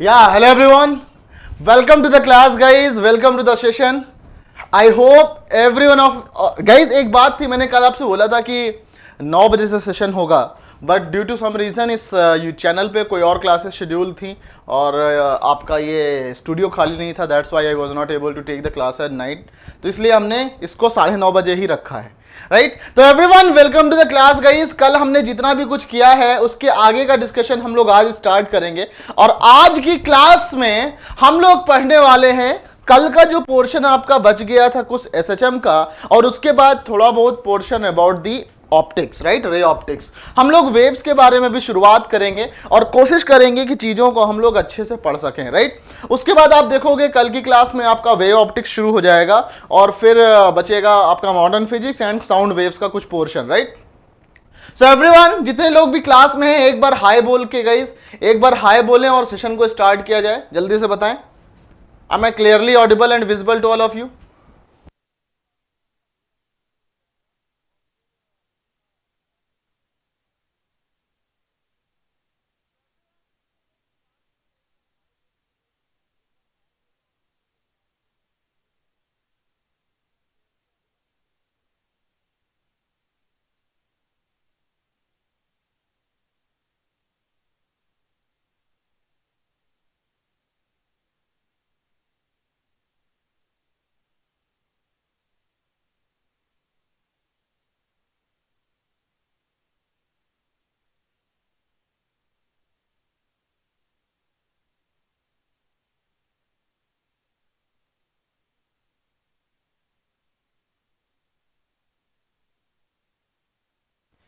Yeah, hello everyone. Welcome to the class guys. Welcome to the session. I hope everyone of guys एक बात थी, मैंने कल आपसे बोला था कि 9 बजे से सेशन होगा, but due to some reason इस चैनल पे कोई और क्लासेस शेड्यूल थी और आपका ये स्टूडियो खाली नहीं था. That's why I was not able to take the class at night. तो इसलिए हमने इसको 9:30 बजे ही रखा है, राइट. तो everyone welcome to the class guys. कल हमने जितना भी कुछ किया है उसके आगे का डिस्कशन हम लोग आज स्टार्ट करेंगे और आज की क्लास में हम लोग पढ़ने वाले हैं कल का जो पोर्शन आपका बच गया था कुछ एसएचएम का, और उसके बाद थोड़ा बहुत portion about the optics, right, ray optics. हम लोग वेव्स के बारे में भी शुरुआत करेंगे और कोशिश करेंगे कि चीजों को हम लोग अच्छे से पढ़ सकें, राइट. उसके बाद आप देखोगे कल की क्लास में आपका वेव ऑप्टिक्स शुरू हो जाएगा और फिर बचेगा आपका modern physics and sound waves का कुछ पोर्शन, राइट. सो एवरीवन, जितने लोग भी क्लास में हैं एक बार हाई बोल के गाइस, एक बार हाई बोलें और सेशन को स्टार्ट किया जाए. जल्दी से बताएं. Am I clearly audible and visible to all of you?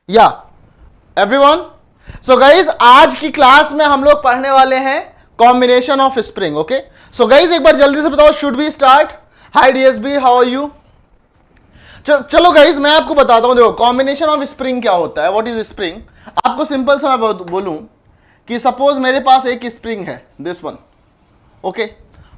या एवरीवन, सो गाइज आज की क्लास में हम लोग पढ़ने वाले हैं combination of spring. Okay, so guys एक बार जल्दी से बताओ, should be start. Hi DSB, how are you? चलो गाइज मैं आपको बताता हूं. देखो कॉम्बिनेशन ऑफ स्प्रिंग क्या होता है, व्हाट इज स्प्रिंग. आपको सिंपल सा मैं बोलूं कि सपोज मेरे पास एक स्प्रिंग है, दिस वन. ओके,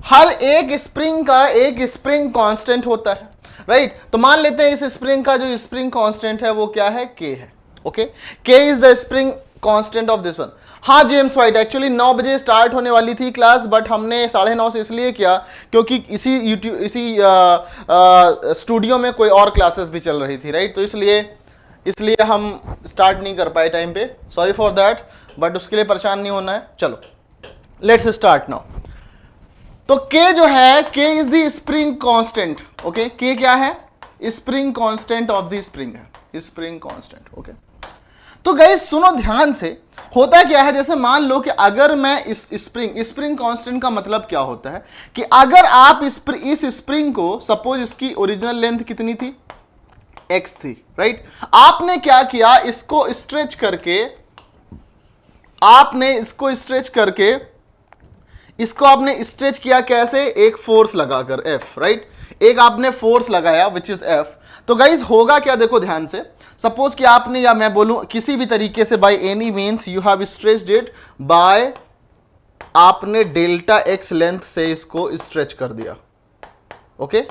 हर एक स्प्रिंग का एक स्प्रिंग कांस्टेंट होता है, राइट. तो मान लेते हैं इस स्प्रिंग का जो स्प्रिंग कांस्टेंट है वो क्या है, के है. ओके, के is the spring constant of this one. हाँ जेम्स वाइट, एक्चुअली 9 बजे स्टार्ट होने वाली थी क्लास, बट हमने 9:30 से इसलिए किया क्योंकि इसी स्टूडियो में कोई और क्लासेस भी चल रही थी, राइट. तो इसलिए हम स्टार्ट नहीं कर पाए टाइम पे. सॉरी फॉर दैट, बट उसके लिए परेशान नहीं होना है. चलो लेट्स स्टार्ट नाउ. तो K जो है, K is the spring constant. Okay, K क्या है, spring constant of the spring है, स्प्रिंग कांस्टेंट. ओके, तो गाइस सुनो ध्यान से, होता क्या है, जैसे मान लो कि अगर मैं इस स्प्रिंग कांस्टेंट का मतलब क्या होता है कि अगर आप इस स्प्रिंग को, सपोज इसकी ओरिजिनल लेंथ कितनी थी, x थी, राइट. आपने क्या किया, इसको स्ट्रेच करके, इसको आपने स्ट्रेच किया कैसे, एक फोर्स लगाकर, F, राइट. एक आपने फोर्स लगाया विच इज F. तो गाइज होगा क्या, देखो ध्यान से. सपोज कि आपने, या मैं बोलूं किसी भी तरीके से, by any means you have stretched it by, आपने डेल्टा एक्स लेंथ से इसको स्ट्रेच कर दिया. ओके,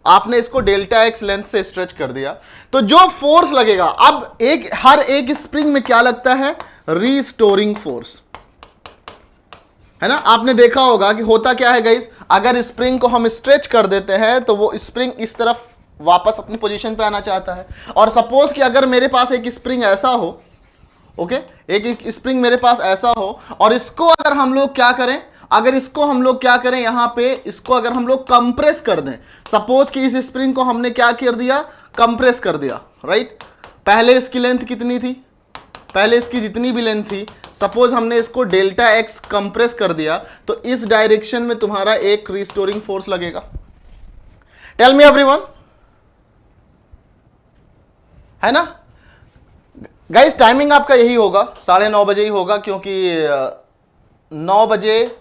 आपने इसको डेल्टा एक्स लेंथ से स्ट्रेच कर दिया. तो जो फोर्स लगेगा, अब हर एक स्प्रिंग में क्या लगता है, रीस्टोरिंग फोर्स, है ना. आपने देखा होगा कि होता क्या है गाइस, अगर स्प्रिंग को हम स्ट्रेच कर देते हैं तो वो स्प्रिंग इस तरफ वापस अपनी पोजीशन पे आना चाहता है. और सपोज कि अगर मेरे पास एक स्प्रिंग ऐसा हो, ओके, एक स्प्रिंग मेरे पास ऐसा हो, और इसको अगर हम लोग क्या करें, यहां पे इसको अगर हम लोग कंप्रेस कर दें, सपोज कि इस स्प्रिंग को हमने क्या कर दिया, कंप्रेस कर दिया, राइट. पहले इसकी लेंथ कितनी थी, पहले इसकी जितनी भी लेंथ थी, सपोज हमने इसको डेल्टा एक्स कंप्रेस कर दिया, तो इस डायरेक्शन में तुम्हारा एक रिस्टोरिंग फोर्स लगेगा. टेल मी एवरीवन, है ना गाइस. टाइमिंग आपका यही होगा, 9:30 बजे ही होगा, क्योंकि 9 बजे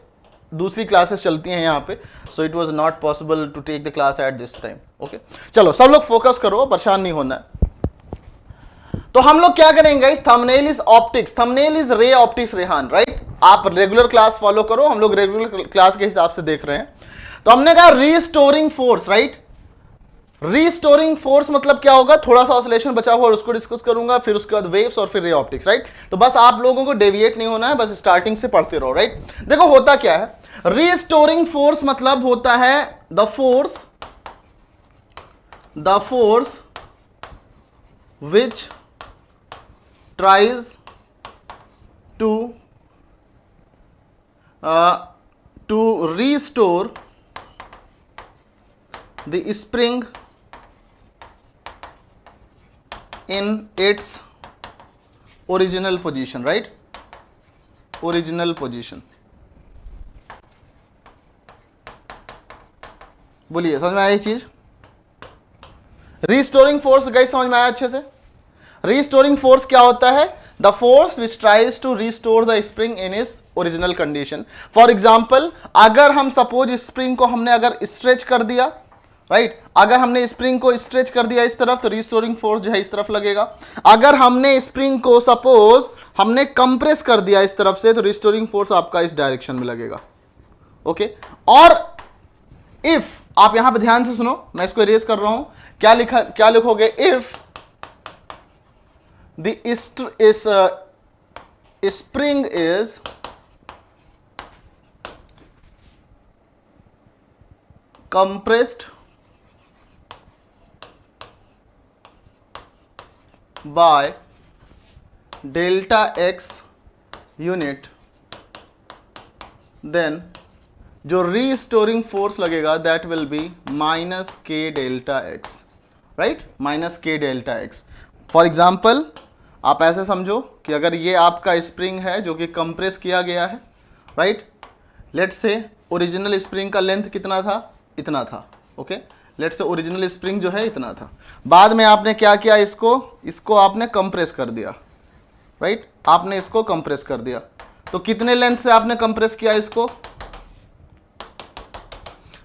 दूसरी क्लासेस चलती हैं यहाँ पे. So it was not possible to take the class at this time. Okay, चलो सब लोग फोकस करो, परेशान नहीं होना है. तो हम लोग क्या करेंगे guys, thumbnail is optics, thumbnail is ray optics Rehan, right. आप रेगुलर क्लास फॉलो करो, हम लोग रेगुलर क्लास के हिसाब से देख रहे हैं. तो हमने कहा restoring force, right. Restoring force मतलब क्या होगा, थोड़ा सा ऑसिलेशन बचा हुआ और उसको डिस्कस करूंगा, फिर उसके बाद वेव्स और फिर रे ऑप्टिक्स, राइट। तो बस आप लोगों को डेविएट नहीं होना है, बस स्टार्टिंग से पढ़ते रहो, राइट। देखो होता क्या है, रीस्टोरिंग फोर्स मतलब होता है the force which tries to restore the spring in its original position, right? Original position. बोलिए, समझ में आया ये चीज? रीस्टोरिंग फोर्स गाइस समझ में आया अच्छे से? रीस्टोरिंग फोर्स क्या होता है? The force which tries to restore the spring in its original condition. For example, अगर हम सपोज स्प्रिंग को हमने अगर स्ट्रेच कर दिया, राइट, अगर हमने स्प्रिंग को स्ट्रेच कर दिया इस तरफ, तो रिस्टोरिंग फोर्स जो है इस तरफ लगेगा। अगर हमने स्प्रिंग को सपोज हमने कंप्रेस कर दिया इस तरफ से, तो रिस्टोरिंग फोर्स आपका इस डायरेक्शन में लगेगा, ओके। और इफ आप यहां पे ध्यान से सुनो, मैं इसको इरेज कर रहा हूं, क्या लिखोगे? If the spring is compressed by delta x unit, then जो रीस्टोरिंग फोर्स लगेगा दैट विल बी माइनस के डेल्टा एक्स, राइट, माइनस के डेल्टा एक्स। फॉर एग्जाम्पल, आप ऐसे समझो कि अगर ये आपका स्प्रिंग है जो कि कंप्रेस किया गया है, right, let's say original spring का लेंथ कितना था? इतना था, okay. Let's say original spring जो है इतना था, बाद में आपने क्या किया, इसको आपने कंप्रेस कर दिया, राइट, आपने इसको कंप्रेस कर दिया। तो कितने लेंथ से आपने कंप्रेस किया इसको,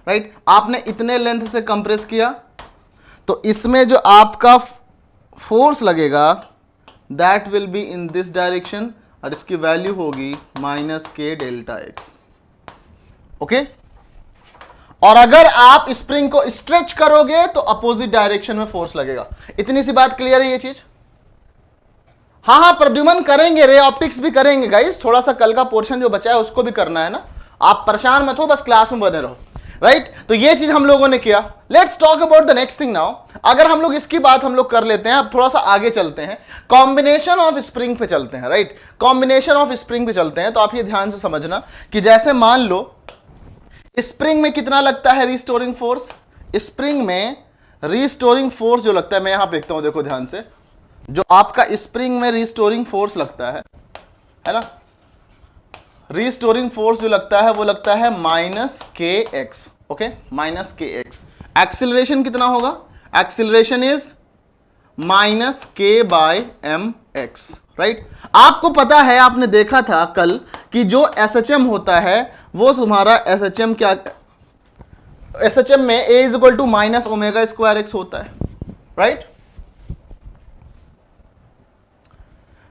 राइट, आपने इतने लेंथ से कंप्रेस किया, तो इसमें जो आपका फोर्स लगेगा that will be in this direction, और इसकी वैल्यू होगी माइनस के डेल्टा एक्स, ओके। और अगर आप स्प्रिंग को स्ट्रेच करोगे तो अपोजिट डायरेक्शन में फोर्स लगेगा। इतनी सी बात क्लियर है ये चीज? हाँ, प्रद्युमन करेंगे, रे ऑप्टिक्स भी करेंगे गाइस, थोड़ा सा कल का पोर्शन जो बचा है उसको भी करना है ना, आप परेशान मत हो, बस क्लास में बने रहो, राइट। तो ये चीज हम लोगों ने किया। Let's talk about the next thing now. अगर हम लोग इसकी बात हम लोग कर लेते हैं, अब थोड़ा सा आगे चलते हैं, कॉम्बिनेशन ऑफ स्प्रिंग पे चलते हैं, राइट, कॉम्बिनेशन ऑफ स्प्रिंग पे चलते हैं। तो आप ये ध्यान से समझना कि जैसे मान लो स्प्रिंग में कितना लगता है रीस्टोरिंग फोर्स, स्प्रिंग में रीस्टोरिंग फोर्स जो लगता है, मैं यहां पे लिखता हूं, देखो ध्यान से, जो आपका स्प्रिंग में रीस्टोरिंग फोर्स लगता है ना, रीस्टोरिंग फोर्स जो लगता है वो लगता है minus K x, okay, minus K x. Acceleration कितना होगा? एक्सिलरेशन इज माइनस के बाय एम एक्स, राइट। आपको पता है, आपने देखा था कल कि जो एसएचएम होता है वो तुम्हारा एसएचएम क्या, एसएचएम में a is equal to minus omega square x होता है, राइट,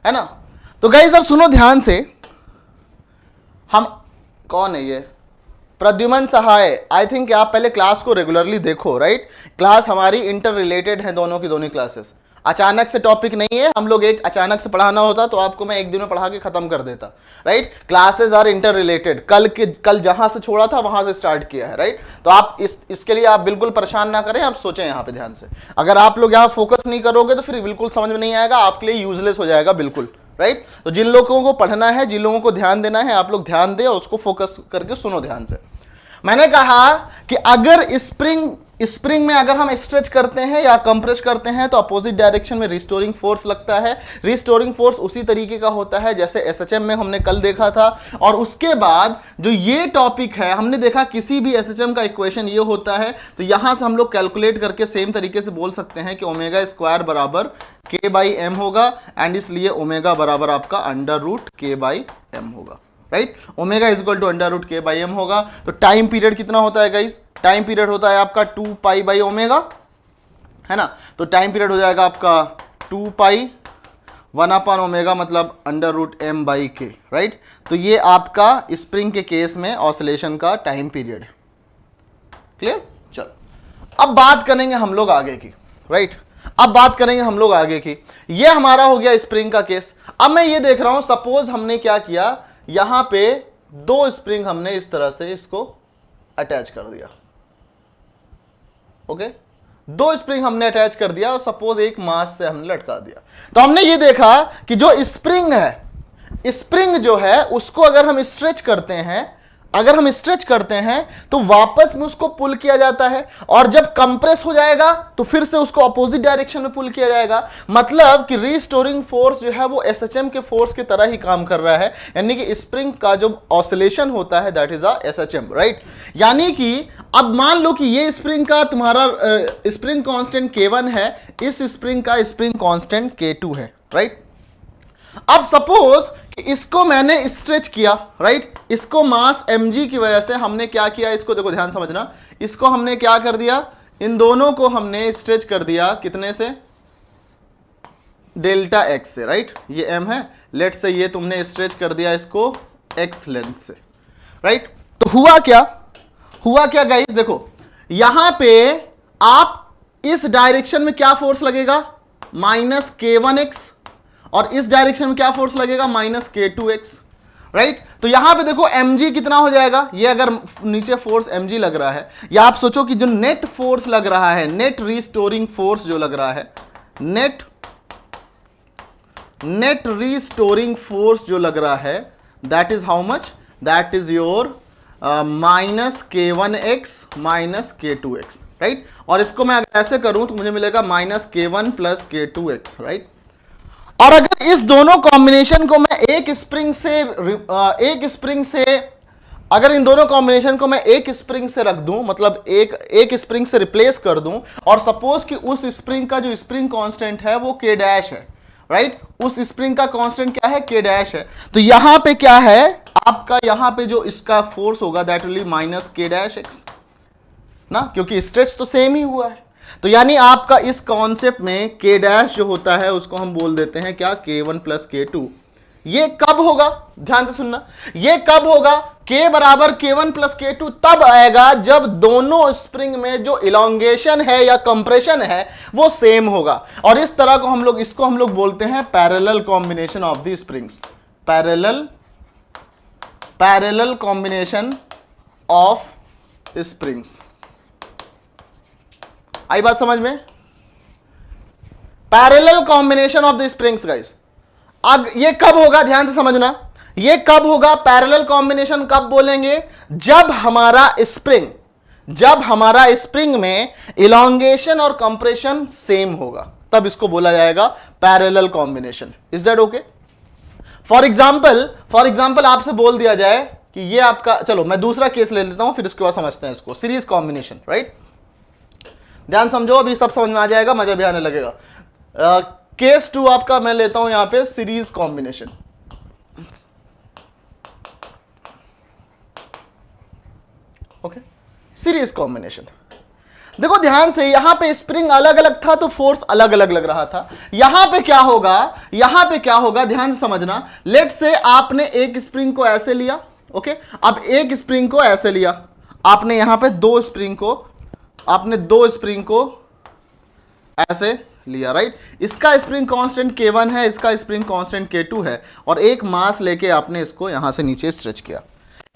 है ना। तो गाइस अब सुनो ध्यान से, हम कौन है ये? प्रद्युमन सहाय। आई थिंक आप पहले क्लास को रेगुलरली देखो, राइट। क्लास हमारी इंटर रिलेटेड है, दोनों की दोनों क्लासेस, अचानक से टॉपिक नहीं है। हम लोग एक अचानक से पढ़ाना होता तो आपको मैं एक दिन में पढ़ा के खत्म कर देता, right. Classes are interrelated, कल जहां से छोड़ा था वहां से स्टार्ट किया है, राइट। तो आप इसके लिए आप बिल्कुल परेशान ना करें, आप सोचें यहाँ पे ध्यान से। अगर आप लोग यहाँ फोकस नहीं करोगे तो फिर बिल्कुल समझ में नहीं आएगा, आपके लिए यूजलेस हो जाएगा बिल्कुल, राइट। तो जिन लोगों को पढ़ना है, जिन लोगों को ध्यान देना है, आप लोग ध्यान दें और उसको फोकस करके सुनो ध्यान से। मैंने कहा कि अगर स्प्रिंग में अगर हम स्ट्रेच करते हैं या कंप्रेस करते हैं तो अपोजिट डायरेक्शन में रिस्टोरिंग फोर्स लगता है। रिस्टोरिंग फोर्स उसी तरीके का होता है जैसे एसएचएम में हमने कल देखा था। और उसके बाद जो ये टॉपिक है, हमने देखा किसी भी एसएचएम का इक्वेशन ये होता है, तो यहां से हम लोग कैलकुलेट करके सेम तरीके से बोल सकते हैं कि ओमेगा स्क्वायर बराबर के बाई एम होगा, एंड इसलिए ओमेगा बराबर आपका under root K by M होगा, right. Omega is equal to under root K by M होगा। तो टाइम पीरियड कितना होता है गाइस? टाइम पीरियड होता है आपका 2 पाई बाई ओमेगा, है ना। तो टाइम पीरियड हो जाएगा आपका 2 पाई 1 अपॉन ओमेगा, मतलब अंडर रूट एम बाई के, राइट। तो ये आपका स्प्रिंग के केस में ऑसिलेशन का टाइम पीरियड है। क्लियर? चलो अब बात करेंगे हम लोग आगे की, राइट। अब बात करेंगे हम लोग आगे की। ये हमारा हो गया स्प्रिंग का केस। अब मैं ये देख रहा हूं, सपोज हमने क्या किया, यहां पे दो स्प्रिंग हमने इस तरह से इसको अटैच कर दिया, ओके। दो स्प्रिंग हमने अटैच कर दिया और सपोज एक मास से हमने लटका दिया। तो हमने ये देखा कि जो स्प्रिंग है, स्प्रिंग जो है उसको अगर हम स्ट्रेच करते हैं, अगर हम स्ट्रेच करते हैं तो वापस में उसको पुल किया जाता है, और जब कंप्रेस हो जाएगा तो फिर से उसको अपोजिट डायरेक्शन में पुल किया जाएगा। मतलब कि रीस्टोरिंग फोर्स जो है वो एसएचएम के फोर्स की तरह ही काम कर रहा है, यानी कि स्प्रिंग का जो ऑसिलेशन होता है that is a SHM, right. यानी कि अब मान लो कि ये स्प्रिंग का तुम्हारा स्प्रिंग कांस्टेंट K1 है, इस स्प्रिंग का स्प्रिंग कांस्टेंट K2 है, राइट। अब सपोज कि इसको मैंने स्ट्रेच किया, राइट। इसको मास mg की वजह से हमने क्या किया, इसको देखो ध्यान समझना, इसको हमने क्या कर दिया, इन दोनों को हमने स्ट्रेच कर दिया कितने से, डेल्टा x से, राइट। ये m है, लेट से ये तुमने स्ट्रेच कर दिया इसको x लेंथ से, राइट। तो हुआ क्या गाइस, देखो यहां पे आप इस डायरेक्शन में क्या फोर्स लगेगा, माइनस K1x, और इस डायरेक्शन में क्या फोर्स लगेगा, माइनस K2x, राइट। तो यहां पे देखो mg कितना हो जाएगा, ये अगर नीचे फोर्स mg लग रहा है, या आप सोचो कि जो नेट फोर्स लग रहा है, नेट रिस्टोरिंग फोर्स जो लग रहा है, नेट रिस्टोरिंग फोर्स जो लग रहा है, that is how much, that is your minus K1x minus K2x, right. और इसको मैं अगर ऐसे करूं तो मुझे मिलेगा minus K1 plus K2x, right. और अगर इस दोनों कॉम्बिनेशन को मैं एक स्प्रिंग से अगर इन दोनों कॉम्बिनेशन को मैं एक स्प्रिंग से रख दूं, मतलब एक स्प्रिंग से रिप्लेस कर दूं, और सपोज कि उस स्प्रिंग का जो स्प्रिंग कांस्टेंट है वो K डैश है, राइट। उस स्प्रिंग का कांस्टेंट क्या है, K डैश है। तो यहां पे क्या है आपका, यहां पे जो इसका फोर्स होगा that will B minus K dash x ना, क्योंकि स्ट्रेच तो सेम ही हुआ है। तो यानी आपका इस कॉन्सेप्ट में K डैश जो होता है उसको हम बोल देते हैं क्या, K1 प्लस K2। ये कब होगा, ध्यान से सुनना, ये कब होगा, K बराबर K1 प्लस K2 तब आएगा जब दोनों स्प्रिंग में जो इलोंगेशन है या कंप्रेशन है वो सेम होगा। और इस तरह को इसको हम लोग बोलते हैं parallel combination of the springs, parallel combination of springs. आई बात समझ में, parallel combination of the springs guys. अब ये कब होगा, ध्यान से समझना, ये कब होगा, पैरेलल कॉम्बिनेशन कब बोलेंगे, जब हमारा स्प्रिंग में इलोंगेशन और कंप्रेशन सेम होगा, तब इसको बोला जाएगा parallel combination. Is that okay? For example आपसे बोल दिया जाए कि ये आपका, चलो मैं दूसरा केस ले लेता हूं, फिर इसके बाद समझते हैं इसको, सीरीज कॉम्बिनेशन, राइट। ध्यान समझो, अभी सब समझ में आ जाएगा, मजा भी आने लगेगा। केस 2 आपका मैं लेता हूं यहां पे series combination. Okay, series combination. देखो ध्यान से, यहां पे स्प्रिंग अलग अलग था तो फोर्स अलग अलग लग रहा था। यहां पे क्या होगा, ध्यान से समझना। लेट से आपने एक स्प्रिंग को ऐसे लिया, ओके। अब एक स्प्रिंग को ऐसे लिया आपने, यहां पे दो स्प्रिंग को ऐसे लिया, राइट। इसका स्प्रिंग कांस्टेंट K1 है, इसका स्प्रिंग कांस्टेंट K2 है, और एक मास लेके आपने इसको यहां से नीचे स्ट्रेच किया।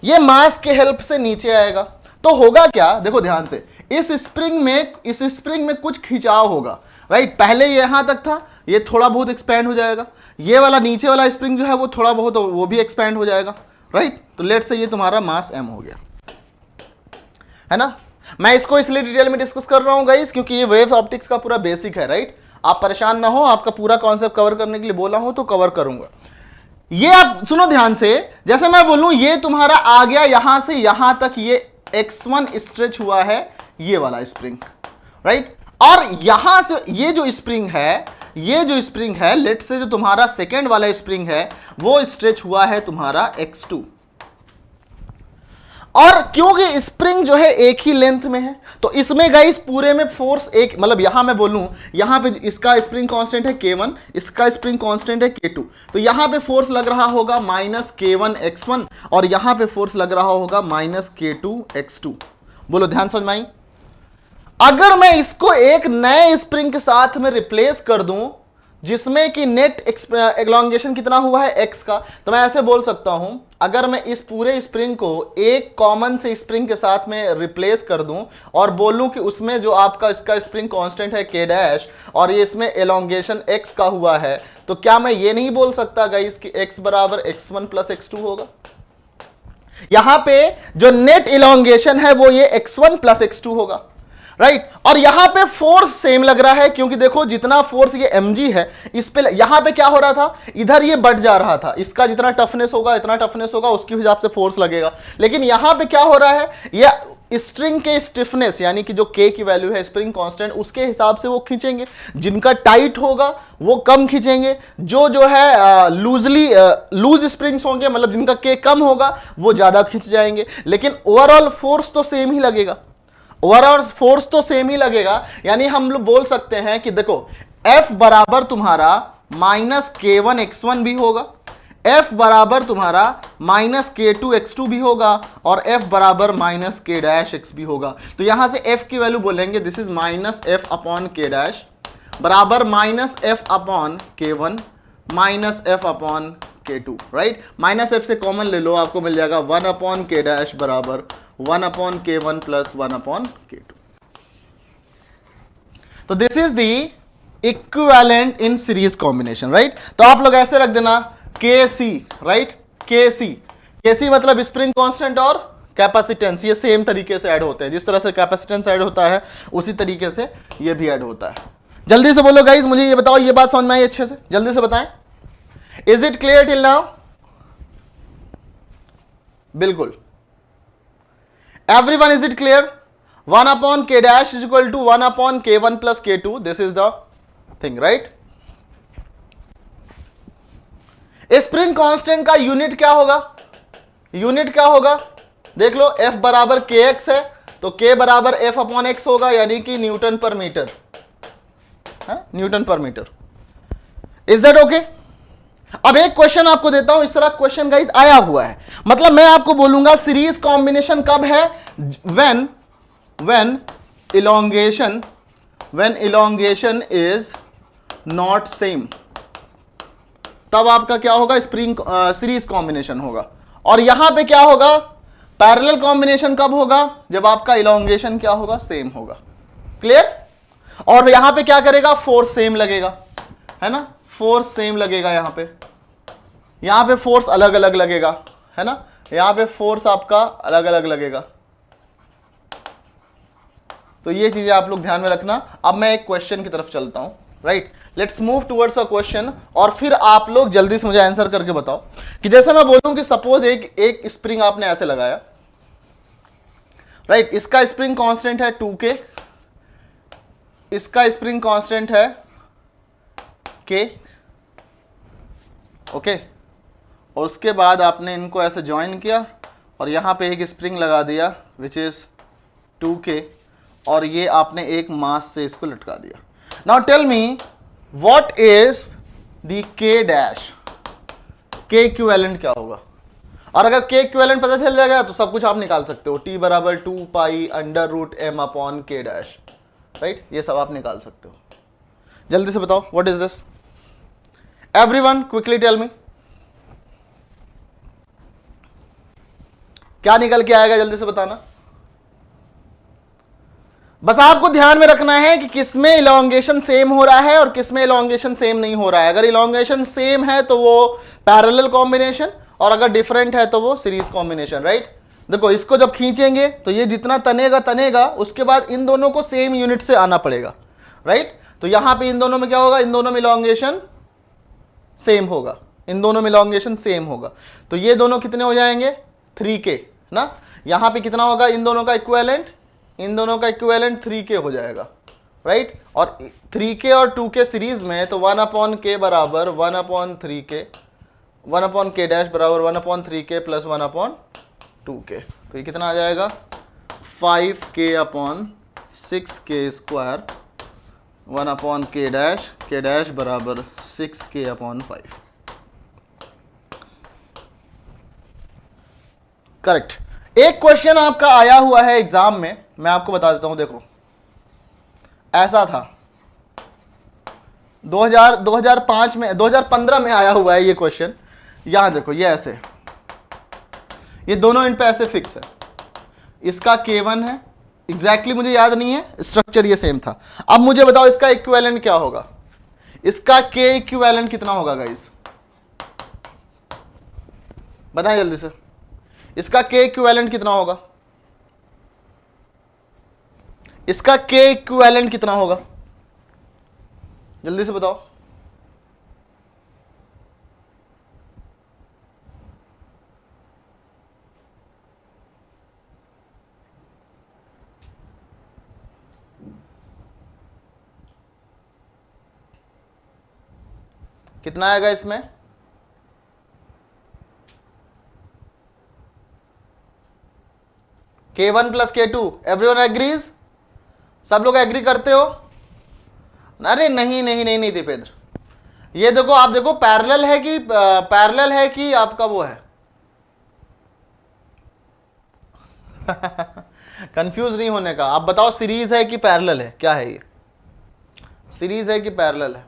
ये मास के हेल्प से नीचे आएगा तो होगा क्या, देखो ध्यान से, इस स्प्रिंग में कुछ खिंचाव होगा, राइट। पहले ये यहां तक था, ये थोड़ा बहुत एक्सपैंड हो जाएगा, ये वाला नीचे वाला स्प्रिंग जो है वो थोड़ा बहुत वो भी एक्सपैंड हो जाएगा, राइट। तो लेट से ये तुम्हारा मास m हो गया, है ना। मैं इसको इसलिए डिटेल में डिस्कस कर रहा हूं गाइस क्योंकि ये वेव ऑप्टिक्स का पूरा बेसिक है, राइट। आप परेशान ना हो, आपका पूरा कॉन्सेप्ट कवर करने के लिए बोला हूं तो कवर करूंगा। ये आप सुनो ध्यान से, जैसे मैं बोलूं ये तुम्हारा आ गया यहां से यहां तक, ये x1 स्ट्रेच हुआ है, ये वाला स्प्रिंग, राइट। और यहां से ये जो स्प्रिंग है, लेट से जो तुम्हारा सेकेंड वाला स्प्रिंग है वो स्ट्रेच हुआ है तुम्हारा x2। और क्योंकि स्प्रिंग जो है एक ही लेंथ में है तो इसमें गाइस पूरे में फोर्स एक, मतलब यहां मैं बोलूं, यहां पे इसका स्प्रिंग कांस्टेंट है K1, इसका स्प्रिंग कांस्टेंट है K2, तो यहां पे फोर्स लग रहा होगा माइनस K1 x1, और यहां पे फोर्स लग रहा होगा माइनस K2 x2। बोलो ध्यान समझ में आई। अगर मैं इसको एक नए स्प्रिंग के साथ में रिप्लेस कर दूं जिसमें कि नेट एलोंगेशन कितना हुआ है x का, तो मैं ऐसे बोल सकता हूं, अगर मैं इस पूरे स्प्रिंग को एक कॉमन से स्प्रिंग के साथ में रिप्लेस कर दूं और बोलूं कि उसमें जो आपका इसका स्प्रिंग कांस्टेंट है k डैश और ये इसमें एलोंगेशन x का हुआ है, तो क्या मैं ये नहीं बोल सकता गाइस कि x बराबर x1 प्लस x2 होगा? यहां पे जो नेट एलोंगेशन है वो ये x1 प्लस x2 होगा, राइट और यहां पे फोर्स सेम लग रहा है, क्योंकि देखो जितना फोर्स ये mg है इस पे, यहां पे क्या हो रहा था, इधर ये बढ़ जा रहा था, इसका जितना टफनेस होगा इतना टफनेस होगा, उसके हिसाब से फोर्स लगेगा। लेकिन यहां पे क्या हो रहा है, ये स्ट्रिंग के स्टिफनेस यानी कि जो k की वैल्यू है स्प्रिंग कांस्टेंट उसके हिसाब से वो खींचेंगे, जिनका टाइट होगा वो कम खींचेंगे, जो है लूज स्प्रिंग्स होंगे मतलब जिनका k कम होगा वो ज्यादा खींच जाएंगे, लेकिन ओवरऑल फोर्स तो सेम ही लगेगा, ओवरऑल फोर्स तो सेम ही लगेगा। यानी हम लोग बोल सकते हैं कि देखो F बराबर तुम्हारा माइनस k1 x1 भी होगा, F बराबर तुम्हारा माइनस k2 x2 भी होगा और F बराबर माइनस k डैश x भी होगा। तो यहां से F की वैल्यू बोलेंगे this is minus F upon k dash बराबर minus F upon k1 minus F upon k2, right. Minus F से कॉमन ले लो, आपको मिल जाएगा 1 अपॉन k डैश बराबर 1 upon k1 plus 1 upon k2। तो this is the equivalent in series combination, right. तो आप लोग ऐसे रख देना kc, राइट, kc मतलब स्प्रिंग कांस्टेंट और कैपेसिटेंस, ये सेम तरीके से ऐड होते हैं, जिस तरह से कैपेसिटेंस ऐड होता है उसी तरीके से ये भी ऐड होता है। जल्दी से बोलो गाइस, मुझे ये बताओ, ये बात समझ में आई अच्छे से, जल्दी से बताएं। Is it clear till now? बिल्कुल, everyone, is it clear? 1 upon k dash is equal to 1 upon k1 plus k2, this is the thing, right? Spring constant का यूनिट क्या होगा, यूनिट क्या होगा देख लो, F बराबर kx है तो k बराबर F अपॉन x होगा, यानी कि न्यूटन पर मीटर है, न्यूटन पर मीटर। Is that okay? अब एक क्वेश्चन आपको देता हूं, इस तरह क्वेश्चन गाइस आया हुआ है, मतलब मैं आपको बोलूंगा सीरीज कॉम्बिनेशन कब है, when elongation is not same, तब आपका क्या होगा, स्प्रिंग सीरीज कॉम्बिनेशन होगा। और यहां पे क्या होगा, पैरेलल कॉम्बिनेशन कब होगा, जब आपका इलोंगेशन क्या होगा, सेम होगा। क्लियर? और यहां पे क्या करेगा, फोर्स सेम लगेगा, है ना, फोर्स सेम लगेगा, यहां पे फोर्स अलग अलग लगेगा, है ना, यहां पे फोर्स आपका अलग अलग लगेगा। तो ये चीजें आप लोग ध्यान में रखना। अब मैं एक क्वेश्चन की तरफ चलता हूं, right, let's move towards a question, और फिर आप लोग जल्दी से मुझे आंसर करके बताओ कि जैसे मैं बोलूं कि सपोज एक स्प्रिंग आपने ऐसे लगाया, राइट, इसका स्प्रिंग कांस्टेंट है 2k, इसका स्प्रिंग कांस्टेंट है k, ओके, और उसके बाद आपने इनको ऐसे ज्वाइन किया और यहां पे एक स्प्रिंग लगा दिया विच इज 2k, और ये आपने एक मास से इसको लटका दिया। Now tell me what is the k dash, k equivalent क्या होगा? और अगर k इक्विवेलेंट पता चल जाएगा तो सब कुछ आप निकाल सकते हो, t बराबर 2 pi under root m upon k dash, right, ये सब आप निकाल सकते हो। जल्दी से बताओ what is this, everyone quickly tell me, क्या निकल के आएगा, जल्दी से बताना। बस आपको ध्यान में रखना है कि किसमें इलोंगेशन सेम हो रहा है और किसमें इलोंगेशन सेम नहीं हो रहा है। अगर इलोंगेशन सेम है तो वो पैरेलल कॉम्बिनेशन, और अगर डिफरेंट है तो वो सीरीज कॉम्बिनेशन, राइट। देखो इसको जब खींचेंगे तो ये जितना तनेगा उसके बाद इन दोनों को सेम यूनिट से आना पड़ेगा, राइट। तो यहां पे इन दोनों में क्या होगा, इन दोनों में इलोंगेशन सेम होगा, इन दोनों में इलोंगेशन सेम होगा, तो ये दोनों कितने हो जाएंगे, 3k ना। यहां पे कितना होगा, इन दोनों का इक्विवेलेंट, इन दोनों का इक्विवेलेंट 3k हो जाएगा, राइट। और 3k और 2k सीरीज में तो 1 अपॉन k बराबर 1 upon 3k, 1 upon k dash बराबर 1 upon 3k plus 1 upon 2k, तो ये कितना आ जाएगा, 5k upon 6k square 1 upon k dash बराबर 6k अपॉन 5, करेक्ट। एक क्वेश्चन आपका आया हुआ है एग्जाम में, मैं आपको बता देता हूं, देखो ऐसा था। 2005 में 2015 में आया हुआ है ये क्वेश्चन। यहां देखो ये ऐसे, ये दोनों इन पे ऐसे फिक्स है। इसका K1 है, एग्जैक्टली मुझे याद नहीं है, स्ट्रक्चर ये सेम था। अब मुझे बताओ इसका इक्विवेलेंट क्या होगा, इसका K इक्विवेलेंट कितना होगा गाइस, बताएं जल्दी से। इसका K इक्विवेलेंट कितना होगा, इसका K इक्विवेलेंट कितना होगा, जल्दी से बताओ। कितना आएगा इसमें, K1 plus K2, everyone agrees, सब लोग एग्री करते हो? अरे नहीं नहीं नहीं नहीं दीपेंद्र, ये देखो आप देखो पैरेलल है कि आपका वो है कंफ्यूज नहीं होने का। आप बताओ सीरीज है कि पैरेलल है, क्या है ये, सीरीज है कि पैरेलल है?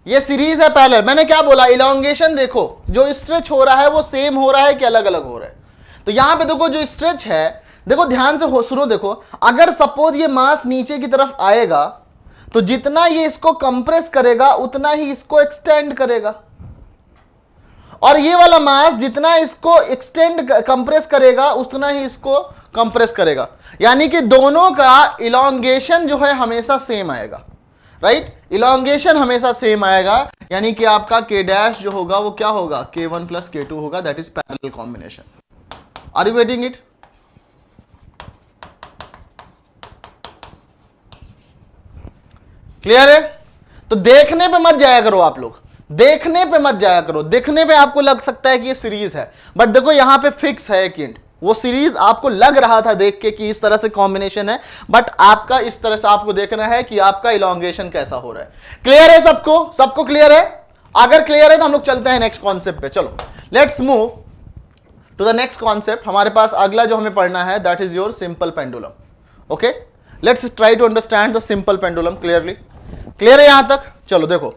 ये सीरीज है पैरेलल। मैंने क्या बोला, इलॉन्गेशन देखो, जो स्ट्रेच हो रहा है वो सेम हो रहा है कि अलग अलग हो रहा है। तो यहां पे देखो जो स्ट्रेच है, देखो ध्यान से सुनो, देखो अगर सपोज ये मास नीचे की तरफ आएगा तो जितना ये इसको कंप्रेस करेगा उतना ही इसको एक्सटेंड करेगा, और ये वाला मास जितना इसको एक्सटेंड कंप्रेस करेगा उतना ही इसको कंप्रेस करेगा। यानी कि दोनों का इलॉन्गेशन जो है हमेशा सेम आएगा, राइट? इलॉन्गेशन हमेशा सेम आएगा, यानी कि आपका K डैश जो होगा वो क्या होगा, K1 प्लस K2 होगा, that is parallel combination. Are you getting it? Clear है? तो देखने पे मत जाया करो आप लोग, देखने पे मत जाया करो। देखने पे आपको लग सकता है कि ये सीरीज है, बट देखो यहां पे फिक्स है एक इंट। वो सीरीज आपको लग रहा था देख के कि इस तरह से कॉम्बिनेशन है, बट आपका इस तरह से आपको देखना है कि आपका इलॉन्गेशन कैसा हो रहा है। क्लियर है सबको? सबको क्लियर है? अगर क्लियर है तो हम लोग चलते हैं नेक्स्ट कॉन्सेप्ट पे। चलो let's move to the next concept. हमारे पास अगला जो हमें पढ़ना है that is your simple pendulum. Okay, let's try to understand the simple pendulum clearly. Clear है यहां तक? चलो देखो,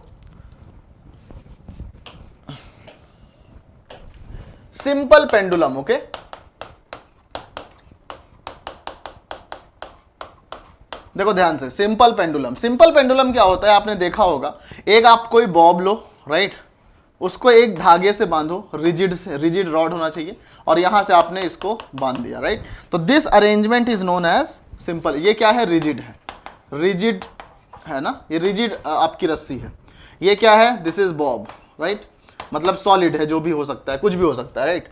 सिंपल पेंडुलम। ओके, देखो ध्यान से, सिंपल पेंडुलम। सिंपल पेंडुलम क्या होता है आपने देखा होगा, एक आप कोई बॉब लो, राइट, उसको एक धागे से बांधो, रिजिड रॉड होना चाहिए, और यहां से आपने इसको बांध दिया, राइट? तो this arrangement is known as simple. ये क्या है, रिजिड है, रिजिड है ना, ये रिजिड आपकी रस्सी है। ये क्या है, दिस इज बॉब, राइट, मतलब सॉलिड है, जो भी हो सकता है, कुछ भी हो सकता है, राइट?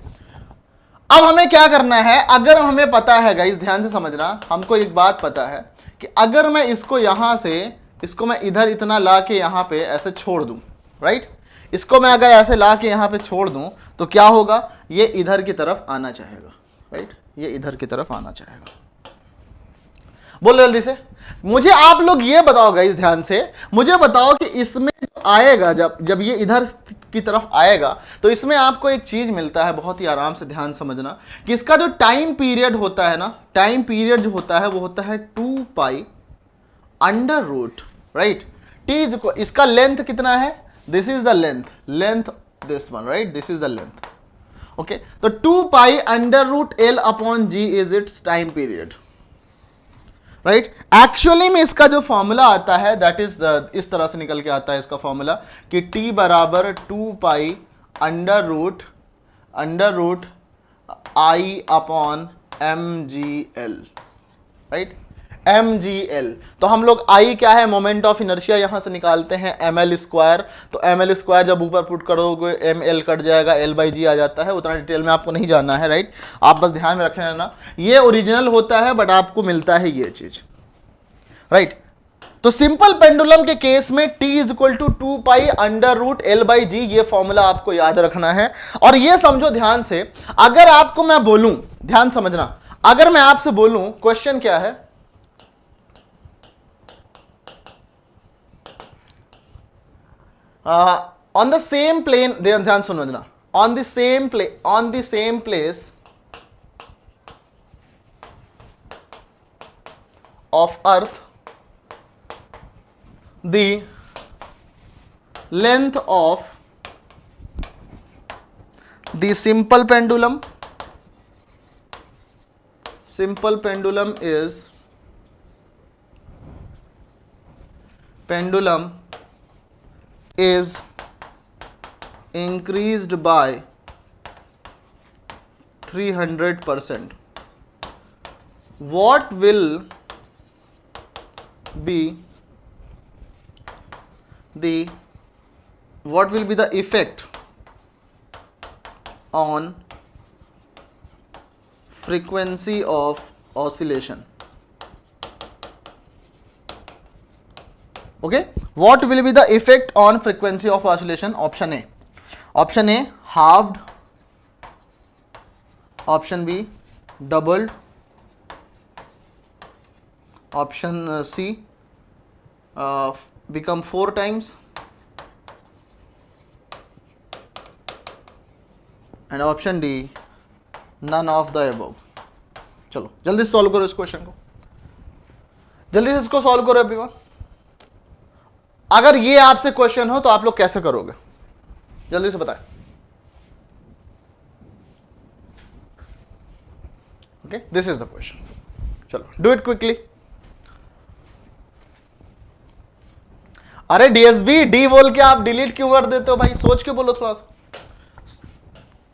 अब हमें क्या करना है, अगर हमें पता है गाइस, ध्यान से समझना, हमको एक बात पता है कि अगर मैं इसको यहां से, इसको मैं इधर इतना ला के यहां पे ऐसे छोड़ दूं, राइट, इसको मैं अगर ऐसे ला के यहां पे छोड़ दूं तो क्या होगा, ये इधर की तरफ आना चाहेगा, राइट, ये इधर की तरफ आना चाहेगा। बोलो जल्दी से, मुझे आप लोग ये बताओ गाइस, ध्यान से मुझे बताओ कि इसमें आएगा, जब ये इधर की तरफ आएगा तो इसमें आपको एक चीज मिलता है, बहुत ही आराम से ध्यान समझना, कि इसका जो टाइम पीरियड होता है ना, टाइम पीरियड जो होता है वो होता है 2 pi under root, right, T को, इसका लेंथ कितना है, this is the length this one, right, this is the length. Okay, तो 2 pi under root L upon G is its time period, right. Actually में इसका जो फॉर्मूला आता है दैट इज इस तरह से निकल के आता है इसका फॉर्मूला, कि T बराबर 2 pi under root I upon MGL, right, MGL। तो हम लोग I क्या है, मोमेंट ऑफ इनर्शिया, यहां से निकालते हैं ML स्क्वायर। तो ML स्क्वायर जब ऊपर पुट करोगे ML कट जाएगा, L/G आ जाता है। उतना डिटेल में आपको नहीं जानना है, राइट, आप बस ध्यान में रखना ना, ये ओरिजिनल होता है बट आपको मिलता है ये चीज, राइट। तो सिंपल पेंडुलम के केस में T is equal to 2 pi under root L/G, ये फॉर्मूला आपको याद रखना है। और ये समझो ध्यान से, अगर आपको मैं बोलूं, ध्यान समझना, अगर मैं आपसे बोलूं क्वेश्चन क्या है, on the same plane, ध्यान समझना, on the same place of earth, the length of the simple pendulum is increased by 300%. What will be the effect on frequency of oscillation? Okay, what will be the effect on frequency of oscillation? Option A halved, option B doubled, option C become 4 times, and option D none of the above. चलो जल्दी से solve करो इस question को, जल्दी से इसको solve करो एवरीवन। अगर ये आपसे क्वेश्चन हो तो आप लोग कैसे करोगे, जल्दी से बताएं। Okay, this is the question. चलो डू इट क्विकली। अरे डीएसबी डी बोल के आप डिलीट क्यों कर देते हो भाई? सोच के बोलो, थोड़ा सा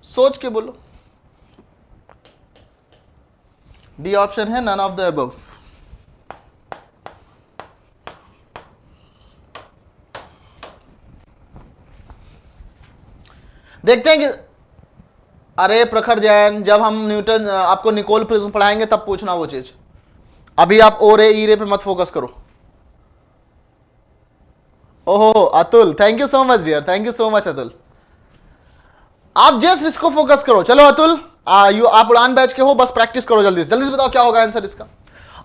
सोच के बोलो। डी ऑप्शन है नन ऑफ द अबव। देखते हैं कि अरे प्रखर जैन, जब हम न्यूटन आपको निकोल प्रिज्म पढ़ाएंगे तब पूछना वो चीज, अभी आप ओ रे ई रे पे मत फोकस करो। ओहो Atul, thank you so much dear, thank you so much Atul. आप जस्ट इसको फोकस करो। चलो अतुल, आप उड़ान बैच के हो, बस प्रैक्टिस करो जल्दी से बताओ क्या होगा आंसर इसका।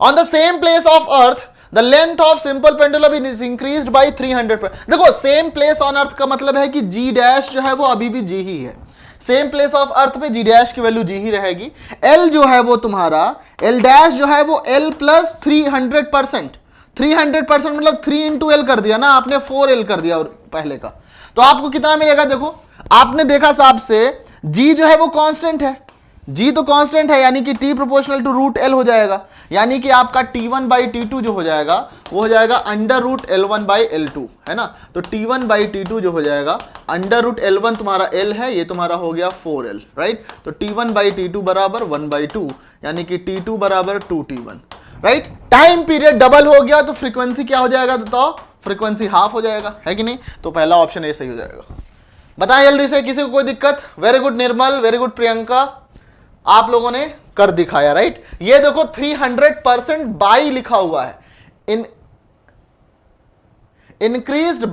On the same place of earth the length of simple pendulum is increased by 300%। देखो सेम प्लेस ऑन अर्थ का मतलब है कि जी डैश जो है वो अभी भी जी ही है। सेम प्लेस ऑफ अर्थ पे जी डैश की वैल्यू जी ही रहेगी। एल जो है वो तुम्हारा एल डैश जो है वो एल प्लस 300%। 300% मतलब 3 इंटू एल कर दिया ना आपने, 4L कर दिया और पहले का, तो आपको कितना मिलेगा? देखो आपने देखा साहब से जी जो है वो कांस्टेंट है, जी तो कांस्टेंट है, यानी कि T proportional to root L हो जाएगा, यानी कि आपका T1 बाई T2 जो हो जाएगा वो हो जाएगा under root L1 by L2, है ना। तो T1 बाई T2 जो हो जाएगा अंडर रूट L1 तुम्हारा L है, ये तुम्हारा हो गया 4L, राइट। तो T1 बाई T2 बराबर 1/2, यानी कि T2 बराबर 2T1, right. Time period double हो गया तो फ्रीक्वेंसी क्या हो जाएगा? तो फ्रीक्वेंसी हाफ हो जाएगा, है कि नहीं? तो पहला ऑप्शन ए सही हो जाएगा। बताएं जल्दी से, किसी को कोई दिक्कत? वेरी गुड निर्मल, वेरी गुड प्रियंका, आप लोगों ने कर दिखाया, राइट। ये देखो 300% बाई लिखा हुआ है, इंक्रीज्ड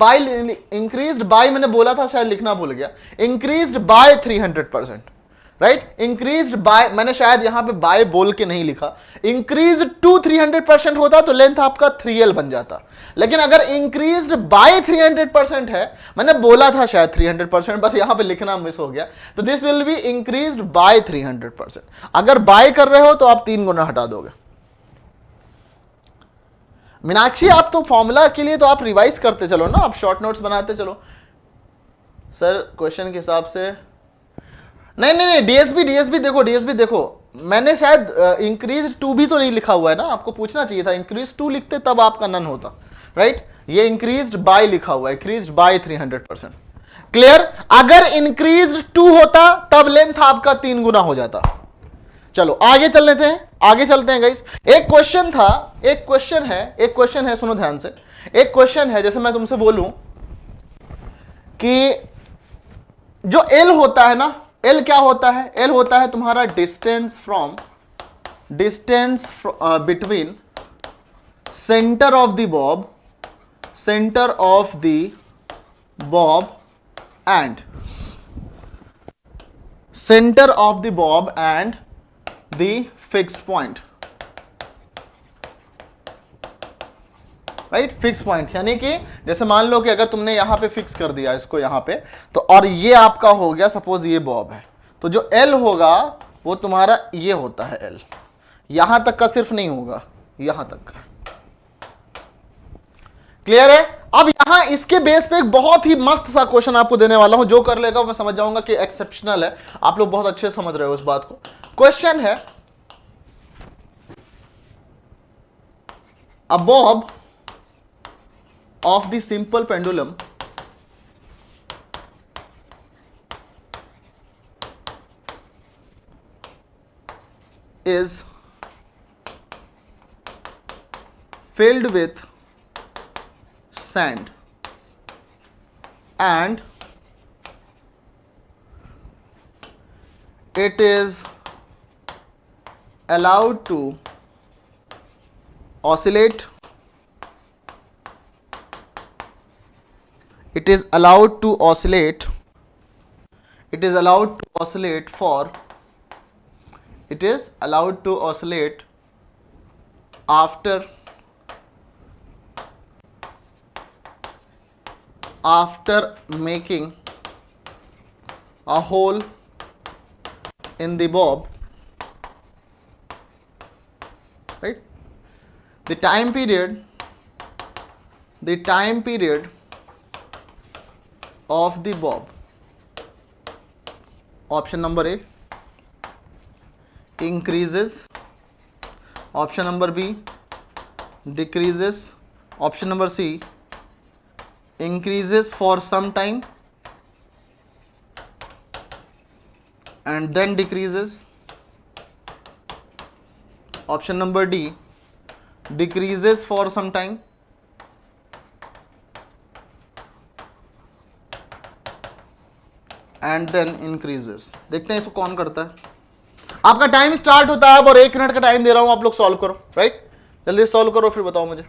बाय मैंने बोला था, शायद लिखना भूल गया, increased by 300%, right. Increased by मैंने शायद यहां पे बाय बोल के नहीं लिखा, इंक्रीज टू 300% होता तो लेंथ आपका 3L बन जाता, लेकिन अगर इंक्रीज्ड बाय 300% है, मैंने बोला था शायद 300%, बस यहां पे लिखना मिस हो गया, तो this will be increased by 300%। अगर बाय कर रहे हो तो आप 3 गुना हटा दोगे। मीनाक्षी आप तो फॉर्मूला के लिए तो आप रिवाइज करते चलो ना, आप शॉर्ट नोट्स बनाते चलो। सर क्वेश्चन के हिसाब से नहीं डीएसबी देखो मैंने शायद इंक्रीज टू भी तो नहीं लिखा हुआ है ना, आपको पूछना चाहिए था, इंक्रीज टू लिखते तब आपका नन होता, राइट। ये इंक्रीज्ड बाय लिखा हुआ है, इंक्रीज्ड बाय 300%। क्लियर? अगर इंक्रीज्ड टू होता तब लेंथ आपका 3 गुना हो जाता। चलो आगे चल लेते हैं, आगे चलते हैं गाइस। एक क्वेश्चन है, सुनो ध्यान से। एक क्वेश्चन है, जैसे मैं तुमसे बोलूं कि जो एल होता है ना, एल क्या होता है? एल होता है तुम्हारा distance between centre of the Bob and the fixed point, right. Fix point यानी कि जैसे मान लो कि अगर तुमने यहां पे फिक्स कर दिया इसको यहां पे, तो और ये आपका हो गया, सपोज ये बॉब है, तो जो एल होगा वो तुम्हारा ये होता है एल, यहां तक का सिर्फ नहीं होगा, यहां तक का, क्लियर है? अब यहां इसके बेस पे एक बहुत ही मस्त सा क्वेश्चन आपको देने वाला हूं, जो कर लेगा मैं समझ जाऊंगा कि एक्सेप्शनल है, आप लोग बहुत अच्छे से समझ रहे हो इस बात को। क्वेश्चन है, a bob of the simple pendulum is filled with sand and it is allowed to oscillate, it is allowed to oscillate, it is allowed to oscillate for, it is allowed to oscillate after making a hole in the bob, right? The time period of the bob, option number A, increases, option number B, decreases, option number C, increases for some time and then decreases, option number D, decreases for some time and then increases। देखते हैं इसको कौन करता है। आपका time start होता है और 1 मिनट का टाइम दे रहा हूं, आप लोग सॉल्व करो, राइट? जल्दी सॉल्व करो फिर बताओ मुझे।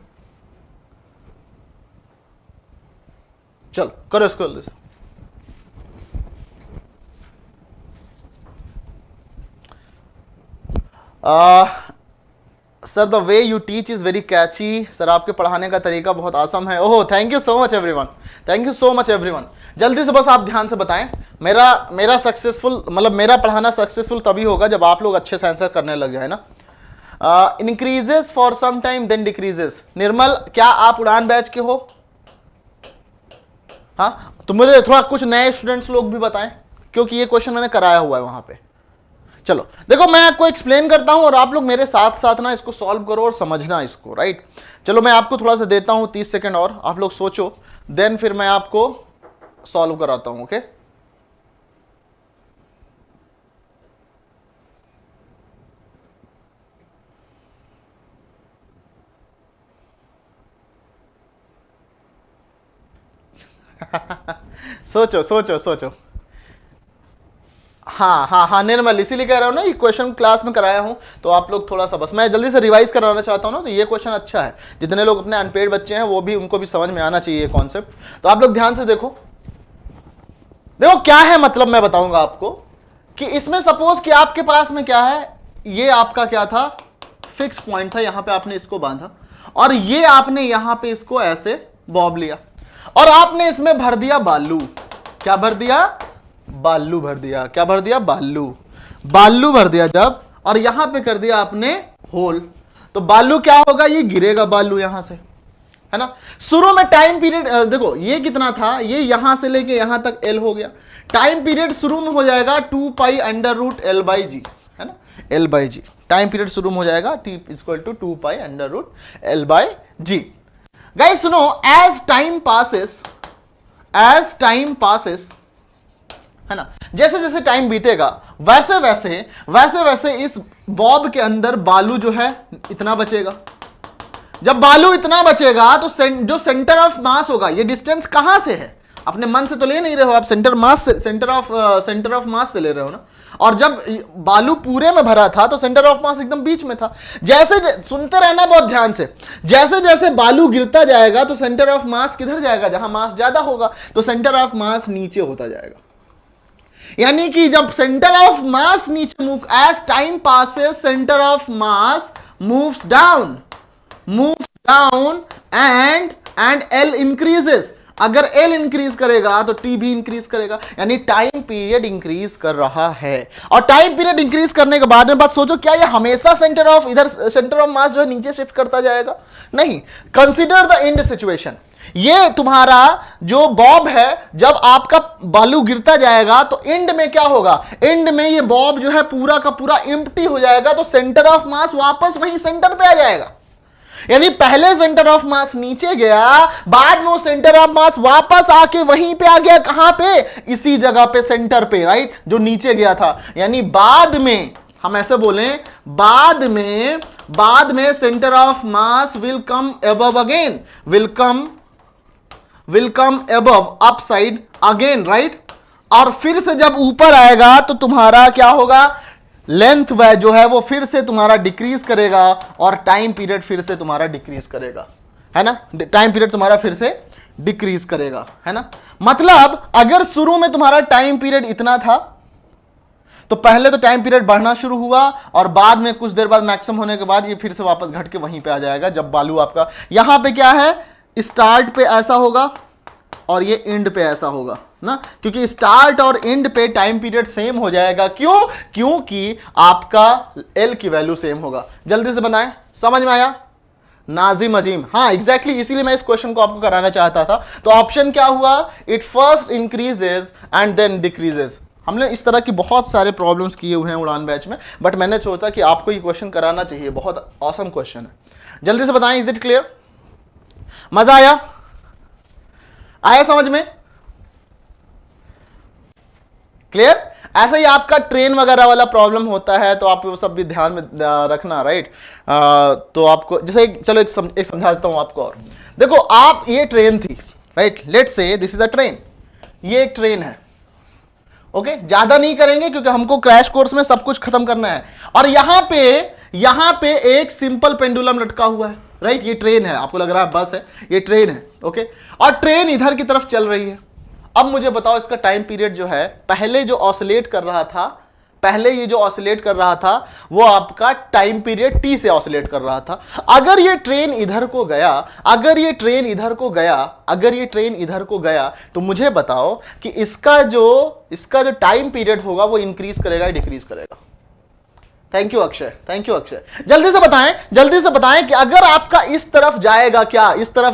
चलो करो इसको जल्दी से। Sir the way you teach is very catchy. Sir आपके पढ़ाने का तरीका बहुत आसम है। Oh thank you so much everyone, thank you so much everyone. जल्दी से बस आप ध्यान से बताएं। मेरा सक्सेसफुल मतलब मेरा पढ़ाना सक्सेसफुल तभी होगा जब आप लोग अच्छे से आंसर करने लग जाए ना। Increases for some time then decreases. Nirmal क्या आप उड़ान बैच के हो? हाँ तो मुझे थोड़ा कुछ नए स्टूडेंट्स लोग भी बताएं, क्योंकि ये क्वेश्चन मैंने कराया हुआ है वहां पे। चलो देखो मैं आपको एक्सप्लेन करता हूं और आप लोग मेरे साथ साथ ना इसको सॉल्व करो और समझना इसको, राइट? चलो मैं आपको थोड़ा सा देता हूं 30 सेकंड और आप लोग सोचो, देन फिर मैं आपको सॉल्व कराता हूं। ओके सोचो सोचो सोचो। हाँ निर्मल इसीलिए कह रहा हूं ना, ये क्वेश्चन क्लास में कराया हूं तो आप लोग थोड़ा सा बस मैं जल्दी से रिवाइज कराना चाहता हूं ना, तो ये क्वेश्चन अच्छा है। जितने लोग अपने अनपेड बच्चे हैं वो भी उनको भी समझ में आना चाहिए ये कॉन्सेप्ट। तो आप लोग ध्यान से देखो क्या है मतलब मैं बताऊंगा आपको कि इसमें सपोज कि आपके पास में क्या है, ये आपका क्या था, फिक्स पॉइंट था, यहां पे आपने इसको बांधा और ये आपने यहां पे इसको ऐसे बॉब लिया और आपने इसमें भर दिया बालू। क्या भर दिया? बालू भर दिया। क्या भर दिया? बालू भर दिया जब, और यहां पे कर दिया आपने होल, तो बालू क्या होगा? ये गिरेगा बालू यहां से, है ना। शुरू में टाइम पीरियड देखो ये कितना था, ये यहां से लेके यहां तक L हो गया। टाइम पीरियड शुरू में हो जाएगा 2 पाई अंडर रूट L/G, है ना, L/G। टाइम पीरियड शुरू में हो जाएगा T equal to 2 pi under root L/G। Guys सुनो, एज टाइम पासेस, है ना, जैसे जैसे टाइम बीतेगा वैसे वैसे इस बॉब के अंदर बालू जो है इतना बचेगा। जब बालू इतना बचेगा तो जो सेंटर ऑफ मास होगा, ये डिस्टेंस कहां से है, अपने मन से तो ले नहीं रहे हो आप, सेंटर ऑफ मास से ले रहे हो ना। और जब बालू पूरे में भरा था तो सेंटर ऑफ मास एकदम बीच में था। जैसे सुनते रहना बहुत ध्यान से, जैसे जैसे बालू गिरता जाएगा तो सेंटर ऑफ मास किधर जाएगा? जहां मास ज्यादा होगा, तो सेंटर ऑफ मास नीचे होता जाएगा। यानी कि जब सेंटर ऑफ मास नीचे move, as time passes centre of mass moves down and L increases. अगर L इंक्रीज करेगा तो T भी इंक्रीज करेगा, यानी टाइम पीरियड इंक्रीज कर रहा है। और टाइम पीरियड इंक्रीज करने के बाद में बात सोचो, क्या ये हमेशा सेंटर ऑफ मास जो है नीचे शिफ्ट करता जाएगा? नहीं। Consider the end situation. ये तुम्हारा जो बॉब है, जब आपका बालू गिरता जाएगा तो एंड में क्या होगा, एंड में ये बॉब जो है पूरा का पूरा एम्प्टी हो जाएगा, तो सेंटर ऑफ मास वापस वही सेंटर पे आ जाएगा। यानी पहले सेंटर ऑफ मास नीचे गया, बाद में सेंटर ऑफ मास वापस आके वहीं पे आ गया, कहां पे, इसी जगह पे सेंटर पे, राइट, जो नीचे गया था। यानी बाद में हम ऐसे बोलें, बाद में centre of mass will come above again, will come above upside again, right. और फिर से जब ऊपर आएगा तो तुम्हारा क्या होगा, लेंथ वे जो है वो फिर से तुम्हारा डिक्रीज करेगा और टाइम पीरियड फिर से तुम्हारा डिक्रीज करेगा, है ना, टाइम पीरियड तुम्हारा फिर से डिक्रीज करेगा, है ना। मतलब अगर शुरू में तुम्हारा टाइम पीरियड इतना था तो पहले तो टाइम पीरियड बढ़ना शुरू हुआ और बाद में कुछ देर बाद मैक्सिमम होने के बाद ये फिर से वापस घट के वहीं पे आ जाएगा, जब बालू आपका यहां पे क्या है, स्टार्ट पे ऐसा होगा और ये एंड पे ऐसा होगा ना, क्योंकि स्टार्ट और एंड पे टाइम पीरियड सेम हो जाएगा। क्यों, क्योंकि आपका एल की वैल्यू सेम होगा। जल्दी से बनाएं, समझ में आया, नाजिम अजीम, हाँ एग्जैक्टली, इसीलिए मैं इस क्वेश्चन को आपको कराना चाहता था। तो ऑप्शन क्या हुआ, it first increases and then decreases. हमने इस तरह की बहुत सारे प्रॉब्लम्स किए हुए हैं उड़ान बैच में, बट मैंने सोचा कि आपको ये क्वेश्चन कराना चाहिए, बहुत ऑसम क्वेश्चन है। जल्दी से बताएं, इज इट क्लियर, मजा आया समझ में, क्लियर। ऐसा ही आपका ट्रेन वगैरह वाला प्रॉब्लम होता है तो आप वो सब भी ध्यान में रखना, राइट। तो आपको जैसे चलो एक समझा देता हूं आपको। और देखो, आप ये ट्रेन थी, right, let's say this is a train, ये एक ट्रेन है, ओके। ज्यादा नहीं करेंगे क्योंकि हमको क्रैश कोर्स में सब कुछ खत्म करना है। और यहां पे एक सिंपल पेंडुलम लटका हुआ है, राइट। ये ट्रेन है, आपको लग रहा है बस है, ये ट्रेन है, ओके। और ट्रेन इधर की तरफ चल रही है। अब मुझे बताओ, इसका टाइम पीरियड जो है, पहले जो ऑसिलेट कर रहा था, पहले ये जो ऑसिलेट कर रहा था वो आपका टाइम पीरियड टी से ऑसिलेट कर रहा था। अगर ये ट्रेन इधर को गया, अगर ये ट्रेन इधर को गया, तो मुझे बताओ कि इसका जो टाइम पीरियड होगा वो इंक्रीज करेगा या डिक्रीज करेगा। Thank you Akshay, thank you Akshay. जल्दी से बताएं कि अगर आपका इस तरफ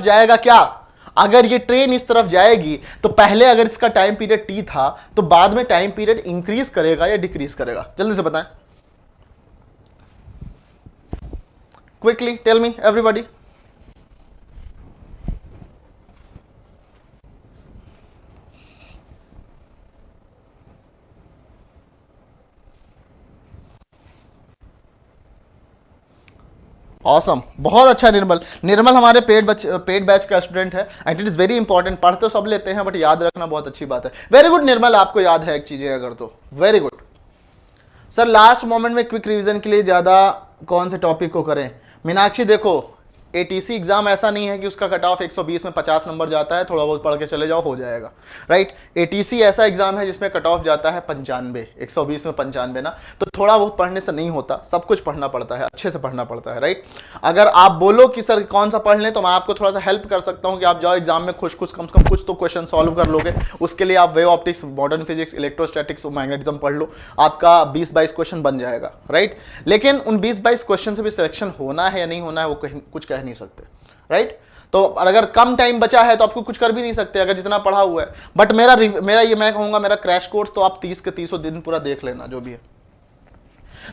जाएगा क्या, अगर ये ट्रेन इस तरफ जाएगी तो पहले अगर इसका टाइम पीरियड टी था तो बाद में टाइम पीरियड इंक्रीज करेगा या डिक्रीज करेगा। जल्दी से बताएं, quickly tell me everybody. Awesome, बहुत अच्छा निर्मल हमारे पेड बैच का स्टूडेंट है and it is very important. पढ़ तो सब लेते हैं बट याद रखना बहुत अच्छी बात है। वेरी गुड निर्मल, आपको याद है एक चीजें अगर, तो very good. Sir last moment में क्विक रिवीजन के लिए ज्यादा कौन से टॉपिक को करें। मीनाक्षी देखो, एटीसी एग्जाम ऐसा नहीं है कि उसका कट ऑफ 120 में 50 नंबर जाता है, थोड़ा बहुत पढ़ के चले जाओ हो जाएगा, राइट। एटीसी ऐसा एग्जाम है जिसमें कट ऑफ जाता है 95, 120 में 95 ना, तो थोड़ा बहुत पढ़ने से नहीं होता, सब कुछ पढ़ना पड़ता है, अच्छे से पढ़ना पड़ता है, राइट। अगर आप बोलो कि सर कौन सा पढ़ लें तो मैं आपको थोड़ा सा हेल्प कर सकता हूं कि आप जाओ एग्जाम में खुश कम से कम कुछ तो क्वेश्चन सॉल्व कर लोगे। उसके लिए आप wave optics, modern physics, electrostatics, magnetism पढ़ लो, आपका 20-22 क्वेश्चन बन जाएगा, राइट। लेकिन उन 20-22 क्वेश्चन से भी सिलेक्शन होना है या नहीं होना है वो कुछ कह नहीं सकते, राइट। तो अगर कम टाइम बचा है तो आपको कुछ कर भी नहीं सकते अगर जितना पढ़ा हुआ है। बट मेरा ये मैं कहूंगा, मेरा क्रैश कोर्स तो आप 30 के 30 दिन पूरा देख लेना जो भी है।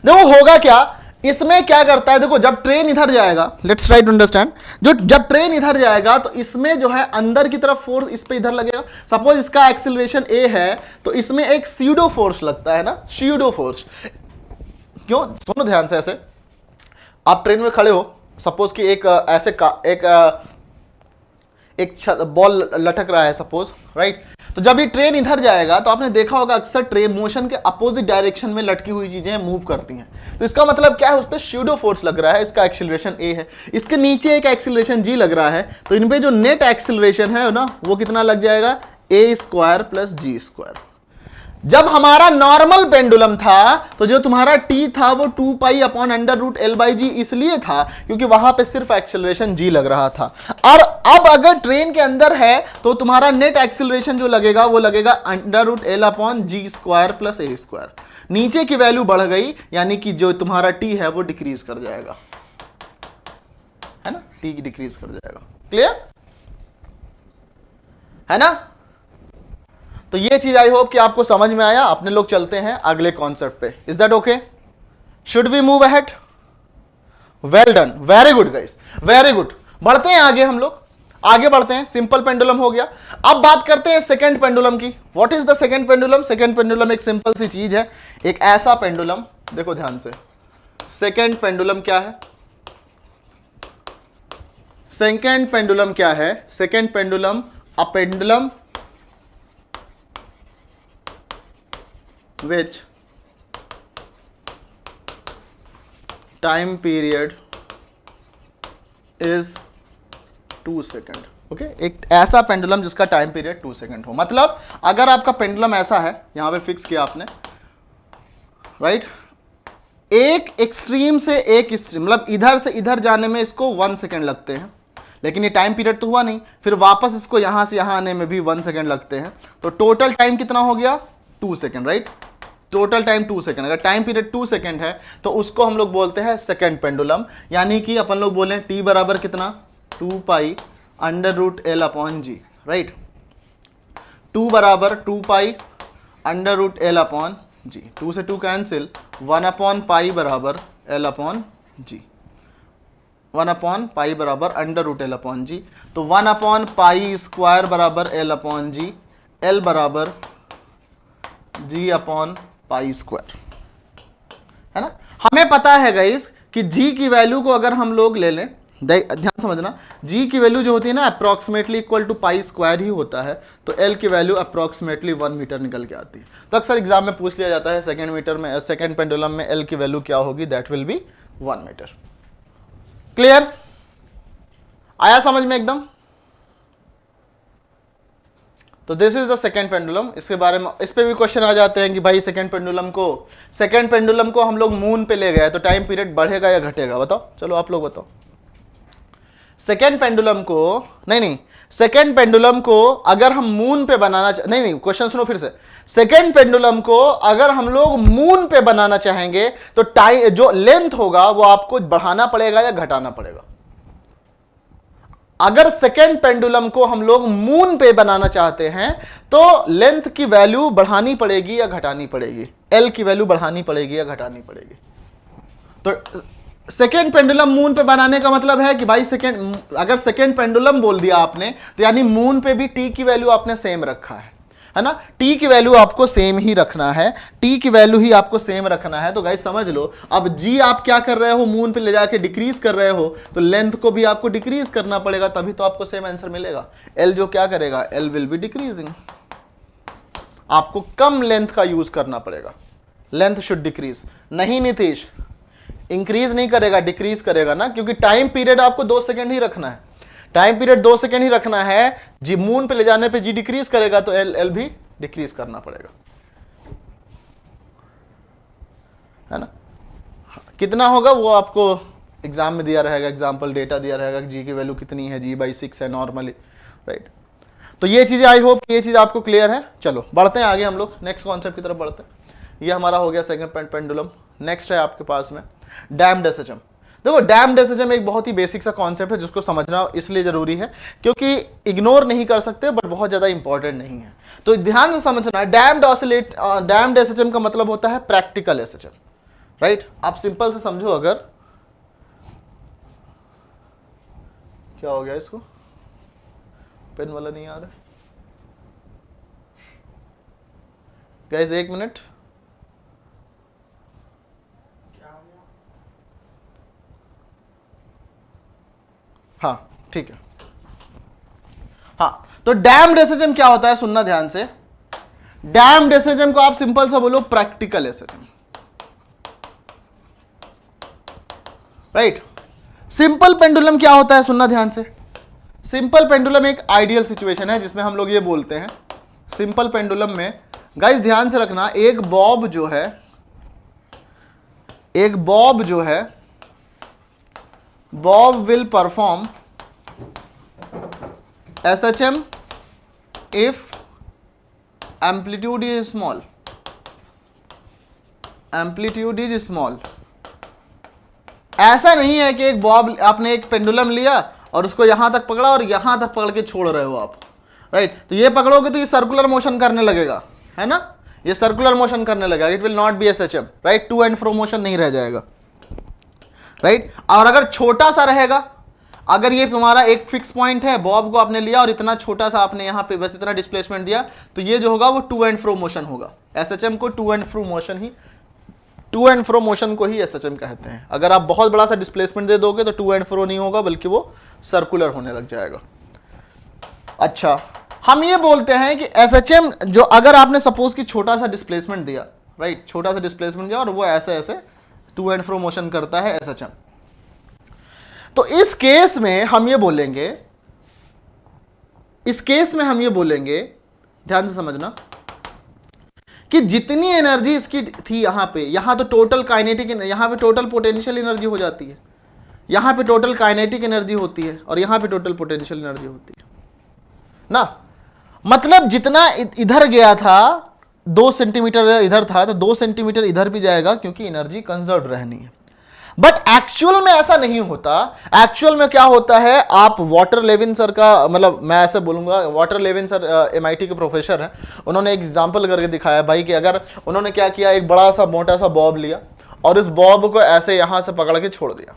देखो होगा क्या, इसमें क्या करता है, देखो जब ट्रेन इधर जाएगा, लेट्स ट्राई टू अंडरस्टैंड, जब ट्रेन इधर जाएगा तो इसमें जो है अंदर की तरफ फोर्स इस पे इधर लगेगा। सपोज इसका एक्सीलरेशन ए है तो इसमें एक स्यूडो फोर्स लगता है ना, स्यूडो फोर्स। क्यों, सुनो ध्यान से, ऐसे आप ट्रेन में खड़े हो, सपोज कि एक बॉल लटक रहा है सपोज, राइट। तो जब ये ट्रेन इधर जाएगा तो आपने देखा होगा अक्सर ट्रेन मोशन के अपोजिट डायरेक्शन में लटकी हुई चीजें मूव करती हैं। तो इसका मतलब क्या है, उस पर स्यूडो फोर्स लग रहा है, इसका एक्सीलरेशन ए है, इसके नीचे एक एक्सीलरेशन जी लग रहा है, तो इन पे जो नेट एक्सीलरेशन है ना वो कितना लग जाएगा, ए स्क्वायर प्लस जी स्क्वायर। जब हमारा नॉर्मल पेंडुलम था तो जो तुम्हारा टी था वो 2 pi upon under root L by G इसलिए था क्योंकि वहां पे सिर्फ एक्सेलरेशन जी लग रहा था। और अब अगर ट्रेन के अंदर है तो तुम्हारा नेट एक्सेलरेशन जो लगेगा वो लगेगा अंडर रूट एल अपॉन जी स्क्वायर प्लस ए स्क्वायर। नीचे की वैल्यू बढ़ गई यानी कि जो तुम्हारा टी है वो डिक्रीज कर जाएगा, है ना, टी डिक्रीज कर जाएगा। क्लियर, है ना। तो ये चीज आई होप कि आपको समझ में आया। अपने लोग चलते हैं अगले कॉन्सेप्ट पे। Is that okay? Should we move ahead? Well done, very good guys, very good. बढ़ते हैं आगे, हम लोग आगे बढ़ते हैं। सिंपल पेंडुलम हो गया। अब बात करते हैं सेकंड पेंडुलम की। What is the second pendulum? Second pendulum एक सिंपल सी चीज है, एक ऐसा पेंडुलम, देखो ध्यान से, सेकंड पेंडुलम क्या है? सेकंड पेंडुलम क्या है? Second pendulum a pendulum which time period is 2 second. Okay, एक ऐसा पेंडुलम जिसका टाइम पीरियड 2 सेकेंड हो। मतलब अगर आपका पेंडुलम ऐसा है, यहां पे फिक्स किया आपने, राइट, एक एक्सट्रीम से एक एक्सट्रीम, मतलब इधर से इधर जाने में इसको 1 सेकेंड लगते हैं, लेकिन ये टाइम पीरियड तो हुआ नहीं, फिर वापस इसको यहां से यहां आने में भी 1 सेकेंड लगते हैं, तो टोटल टाइम कितना हो गया? 2 second, right. Total time 2 second. अगर टाइम पीरियड 2 सेकेंड है तो उसको हम लोग बोलते हैं सेकेंड पेंडुलम। यानी कि अपन लोग बोले टी बराबर कितना? 2 pi under root L upon G, right. 2 बराबर 2 pi under root L upon G, 2 से 2 कैंसिल, 1 अपॉन पाई बराबर L upon G, 1 upon pi बराबर under root L upon G. तो 1 अपॉन पाई स्क्वायर बराबर एल अपॉन जी, एल बराबर G upon pi square, है ना। हमें पता है गाइस कि जी की वैल्यू को अगर हम लोग ले लें, ध्यान समझना, जी की वैल्यू जो होती है ना approximately equal to pi square ही होता है, तो एल की वैल्यू अप्रोक्सीमेटली 1 मीटर निकल के आती है। तो अक्सर एग्जाम में पूछ लिया जाता है सेकेंड मीटर में, सेकेंड पेंडुलम में एल की वैल्यू क्या होगी? That will be 1 meter. Clear? आया समझ में एकदम? तो this is the second pendulum. इसके बारे में, इस पे भी क्वेश्चन आ जाते हैं कि भाई सेकेंड पेंडुलम को हम लोग मून पे ले गए तो टाइम पीरियड बढ़ेगा या घटेगा? बताओ, चलो आप लोग बताओ। सेकेंड पेंडुलम को सेकेंड पेंडुलम को अगर हम मून पे बनाना नहीं, क्वेश्चन सुनो फिर से। सेकेंड पेंडुलम को अगर हम लोग मून पे बनाना चाहेंगे तो टाइम, जो लेंथ होगा वो आपको बढ़ाना पड़ेगा या घटाना पड़ेगा? अगर सेकेंड पेंडुलम को हम लोग मून पे बनाना चाहते हैं तो लेंथ की वैल्यू बढ़ानी पड़ेगी या घटानी पड़ेगी? एल की वैल्यू बढ़ानी पड़ेगी या घटानी पड़ेगी? तो सेकेंड पेंडुलम मून पे बनाने का मतलब है कि भाई अगर सेकेंड पेंडुलम बोल दिया आपने तो यानी मून पे भी टी की वैल्यू आपने सेम रखा है ना। टी की वैल्यू आपको सेम ही रखना है, टी की वैल्यू ही आपको सेम रखना है। तो गाइस समझ लो, अब जी आप क्या कर रहे हो? मून पे ले जाके डिक्रीज कर रहे हो, तो लेंथ को भी आपको डिक्रीज करना पड़ेगा, तभी तो आपको सेम आंसर मिलेगा। एल जो क्या करेगा? L will be decreasing. आपको कम लेंथ का यूज करना पड़ेगा, लेंथ शुड डिक्रीज। नहीं नीतीश, इंक्रीज नहीं करेगा, डिक्रीज करेगा ना, क्योंकि टाइम पीरियड आपको 2 सेकेंड ही रखना है। टाइम पीरियड 2 सेकेंड ही रखना है। जी मून पे ले जाने पे जी डिक्रीज करेगा तो एल भी डिक्रीज करना पड़ेगा, है ना। कितना होगा वो आपको एग्जाम में दिया रहेगा, एग्जाम्पल डेटा दिया रहेगा, जी की वैल्यू कितनी है, जी/6 है नॉर्मली, राइट। तो ये चीजें आई होप ये चीज आपको क्लियर है। चलो बढ़ते हैं आगे, हम लोग नेक्स्ट कॉन्सेप्ट की तरफ बढ़ते हैं। ये हमारा हो गया सेकंड पेंडुलम। नेक्स्ट है आपके पास में डैम्ड एसएचएम। देखो डैम्ड एसएचएम एक बहुत ही बेसिक सा कॉन्सेप्ट है जिसको समझना इसलिए जरूरी है क्योंकि इग्नोर नहीं कर सकते, बट बहुत ज्यादा इंपॉर्टेंट नहीं है। तो ध्यान से समझना है, डैम्ड एसएचएम का मतलब होता है प्रैक्टिकल एसएचएम, राइट। आप सिंपल से समझो, अगर क्या हो गया, इसको पेन वाला नहीं आ रहा गाइस, 1 मिनट। हाँ ठीक है। हाँ, तो डैम्ड एसएचएम क्या होता है, सुनना ध्यान से। डैम्ड एसएचएम को आप सिंपल सा बोलो practical SHM, right. Simple pendulum क्या होता है, सुनना ध्यान से। सिंपल पेंडुलम एक आइडियल सिचुएशन है जिसमें हम लोग ये बोलते हैं, सिंपल पेंडुलम में गाइस ध्यान से रखना, एक बॉब जो है Bob will perform SHM if amplitude is small, amplitude is small। ऐसा नहीं है कि एक बॉब, आपने एक पेंडुलम लिया और उसको यहां तक पकड़ा और यहां तक पकड़ के छोड़ रहे हो आप। राइट। तो ये पकड़ोगे तो ये सर्कुलर मोशन करने लगेगा, है ना, ये सर्कुलर मोशन करने लगेगा, it will not be SHM, right, to and fro motion नहीं रह जाएगा, राइट। और अगर छोटा सा रहेगा, अगर ये तुम्हारा एक फिक्स पॉइंट है, बॉब को आपने लिया और इतना छोटा सा आपने यहाँ पे बस इतना डिस्प्लेसमेंट दिया, तो ये जो होगा वो टू एंड फ्रो मोशन होगा। एसएचएम को टू एंड फ्रो मोशन को ही एसएचएम कहते हैं। अगर आप बहुत बड़ा सा डिस्प्लेसमेंट दे दोगे तो टू एंड फ्रो नहीं होगा, बल्कि वो सर्कुलर होने लग जाएगा। अच्छा, हम ये बोलते हैं कि एसएचएम जो, अगर आपने सपोज कि छोटा सा डिस्प्लेसमेंट दिया, राइट, छोटा सा डिस्प्लेसमेंट दिया और वो ऐसे ऐसे टू एंड फ्रो मोशन करता है एसएचएम, तो इस केस में हम ये बोलेंगे, ध्यान से समझना, कि जितनी एनर्जी इसकी थी यहां पे, यहां तो टोटल काइनेटिक, यहां पे टोटल पोटेंशियल एनर्जी हो जाती है, यहां पे टोटल काइनेटिक एनर्जी होती है और यहां पे टोटल पोटेंशियल एनर्जी होती है ना। मतलब जितना इधर गया था 2 सेंटीमीटर इधर था, तो 2 सेंटीमीटर इधर भी जाएगा, क्योंकि एनर्जी कंजर्व रहनी है। बट एक्चुअल में ऐसा नहीं होता। एक्चुअल में क्या होता है, आप वाटर लेविन सर का, मतलब मैं ऐसे बोलूंगा, वाटर लेविन सर एमआईटी के प्रोफेसर हैं, उन्होंने एक एग्जांपल करके दिखाया भाई कि अगर उन्होंने क्या किया, एक बड़ा सा मोटा सा बॉब लिया और इस बॉब को ऐसे यहां से पकड़ के छोड़ दिया,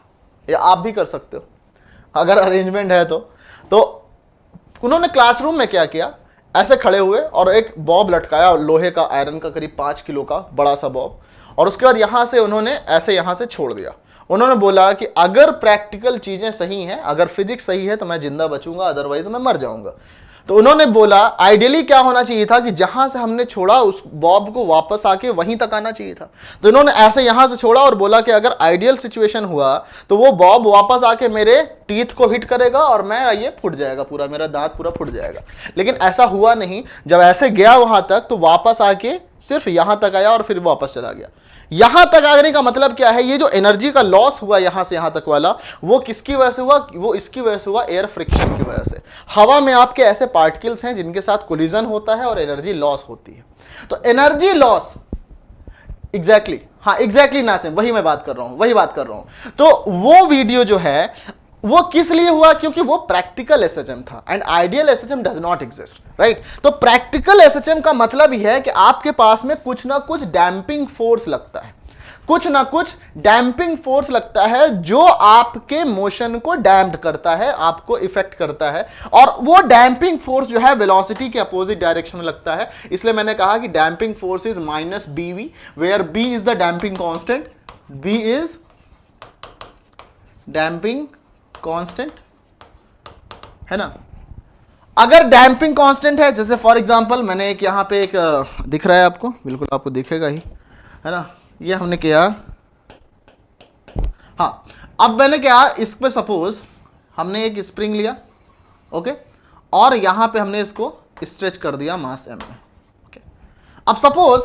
ये आप भी कर सकते हो अगर अरेंजमेंट है तो उन्होंने क्लासरूम में क्या किया, ऐसे खड़े हुए और एक बॉब लटकाया, लोहे का, आयरन का, करीब 5 किलो का बड़ा सा बॉब, और उसके बाद यहां से उन्होंने ऐसे यहां से छोड़ दिया। उन्होंने बोला कि अगर प्रैक्टिकल चीजें सही हैं, अगर फिजिक्स सही है तो मैं जिंदा बचूंगा, अदरवाइज मैं मर जाऊंगा। तो उन्होंने बोला आइडियली क्या होना चाहिए था कि जहां से हमने छोड़ा उस बॉब को वापस आके वहीं तक आना चाहिए था। तो इन्होंने ऐसे यहां से छोड़ा और बोला कि अगर आइडियल सिचुएशन हुआ तो वो बॉब वापस आके मेरे टीथ को हिट करेगा और मैं ये फूट जाएगा, पूरा मेरा दांत पूरा फूट जाएगा। लेकिन ऐसा हुआ नहीं, जब ऐसे गया वहां तक तो वापस आके सिर्फ यहां तक आया और फिर वापस चला गया। यहां तक आने का मतलब क्या है, ये जो एनर्जी का लॉस हुआ यहां से यहां तक वाला, वो किसकी वजह से हुआ, वो इसकी वजह से हुआ, एयर फ्रिक्शन की वजह से। हवा में आपके ऐसे पार्टिकल्स हैं जिनके साथ कोलिजन होता है और एनर्जी लॉस होती है। तो एनर्जी लॉस एग्जैक्टली नासिम, वही मैं बात कर रहा हूं। तो वो वीडियो जो है वो किस लिए हुआ, क्योंकि वो प्रैक्टिकल एसएचएम था and ideal SHM does not exist, right. तो प्रैक्टिकल एसएचएम का मतलब ही है कि आपके पास में कुछ ना कुछ डैम्पिंग फोर्स लगता है, जो आपके मोशन को डैम्प्ड करता है, आपको इफेक्ट करता है, और वो डैम्पिंग फोर्स जो है वेलोसिटी के अपोजिट डायरेक्शन में लगता है। इसलिए मैंने कहा कि damping force is minus BV, where B is the damping constant, B is damping constant, है ना। अगर डैम्पिंग कांस्टेंट है, जैसे फॉर एग्जांपल मैंने एक यहां पे एक दिख रहा है आपको, बिल्कुल आपको दिखेगा ही, है ना, ये हमने किया, हाँ, अब मैंने क्या, इस पे सपोज हमने एक स्प्रिंग लिया, ओके, और यहां पे हमने इसको स्ट्रेच कर दिया मास m में, ओके। अब सपोज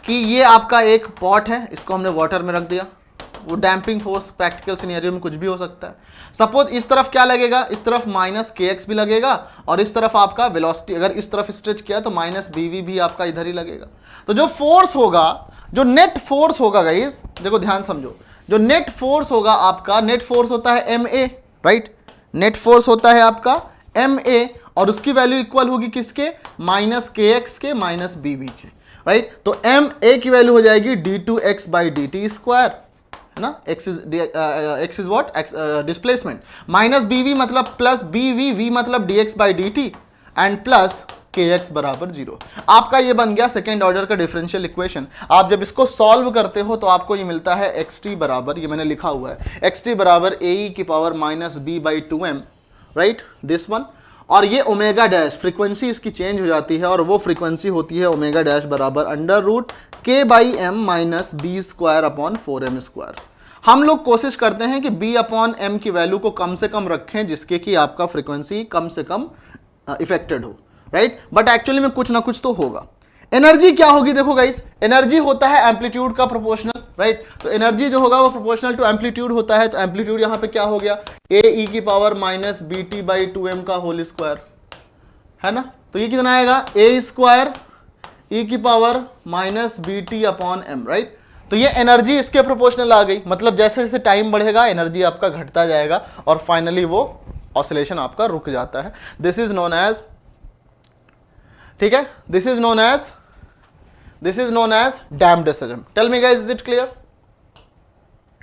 कि ये आपका एक पॉट है, इसको हमने वाटर में रख दिया, वो डैम्पिंग फोर्स प्रैक्टिकल सिनेरियो में कुछ भी हो सकता है। सपोज इस तरफ क्या लगेगा, इस तरफ माइनस kx भी लगेगा, और इस तरफ आपका वेलोसिटी अगर इस तरफ स्ट्रेच किया तो माइनस BV भी आपका इधर ही लगेगा। तो जो फोर्स होगा, जो नेट फोर्स होगा गाइस, देखो ध्यान समझो, जो नेट फोर्स होगा आपका, नेट फोर्स होता है MA, राइट, नेट फोर्स होता है आपका MA, और उसकी वैल्यू इक्वल होगी किसके, माइनस kx के माइनस BV के, राइट। तो MA की वैल्यू हो जाएगी d2x/dt स्क्वायर, है ना, x is what, displacement, minus BV मतलब प्लस BV, V मतलब dx/dt एंड प्लस kx बराबर 0। आपका ये बन गया सेकेंड ऑर्डर का डिफरेंशियल इक्वेशन। आप जब इसको सॉल्व करते हो तो आपको ये मिलता है xt बराबर, ये मैंने लिखा हुआ है, xt बराबर ae की power minus b/2m, right, this one. और ये ओमेगा डैश, फ्रीक्वेंसी इसकी चेंज हो जाती है और वो फ्रीक्वेंसी होती है ओमेगा डैश बराबर √k/m माइनस b²/4m²। हम लोग कोशिश करते हैं कि b/m की वैल्यू को कम से कम रखें, जिसके कि आपका फ्रीक्वेंसी कम से कम इफेक्टेड हो, राइट। बट एक्चुअली में कुछ ना कुछ तो होगा। एनर्जी क्या होगी, देखो गाइस, एनर्जी होता है एम्पलीट्यूड का प्रोपोर्शनल, राइट। तो एनर्जी जो होगा वो प्रोपोर्शनल टू एम्पलीट्यूड होता है। तो एम्पलीट्यूड यहां पे क्या हो गया, ae की पावर माइनस bt/2m का होल स्क्वायर, है ना। तो ये कितना आएगा, a² e की पावर माइनस bt/m, राइट। तो ये एनर्जी इसके प्रोपोर्शनल आ गई, मतलब जैसे जैसे टाइम बढ़ेगा एनर्जी आपका घटता जाएगा और फाइनली वो ऑसिलेशन आपका रुक जाता है। दिस इज नोन एज, ठीक है, this is known as damped system. Tell me guys, is it clear?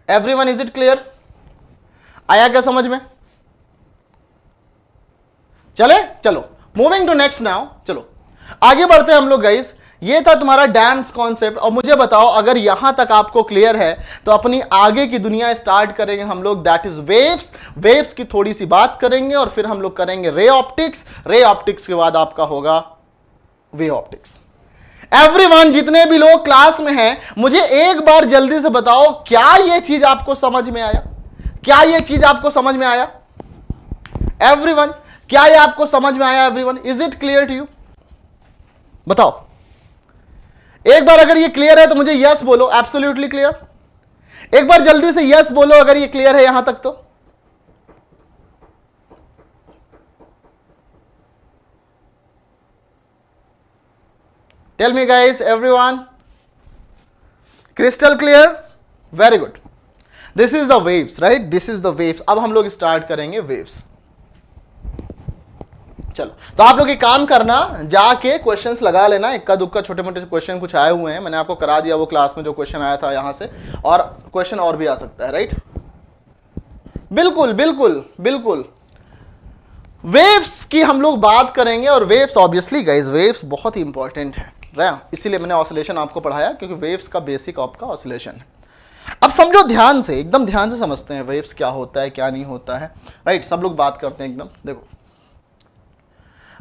Everyone, is it clear? आया क्या समझ में? चले, चलो मूविंग टू नेक्स्ट नाउ, चलो आगे बढ़ते हैं हम लोग गाइस। ये था तुम्हारा डैम्स कॉन्सेप्ट। और मुझे बताओ, अगर यहां तक आपको क्लियर है तो अपनी आगे की दुनिया स्टार्ट करेंगे हम लोग, दैट इज वेव्स। वेव्स की थोड़ी सी बात करेंगे और फिर हम लोग करेंगे रे ऑप्टिक्स। रे ऑप्टिक्स के बाद आपका होगा वेव ऑप्टिक्स। एवरीवन, जितने भी लोग क्लास में हैं, मुझे एक बार जल्दी से बताओ, क्या यह चीज आपको समझ में आया? क्या यह चीज आपको समझ में आया? एवरीवन, क्या यह आपको समझ में आया? Everyone, is it clear to you? बताओ एक बार, अगर ये क्लियर है तो मुझे यस बोलो, एब्सोल्युटली क्लियर। एक बार जल्दी से यस बोलो अगर ये क्लियर है यहां तक तो। Tell me guys, everyone, crystal clear? Very good. This is the waves, right? This is the waves. अब हम लोग स्टार्ट करेंगे वेव्स। चलो, तो आप लोग एक काम करना, जाके क्वेश्चंस लगा लेना, इक्का दुक्का छोटे मोटे क्वेश्चन कुछ आए हुए हैं, मैंने आपको करा दिया वो क्लास में जो क्वेश्चन आया था यहां से, और क्वेश्चन और भी आ सकता है, राइट? बिल्कुल बिल्कुल बिल्कुल। वेव्स की हम लोग बात करेंगे, और वेव्स ऑब्वियसली गाइस, वेव्स बहुत ही इंपॉर्टेंट है, इसीलिए मैंने ऑसिलेशन आपको पढ़ाया, क्योंकि वेव्स का बेसिक आपका ऑसिलेशन है। अब समझो ध्यान से, एकदम ध्यान से समझते हैं वेव्स क्या होता है क्या नहीं होता है, राइट? सब लोग बात करते हैं एकदम। देखो,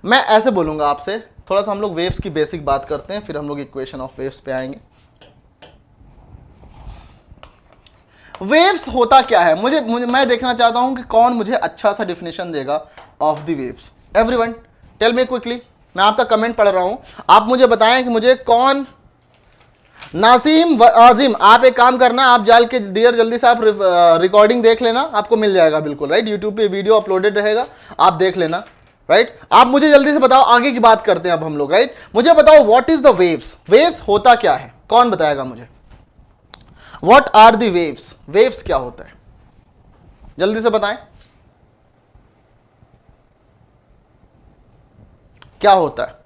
मैं ऐसे बोलूंगा आपसे, थोड़ा सा हम लोग वेव्स की बेसिक बात करते हैं, फिर हम लोग इक्वेशन ऑफ वेव्स पे आएंगे। वेव्स होता क्या है, मुझे मैं देखना चाहता हूं कि कौन मुझे अच्छा सा डिफिनेशन देगा of the waves. Everyone tell me quickly, मैं आपका कमेंट पढ़ रहा हूं, आप मुझे बताएं कि मुझे कौन। नासिम आजिम, आप एक काम करना, आप जाल के डियर जल्दी से आप रिकॉर्डिंग देख लेना, आपको मिल जाएगा बिल्कुल, राइट? यूट्यूब पे वीडियो अपलोडेड रहेगा, आप देख लेना, राइट? आप मुझे जल्दी से बताओ, आगे की बात करते हैं अब हम लोग, राइट? मुझे बताओ what is the waves. Waves होता क्या है, कौन बताएगा मुझे? What are the waves? Waves क्या होता है, जल्दी से बताएं, क्या होता है?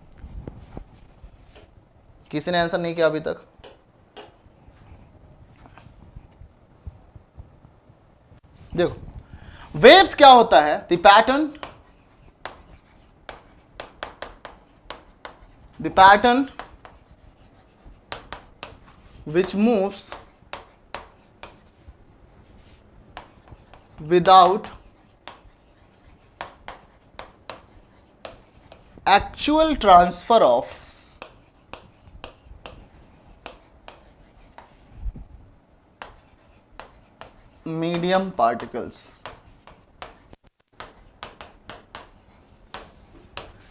किसी ने आंसर नहीं किया अभी तक? देखो, वेव्स क्या होता है? The pattern which moves without actual transfer of medium particles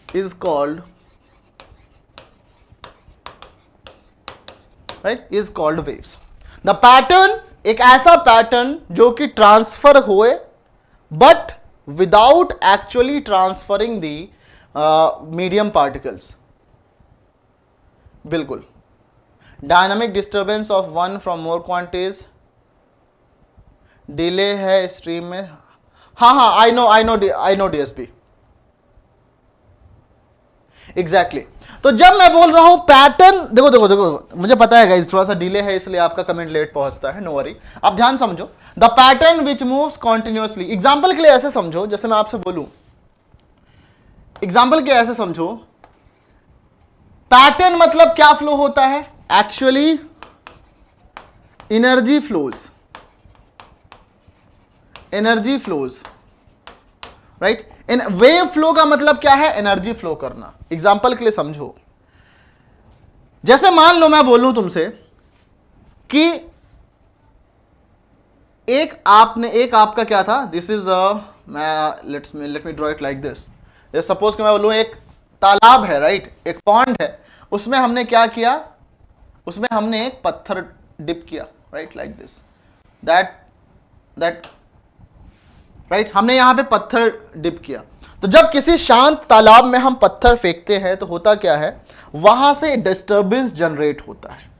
is called, right, is called waves. The pattern, एक ऐसा पैटर्न जो कि ट्रांसफर हुए but without actually transferring the medium particles. बिल्कुल, dynamic disturbance of one from more quantities, delay है stream में। हाँ हाँ, आई नो डीएसपी, एग्जैक्टली। तो जब मैं बोल रहा हूं पैटर्न, देखो देखो देखो, मुझे पता है गाइस थोड़ा सा डिले है इसलिए आपका कमेंट लेट पहुंचता है, नो वरी। आप ध्यान समझो, the pattern which moves continuously. Example के लिए ऐसे समझो, जैसे मैं आपसे बोलूं, एग्जांपल के ऐसे समझो, पैटर्न मतलब क्या फ्लो होता है? Actually energy flows, energy flows, right? इन वेव फ्लो का मतलब क्या है? एनर्जी फ्लो करना। एग्जाम्पल के लिए समझो, जैसे मान लो मैं बोलूं तुमसे कि एक आपका क्या था, दिस इज मैं let me draw it like this. Suppose कि मैं बोलूं एक तालाब है, राइट? एक पॉन्ड है, उसमें हमने क्या किया? उसमें हमने एक पत्थर डिप किया, right? Like this, that right, हमने यहां पे पत्थर डिप किया। तो जब किसी शांत तालाब में हम पत्थर फेंकते हैं तो होता क्या है? वहां से डिस्टरबेंस जनरेट होता है।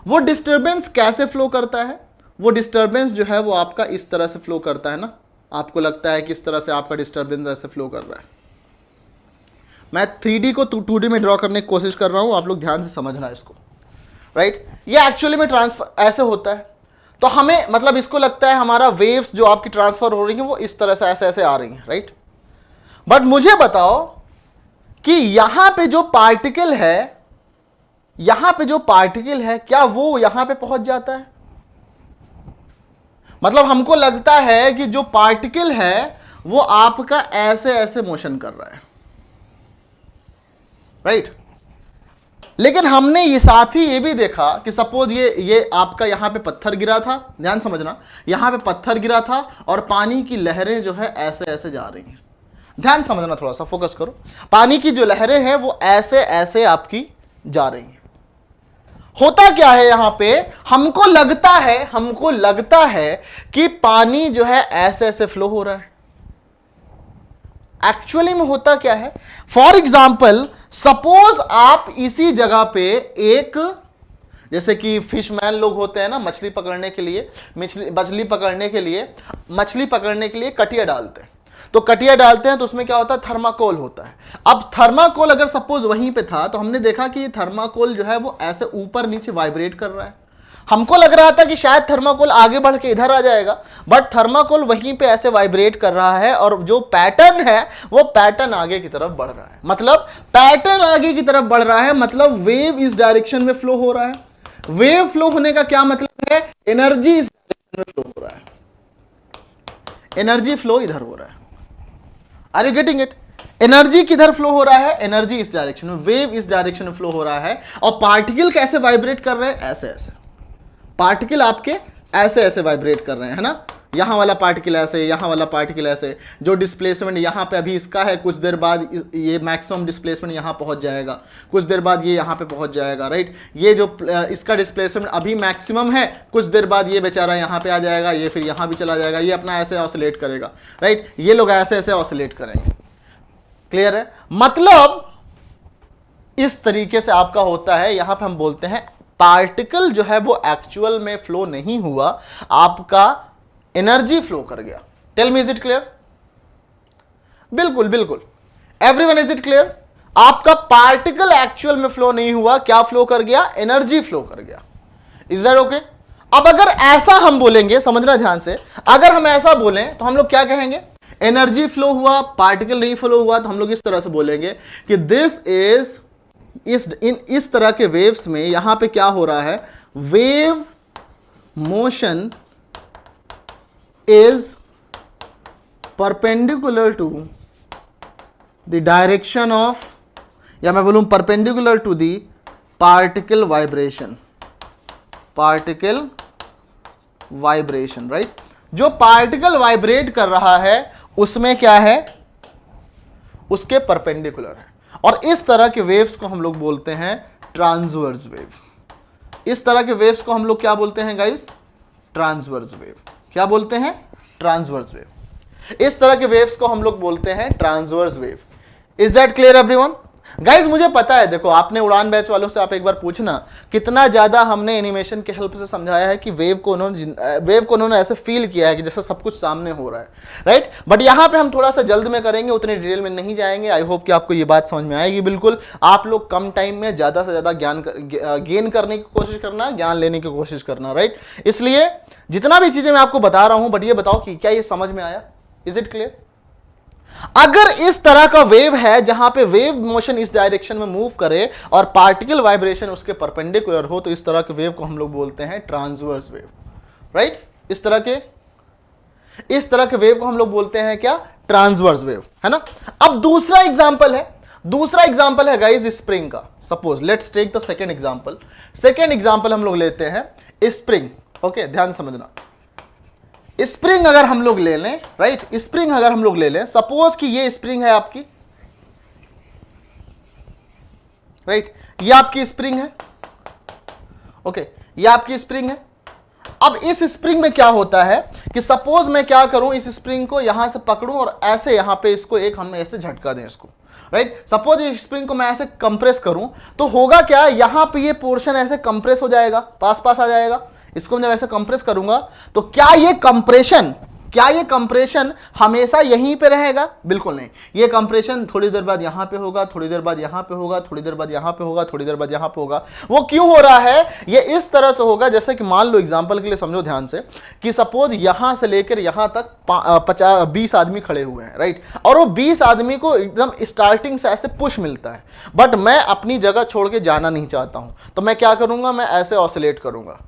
वो डिस्टरबेंस कैसे फ्लो करता है? वो डिस्टरबेंस जो है वो आपका इस तरह से फ्लो करता है ना, आपको लगता है किस तरह से आपका डिस्टर्बेंस ऐसे फ्लो कर रहा है। मैं 3D को 2D में ड्रॉ करने की कोशिश कर रहा हूं, आप लोग ध्यान से समझना इसको, राइट। ये एक्चुअली में ट्रांसफर ऐसे होता है, तो हमें मतलब इसको लगता है हमारा वेव्स जो आपकी ट्रांसफर हो रही है वो इस तरह से ऐसे ऐसे आ रही हैं, राइट। बट मुझे बताओ कि यहां पे जो पार्टिकल है, यहां पे जो पार्टिकल है, क्या वो यहां पे पहुंच जाता है? मतलब हमको लगता है कि जो पार्टिकल है वो आपका ऐसे ऐसे मोशन कर रहा है, राइट। लेकिन हमने ये साथ ही ये भी देखा कि सपोज ये आपका यहां पे पत्थर गिरा था, ध्यान समझना, यहां पे पत्थर गिरा था और पानी की लहरें जो है ऐसे ऐसे जा रही हैं। ध्यान समझना, थोड़ा सा फोकस करो। पानी की जो लहरें हैं वो ऐसे ऐसे आपकी जा रही हैं। होता क्या है यहां पे, हमको लगता है कि पानी जो है ऐसे ऐसे फ्लो हो रहा है। एक्चुअली में होता क्या है, फॉर एग्जाम्पल सपोज आप इसी जगह पे एक, जैसे कि फिशमैन लोग होते हैं ना, मछली पकड़ने के लिए कटिया डालते हैं। तो कटिया डालते हैं तो उसमें क्या होता है, थर्माकोल होता है। अब थर्माकोल अगर सपोज वहीं पे था तो हमने देखा कि ये थर्माकोल जो है वो ऐसे ऊपर नीचे वाइब्रेट कर रहा है। हमको लग रहा था कि शायद थर्माकोल आगे बढ़ के इधर आ जाएगा, बट थर्माकोल वहीं पे ऐसे वाइब्रेट कर रहा है और जो पैटर्न है वो पैटर्न आगे की तरफ बढ़ रहा है। मतलब पैटर्न आगे की तरफ बढ़ रहा है, मतलब वेव इस डायरेक्शन में फ्लो हो रहा है। वेव फ्लो होने का क्या मतलब है, एनर्जी इस डायरेक्शन में फ्लो हो रहा है, एनर्जी फ्लो इधर हो रहा है। Are you getting it? Energy किधर फ्लो हो रहा है, एनर्जी इस डायरेक्शन में, वेव इस डायरेक्शन में फ्लो हो रहा है। और पार्टिकल कैसे वाइब्रेट कर रहे हैं, ऐसे ऐसे। पार्टिकल आपके ऐसे ऐसे वाइब्रेट कर रहे हैं, है ना। यहां वाला पार्टिकल ऐसे, यहां वाला पार्टिकल ऐसे। जो डिस्प्लेसमेंट यहां पे अभी इसका है, कुछ देर बाद ये मैक्सिमम डिस्प्लेसमेंट यहां पहुंच जाएगा, कुछ देर बाद ये यहां पे पहुंच जाएगा, राइट। ये जो इसका डिस्प्लेसमेंट अभी मैक्सिमम है, कुछ देर बाद ये बेचारा यहां पे आ जाएगा, ये फिर यहां भी चला जाएगा, ये अपना ऐसे ऑसिलेट करेगा, राइट। ये लोग ऐसे ऐसे ऑसिलेट करेंगे। क्लियर है? मतलब इस तरीके से आपका होता है। यहां पे हम बोलते हैं पार्टिकल जो है वो एक्चुअल में फ्लो नहीं हुआ, आपका एनर्जी फ्लो कर गया। Tell me, is it clear? बिल्कुल बिल्कुल, एवरीवन, इज इट क्लियर? आपका पार्टिकल एक्चुअल में फ्लो नहीं हुआ, क्या फ्लो कर गया, एनर्जी फ्लो कर गया। Is that okay? अब अगर ऐसा हम बोलेंगे, समझना ध्यान से, अगर हम ऐसा बोलें तो हम लोग क्या कहेंगे, एनर्जी फ्लो हुआ, पार्टिकल नहीं फ्लो हुआ, तो हम लोग इस तरह से बोलेंगे कि दिस इज इस तरह के वेव्स में यहां पे क्या हो रहा है, wave motion is perpendicular to the direction of, या मैं बोलूं perpendicular to the particle vibration, particle vibration, right. जो पार्टिकल वाइब्रेट कर रहा है उसमें क्या है, उसके परपेंडिकुलर है। और इस तरह के वेव्स को हम लोग बोलते हैं ट्रांसवर्स वेव। इस तरह के वेव्स को हम लोग क्या बोलते हैं गाइस, ट्रांसवर्स वेव। क्या बोलते हैं, ट्रांसवर्स वेव। इस तरह के वेव्स को हम लोग बोलते हैं transverse wave. Is that clear everyone? Guys मुझे पता है, देखो आपने उड़ान बैच वालों से आप एक बार पूछना कितना ज्यादा हमने एनिमेशन के हेल्प से समझाया है कि वेव को उन्होंने ऐसे फील किया है कि जैसे सब कुछ सामने हो रहा है, राइट। बट यहां पे हम थोड़ा सा जल्द में करेंगे, उतने डिटेल में नहीं जाएंगे। आई होप कि आपको ये बात समझ में आएगी। बिल्कुल, आप लोग कम टाइम में ज्यादा से ज्यादा ज्ञान गेन करने की कोशिश करना, ज्ञान लेने की कोशिश करना, राइट। इसलिए जितना भी चीजें मैं आपको बता रहा हूं, बट ये बताओ कि क्या ये समझ में आया? Is it clear? अगर इस तरह का वेव है जहां पे वेव मोशन इस डायरेक्शन में मूव करे और पार्टिकल वाइब्रेशन उसके परपेंडिकुलर हो, तो इस तरह के वेव को हम लोग बोलते हैं ट्रांसवर्स वेव, राइट। इस तरह के वेव को हम लोग बोलते हैं क्या, ट्रांसवर्स वेव, है ना। अब दूसरा एग्जांपल है गाइस स्प्रिंग का। Suppose let's take the second example हम लोग लेते हैं स्प्रिंग। ओके, ध्यान समझना। स्प्रिंग अगर हम लोग ले लें, राइट, स्प्रिंग अगर हम लोग ले लें, सपोज कि ये स्प्रिंग है आपकी, राइट, ये आपकी स्प्रिंग है। ओके, ये आपकी स्प्रिंग है। अब इस स्प्रिंग में क्या होता है कि सपोज मैं क्या करूं, इस स्प्रिंग को यहां से पकड़ूं और ऐसे यहां पे इसको एक हम ऐसे झटका दें इसको, राइट। सपोज इस स्प्रिंग को मैं ऐसे कंप्रेस करूं तो होगा क्या, यहां पे ये पोर्शन ऐसे कंप्रेस हो जाएगा, पास पास आ जाएगा। इसको मैं ऐसे कंप्रेस करूंगा तो क्या क्या ये कंप्रेशन हमेशा यहीं पे रहेगा? बिल्कुल नहीं। ये कंप्रेशन थोड़ी देर बाद यहां पे होगा, थोड़ी देर बाद यहां पे होगा, थोड़ी देर बाद यहां पे होगा, थोड़ी देर बाद यहां पे होगा। वो क्यों हो रहा है? ये इस तरह से होगा जैसे कि मान लो एग्जांपल के लिए समझो ध्यान से कि सपोज यहां से लेकर यहां तक 20 आदमी खड़े हुए हैं, राइट, और वो 20 आदमी को एकदम स्टार्टिंग से ऐसे पुश मिलता है, बट मैं अपनी जगह छोड़ के जाना नहीं चाहता हूं, तो मैं क्या करूंगा? मैं ऐसे ऑसिलेट करूंगा।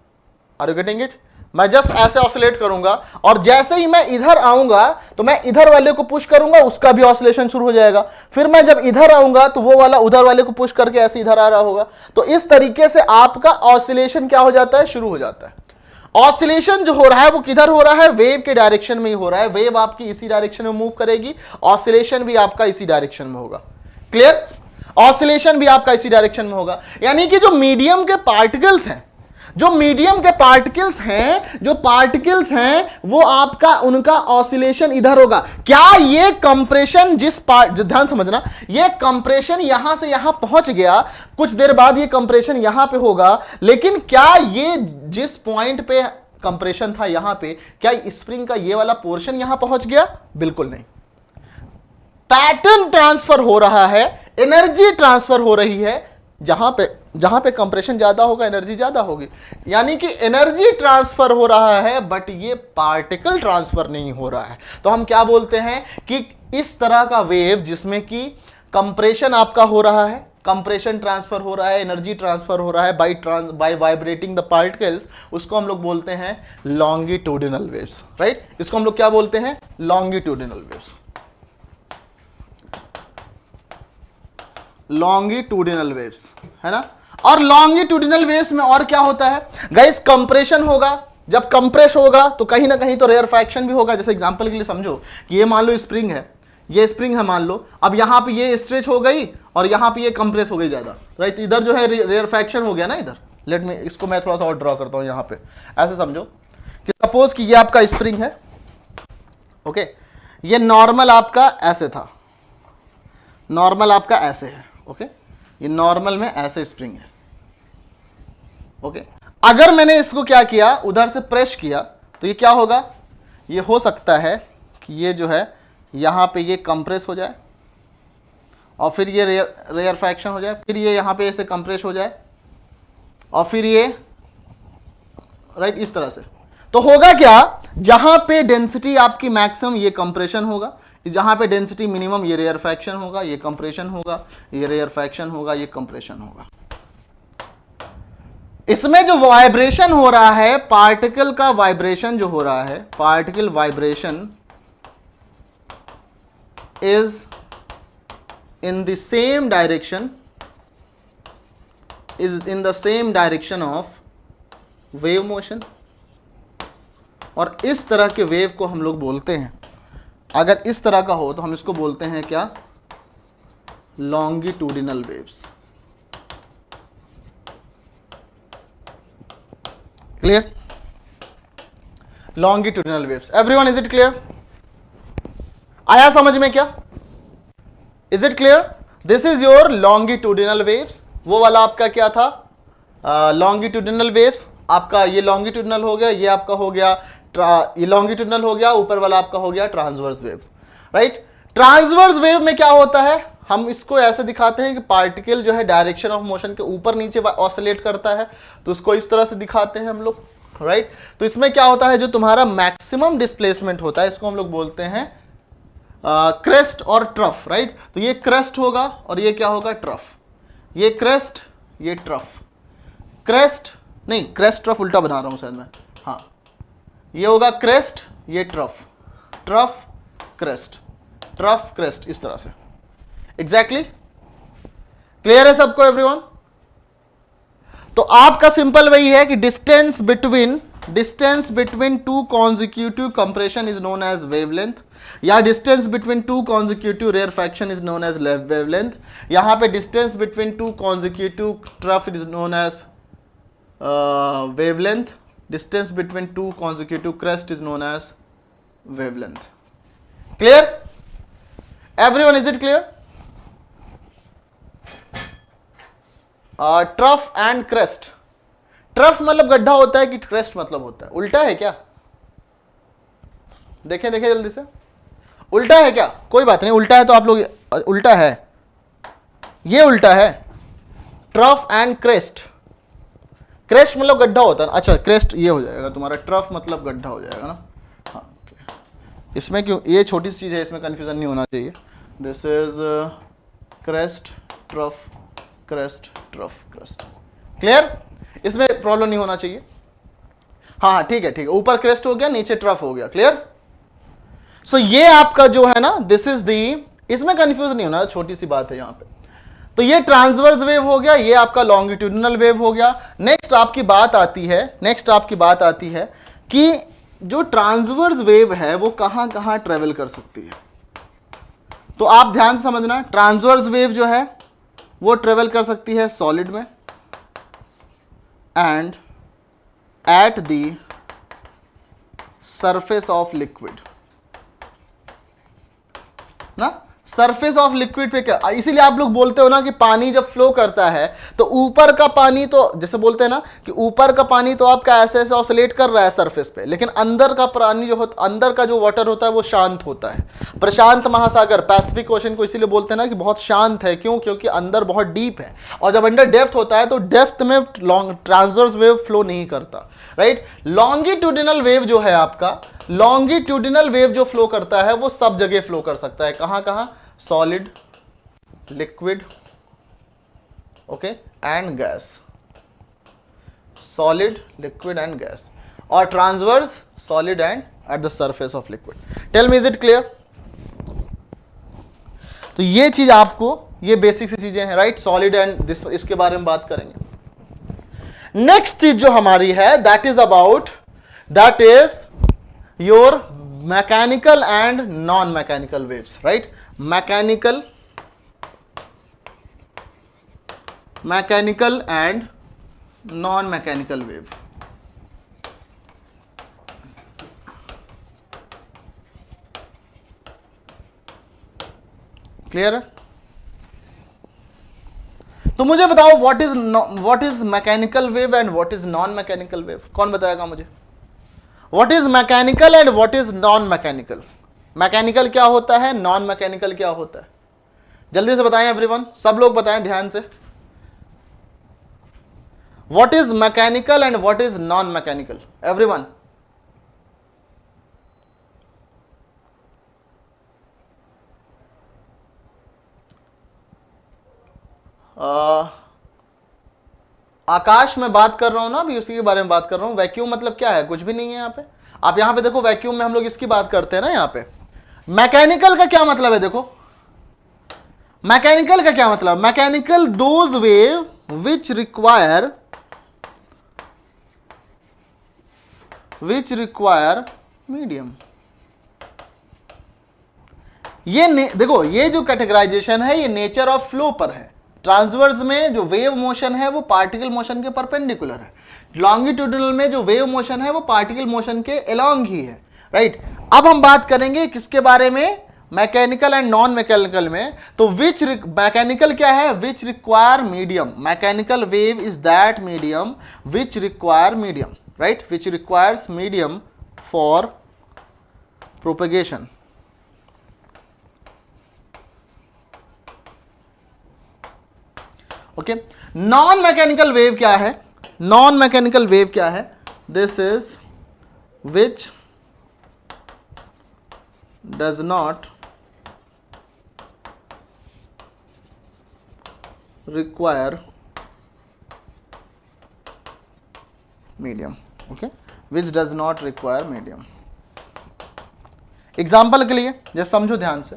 Are you getting it? मैं जस्ट ऐसे ऑसिलेट करूंगा, और जैसे ही मैं इधर आऊंगा तो मैं इधर वाले को पुश करूंगा, उसका भी ऑसिलेशन शुरू हो जाएगा। फिर मैं जब इधर आऊंगा तो वो वाला उधर वाले को पुश करके ऐसे इधर आ रहा होगा। तो इस तरीके से आपका ऑसिलेशन क्या हो जाता है? शुरू हो जाता है। ऑसिलेशन जो हो रहा है वो किधर हो रहा है? वेव के डायरेक्शन में ही हो रहा है। वेव आपकी इसी डायरेक्शन में मूव करेगी, ऑसिलेशन भी आपका इसी डायरेक्शन में होगा। क्लियर? ऑसिलेशन भी आपका इसी डायरेक्शन में होगा। यानी कि जो मीडियम के पार्टिकल्स हैं, जो मीडियम के पार्टिकल्स हैं, जो पार्टिकल्स हैं, वो आपका उनका ऑसिलेशन इधर होगा। क्या ये कंप्रेशन ध्यान समझना, ये कंप्रेशन यहां से यहां पहुंच गया, कुछ देर बाद ये कंप्रेशन यहां पे होगा, लेकिन क्या ये जिस पॉइंट पे कंप्रेशन था यहां पे, क्या स्प्रिंग का ये वाला पोर्शन यहां पहुंच गया? बिल्कुल नहीं। पैटर्न ट्रांसफर हो रहा है, एनर्जी ट्रांसफर हो रही है। जहां पे कंप्रेशन ज्यादा होगा एनर्जी ज्यादा होगी, यानी कि एनर्जी ट्रांसफर हो रहा है, बट ये पार्टिकल ट्रांसफर नहीं हो रहा है। तो हम क्या बोलते हैं कि इस तरह का वेव जिसमें कि कंप्रेशन आपका हो रहा है, कंप्रेशन ट्रांसफर हो रहा है, एनर्जी ट्रांसफर हो रहा है बाय वाइब्रेटिंग द पार्टिकल्स, उसको हम लोग बोलते हैं लॉन्गिट्यूडिनल वेव्स, राइट। इसको हम लोग क्या बोलते हैं? लॉन्गिट्यूडिनल वेव्स, लॉन्गिट्यूडिनल वेव्स, है ना। और लॉन्गिट्यूडिनल वेव्स में और क्या होता है गाइस? कंप्रेशन होगा। जब कंप्रेस होगा तो कहीं ना कहीं तो रेयरफैक्शन भी होगा। जैसे एग्जांपल के लिए समझो कि ये मान लो स्प्रिंग है, ये स्प्रिंग है मान लो, अब यहां पे ये स्ट्रेच हो गई और यहां पे ये कंप्रेस हो गई ज्यादा, राइट। इधर जो है रेयरफैक्शन हो गया ना इधर। लेट मी इसको मैं थोड़ा सा और ड्रॉ करता हूं यहां पे। ऐसे समझो कि सपोज कि ये आपका स्प्रिंग है, ओके, ये नॉर्मल आपका ऐसे था, नॉर्मल आपका ऐसे है, ओके, ये नॉर्मल में ऐसे स्प्रिंग है, ओके। अगर मैंने इसको क्या किया, उधर से प्रेस किया, तो ये क्या होगा? ये हो सकता है कि ये जो है यहां पे ये कंप्रेस हो जाए और फिर ये रेयरफैक्शन हो जाए, फिर ये यहां पे ऐसे कंप्रेस हो जाए और फिर ये, राइट, इस तरह से। तो होगा क्या? जहां पे डेंसिटी आपकी मैक्सिमम ये कंप्रेशन होगा, जहां पे डेंसिटी मिनिमम ये रेयरफैक्शन होगा, ये कंप्रेशन होगा, ये रेयरफैक्शन होगा, ये कंप्रेशन होगा। इसमें जो वाइब्रेशन हो रहा है, पार्टिकल का वाइब्रेशन जो हो रहा है, particle vibration is in the same direction, is in the same direction of wave motion. और इस तरह के वेव को हम लोग बोलते हैं, अगर इस तरह का हो तो हम इसको बोलते हैं क्या? Longitudinal waves. Clear? Longitudinal waves. Everyone, is it clear? आया समझ में क्या? Is it clear? This is your longitudinal waves. वो वाला आपका क्या था? लॉन्गिट्यूडिनल वेव्स आपका, ये लॉन्गिट्यूडिनल हो गया, ये आपका हो गया ये लॉन्गिट्यूडिनल हो गया, ऊपर वाला आपका हो गया transverse wave, right. Transverse wave में क्या होता है? हम इसको ऐसे दिखाते हैं कि पार्टिकल जो है डायरेक्शन ऑफ मोशन के ऊपर नीचे ऑसिलेट करता है, तो उसको इस तरह से दिखाते हैं हम लोग, राइट। तो इसमें क्या होता है, जो तुम्हारा मैक्सिमम डिस्प्लेसमेंट होता है, इसको हम लोग बोलते हैं क्रेस्ट और ट्रफ, राइट। तो ये क्रेस्ट होगा और ये क्या होगा? ट्रफ। ये क्रेस्ट, ये ट्रफ। क्रेस्ट नहीं, क्रेस्ट ट्रफ उल्टा बना रहा हूं शायद मैं, हाँ, ये होगा क्रेस्ट, ये trough, trough crest, trough crest, इस तरह से। एग्जैक्टली क्लियर है सबको एवरीवन? तो आपका सिंपल वही है कि distance between two consecutive compression is known as wavelength, या distance between two consecutive rarefaction is known as wavelength. यहां पे distance between two consecutive trough is known as wavelength, distance between two consecutive crest is known as wavelength. Clear? Everyone, is it clear? Trough and crest. Trough मतलब गड्ढा होता है कि crest मतलब होता है? उल्टा है क्या? देखें देखें जल्दी से, उल्टा है क्या? कोई बात नहीं, उल्टा है तो आप लोग, उल्टा है, ये उल्टा है, ट्रफ एंड क्रेस्ट। क्रेस्ट मतलब गड्ढा होता है, अच्छा क्रेस्ट ये हो जाएगा तुम्हारा, ट्रफ मतलब गड्ढा हो जाएगा ना। हाँ इसमें क्यों, ये छोटी सी चीज है, इसमें कंफ्यूजन नहीं होना चाहिए। This is crest trough, crest trough crest, clear? इसमें प्रॉब्लम नहीं होना चाहिए। हाँ ठीक है ठीक है, ऊपर क्रेस्ट हो गया, नीचे ट्रफ हो गया, क्लियर? सो ये आपका जो है ना, दिस इज दी, इसमें कंफ्यूज नहीं होना, छोटी सी बात है यहां पे। तो ये ट्रांसवर्स वेव हो गया, ये आपका लॉन्गिट्यूडिनल वेव हो गया। नेक्स्ट आपकी बात आती है, कि जो ट्रांसवर्स वेव है वो कहां कहां ट्रेवल कर सकती है। तो आप ध्यान से समझना, ट्रांसवर्स वेव जो है वो ट्रेवल कर सकती है सॉलिड में and at the surface of liquid ना। सरफेस ऑफ लिक्विड पे क्या, इसीलिए आप लोग बोलते हो ना कि पानी जब फ्लो करता है तो ऊपर का पानी, तो जैसे बोलते हैं ना कि ऊपर का पानी तो आपका ऐसे ऐसे ऑसिलेट कर रहा है सरफेस पे, लेकिन अंदर का पानी जो होता, अंदर का जो वाटर होता है वो शांत होता है। प्रशांत महासागर, पैसिफिक ओशन को इसीलिए बोलते हैं ना कि बहुत शांत है, क्यों? क्योंकि अंदर बहुत डीप है, और जब अंडर डेप्थ होता है तो डेप्थ में ट्रांसवर्स वेव फ्लो नहीं करता, राइट? लॉन्गिट्यूडिनल वेव जो है आपका, लॉन्गिट्यूडिनल वेव जो फ्लो करता है वो सब जगह फ्लो कर सकता है। कहां कहां? Solid, liquid, okay, and gas, solid, liquid and gas, और transverse solid and at the surface of liquid. Tell me, is it clear? तो ये चीज आपको, ये बेसिक सी चीजें हैं, राइट? सॉलिड एंड दिस, इसके बारे में बात करेंगे। नेक्स्ट चीज जो हमारी है, that is your mechanical and non mechanical waves, right? Mechanical and non mechanical wave. Clear है? तो मुझे बताओ what is mechanical wave and what is non mechanical wave? कौन बताएगा मुझे? What is mechanical and what is non mechanical? Mechanical क्या होता है, नॉन मैकेनिकल क्या होता है? जल्दी से बताएं एवरीवन, सब लोग बताएं ध्यान से। What is mechanical and what is non mechanical? Everyone. Akash में बात कर रहा हूं ना, अभी उसी के बारे में बात कर रहा हूं। वैक्यूम मतलब क्या है? कुछ भी नहीं है यहां पे। आप यहां पे देखो, वैक्यूम में हम लोग इसकी बात करते हैं ना यहां पे। मैकेनिकल का क्या मतलब है? देखो मैकेनिकल का क्या मतलब, mechanical those wave which require medium. ये देखो, ये जो कैटेगराइजेशन है ये नेचर ऑफ फ्लो पर है। ट्रांसवर्स में जो वेव मोशन है वो पार्टिकल मोशन के परपेंडिकुलर है, लॉन्गिट्यूडिनल में जो वेव मोशन है वो पार्टिकल मोशन के अलोंग ही है, राइट? अब हम बात करेंगे किसके बारे में, मैकेनिकल एंड नॉन मैकेनिकल में। तो विच मैकेनिकल क्या है? Which require medium. Mechanical wave is that medium which require medium, right? Which requires medium for propagation. Okay, non mechanical wave क्या है? नॉन मैकेनिकल वेव क्या है? This is which does not require medium. Okay, which does not require medium. Example के लिए जैसे समझो ध्यान से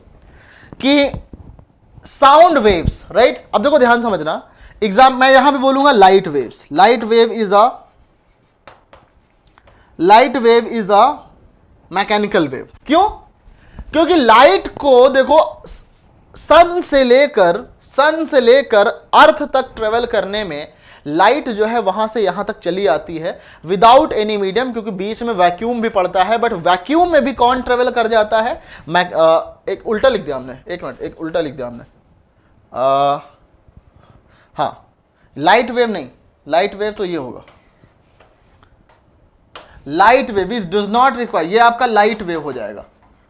कि साउंड वेव्स, राइट? अब देखो ध्यान समझना, मैं यहां पे बोलूंगा light waves. Light wave is a mechanical wave. क्यों? क्योंकि लाइट को देखो, सन से लेकर अर्थ तक ट्रेवल करने में लाइट जो है वहां से यहां तक चली आती है विदाउट एनी मीडियम, क्योंकि बीच में वैक्यूम भी पड़ता है। बट वैक्यूम में भी कौन ट्रेवल कर जाता है? एक उल्टा लिख दिया हमने, एक मिनट, एक उल्टा लिख दिया हमने। हाँ, लाइट वेव नहीं, लाइट वेव तो ये होगा। Light wave is does not require, ये आपका लाइट वेव हो जाएगा,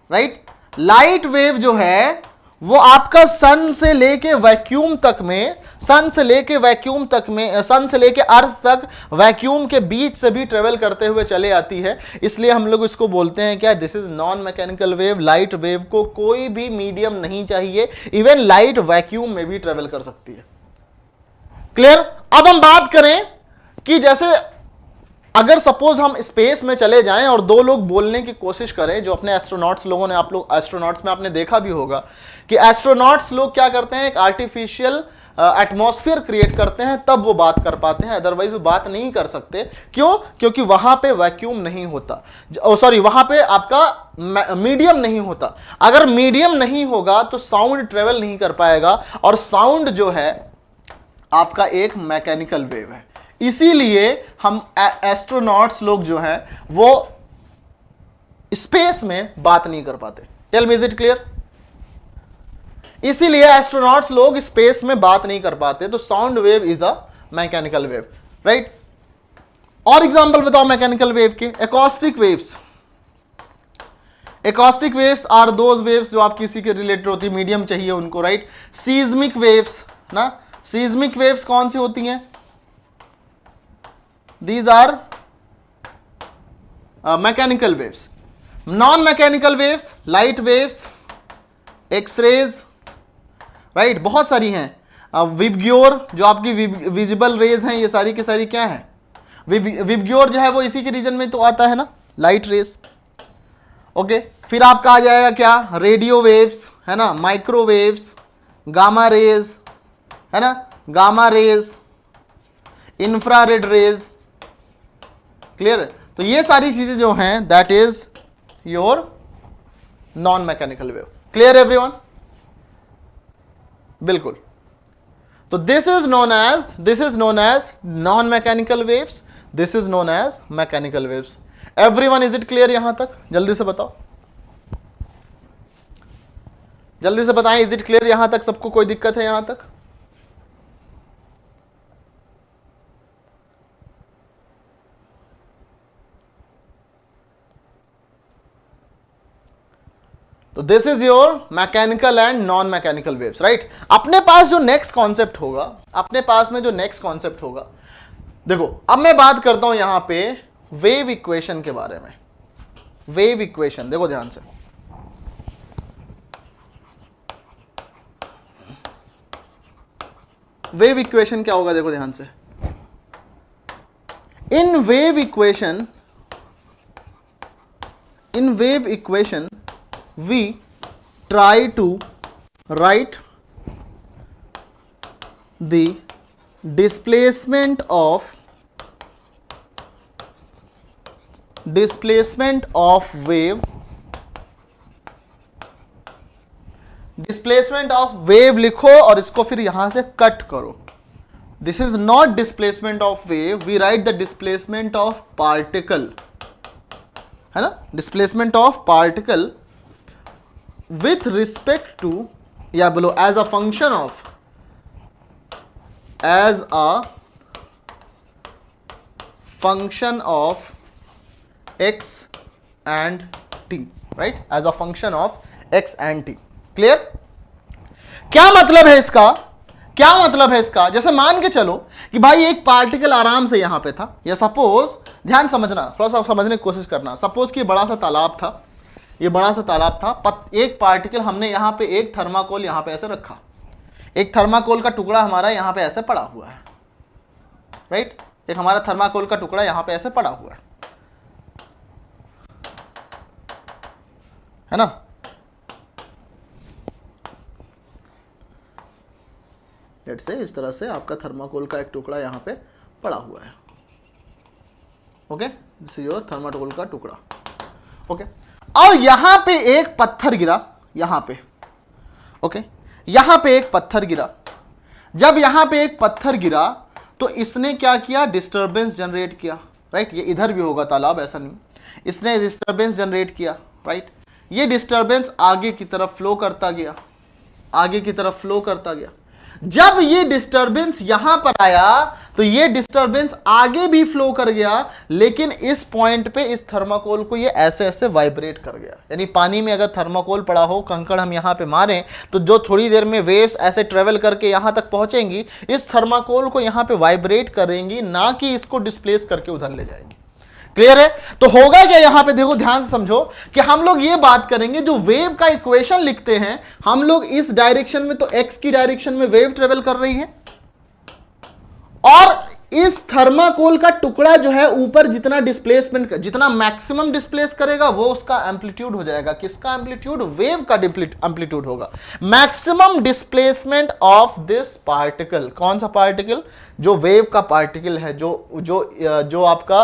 राइट। लाइट वेव जो है वो आपका सन से लेके वैक्यूम तक में, सन से लेके अर्थ तक वैक्यूम के बीच से भी ट्रेवल करते हुए चले आती है, इसलिए हम लोग इसको बोलते हैं क्या, this is non mechanical wave. Light wave को कोई भी मीडियम नहीं चाहिए, इवन लाइट वैक्यूम में भी ट्रेवल कर सकती है। क्लियर। अब हम बात करें कि जैसे अगर सपोज हम स्पेस में चले जाएं और दो लोग बोलने की कोशिश करें, जो अपने एस्ट्रोनॉट्स लोगों ने, आप लोग एस्ट्रोनॉट्स में आपने देखा भी होगा कि एस्ट्रोनॉट्स लोग क्या करते हैं, एक आर्टिफिशियल एटमॉस्फेयर क्रिएट करते हैं, तब वो बात कर पाते हैं, अदरवाइज वो बात नहीं कर सकते। क्यों? क्योंकि वहां पे वैक्यूम नहीं होता, सॉरी वहां पे आपका मीडियम नहीं होता। अगर मीडियम नहीं होगा तो साउंड ट्रेवल नहीं कर पाएगा, और साउंड जो है आपका एक मैकेनिकल वेव है। इसीलिए हम एस्ट्रोनॉट्स लोग जो हैं वो स्पेस में बात नहीं कर पाते। Tell me, is it clear? इसीलिए एस्ट्रोनॉट्स लोग स्पेस में बात नहीं कर पाते, तो sound wave is a mechanical wave, right. और एग्जांपल बताओ मैकेनिकल वेव के। Acoustic waves, acoustic waves are those waves जो आप किसी के रिलेटेड होती है, मीडियम चाहिए उनको, राइट। सीज्मिक वेव्स ना, सीज्मिक वेव्स कौन सी होती हैं? These are mechanical waves. Non-mechanical waves, light waves, X-rays, right? बहुत सारी हैं। विबग्योर जो आपकी विजिबल रेज हैं, ये सारी की सारी क्या है? विबग्योर जो है वो इसी के रीजन में तो आता है ना, लाइट रेज। ओके, फिर आपका आ जाएगा क्या, रेडियो वेव्स है ना, माइक्रोवेव्स, गामा रेज है ना, gamma rays, infrared rays. Clear? तो ये सारी चीजें जो हैं that is your non mechanical wave. Clear everyone? बिल्कुल। तो this is known as non mechanical waves, this is known as mechanical waves. Everyone, is it clear यहां तक? जल्दी से बताओ, जल्दी से बताएं, इज इट क्लियर यहां तक? सबको कोई दिक्कत है यहां तक? तो this is your mechanical and non mechanical waves, right. अपने पास जो नेक्स्ट कॉन्सेप्ट होगा, अपने पास में जो नेक्स्ट कॉन्सेप्ट होगा, देखो अब मैं बात करता हूं यहां पे वेव इक्वेशन के बारे में। वेव इक्वेशन देखो ध्यान से, वेव इक्वेशन क्या होगा, देखो ध्यान से। इन wave equation we try to write the displacement of wave, displacement of wave लिखो और इसको फिर यहां से कट करो। This is not displacement of wave, we write the displacement of particle, है ना, displacement of particle with respect to, या बोलो as a function of x and t, right? As a function of x and t. Clear? क्या मतलब है इसका? क्या मतलब है इसका? जैसे मान के चलो कि भाई एक पार्टिकल आराम से यहां पे था, या सपोज, ध्यान समझना, थोड़ा सा समझने की कोशिश करना। सपोज कि बड़ा सा तालाब था, ये बड़ा सा तालाब था, एक पार्टिकल हमने यहां पे एक थर्माकोल यहां पे ऐसे रखा, एक थर्माकोल का टुकड़ा हमारा यहां पे ऐसे पड़ा हुआ है, राइट। एक हमारा थर्माकोल का टुकड़ा यहां पे ऐसे पड़ा हुआ है ना। लेट्स से इस तरह से आपका थर्माकोल का एक टुकड़ा यहां पे पड़ा हुआ है। Okay, this is your thermocol का टुकड़ा। ओके, और यहां पे एक पत्थर गिरा, यहां पे, ओके, यहां पे एक पत्थर गिरा। जब यहां पे एक पत्थर गिरा तो इसने क्या किया, डिस्टरबेंस जनरेट किया, राइट। ये इधर भी होगा तालाब, ऐसा नहीं, इसने डिस्टरबेंस जनरेट किया, राइट। ये डिस्टरबेंस आगे की तरफ फ्लो करता गया, आगे की तरफ फ्लो करता गया। जब ये डिस्टरबेंस यहां पर आया तो ये डिस्टरबेंस आगे भी फ्लो कर गया, लेकिन इस पॉइंट पे इस थर्माकोल को ये ऐसे ऐसे वाइब्रेट कर गया। यानी पानी में अगर थर्माकोल पड़ा हो, कंकड़ हम यहां पे मारें तो जो थोड़ी देर में वेव्स ऐसे ट्रेवल करके यहां तक पहुंचेंगी, इस थर्माकोल को यहां पे वाइब्रेट करेंगी, ना कि इसको डिस्प्लेस करके उधर ले जाएंगी। क्लियर है? तो होगा क्या यहां पे, देखो ध्यान से समझो कि हम लोग ये बात करेंगे, जो वेव का इक्वेशन लिखते हैं हम लोग इस डायरेक्शन में, तो एक्स की डायरेक्शन में वेव ट्रेवल कर रही है, और इस थर्माकोल का टुकड़ा जो है ऊपर जितना डिस्प्लेसमेंट, जितना मैक्सिमम डिस्प्लेस करेगा वो उसका एम्पलीट्यूड हो जाएगा। किसका एम्पलीट्यूड? वेव का एम्पलीट्यूड होगा। Maximum displacement of this particle, कौन सा पार्टिकल? जो वेव का पार्टिकल है, जो आपका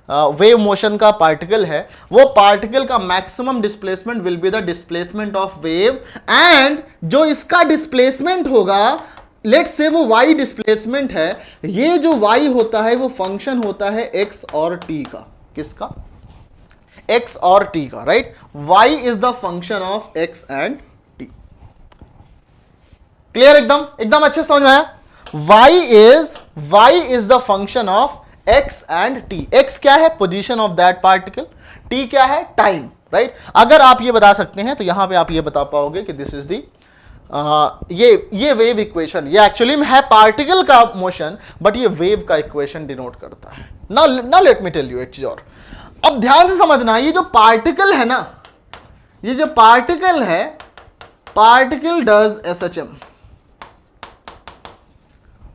वेव मोशन का पार्टिकल है, वो पार्टिकल का maximum displacement will be the displacement of wave, and जो इसका डिस्प्लेसमेंट होगा, लेट्स से वो y डिस्प्लेसमेंट है, ये जो y होता है वो फंक्शन होता है x और t का। किसका? x और t का, right? y is the function of x and t। Clear? एकदम अच्छे समझ में आया? y is the function of x and t। x क्या है? Position of that particle. t क्या है? Time, right? अगर आप ये बता सकते हैं तो यहां पे आप ये बता पाओगे कि दिस इज दी ये वेव इक्वेशन, ये एक्चुअली में है पार्टिकल का मोशन, बट ये वेव का इक्वेशन डिनोट करता है। ना लेट मी टेल यू एक चीज और, अब ध्यान से समझना, ये जो पार्टिकल है ना, ये जो पार्टिकल है, पार्टिकल डज SHM।